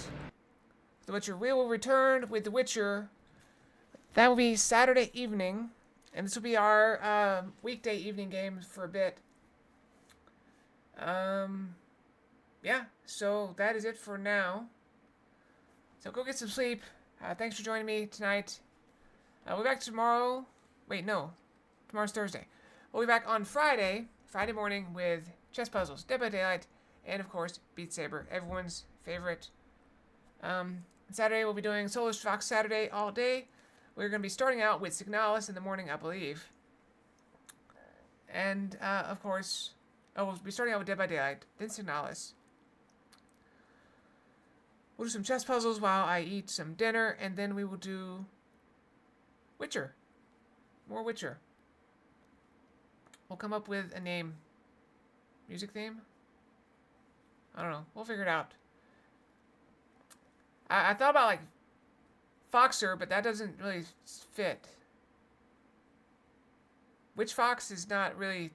A: The Witcher. We will return with The Witcher. That will be Saturday evening. And this will be our weekday evening game for a bit. Yeah, so that is it for now. So go get some sleep. Thanks for joining me tonight. We'll be back tomorrow. Wait, no. Tomorrow's Thursday. We'll be back on Friday morning with Chess Puzzles, Dead by Daylight, and of course, Beat Saber, everyone's favorite. Saturday we'll be doing Solar's Fox Saturday all day. We're going to be starting out with Signalis in the morning, I believe. And, of course, we'll be starting out with Dead by Daylight, then Signalis. We'll do some chess puzzles while I eat some dinner, and then we will do Witcher. More Witcher. We'll come up with a name. Music theme? I don't know. We'll figure it out. I thought about, like, Foxer, but that doesn't really fit. Witch Fox is not really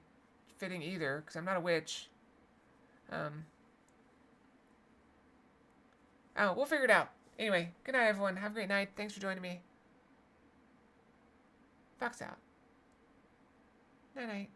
A: fitting either, because I'm not a witch. Oh, we'll figure it out. Anyway, good night, everyone. Have a great night. Thanks for joining me. Fox out. Night-night.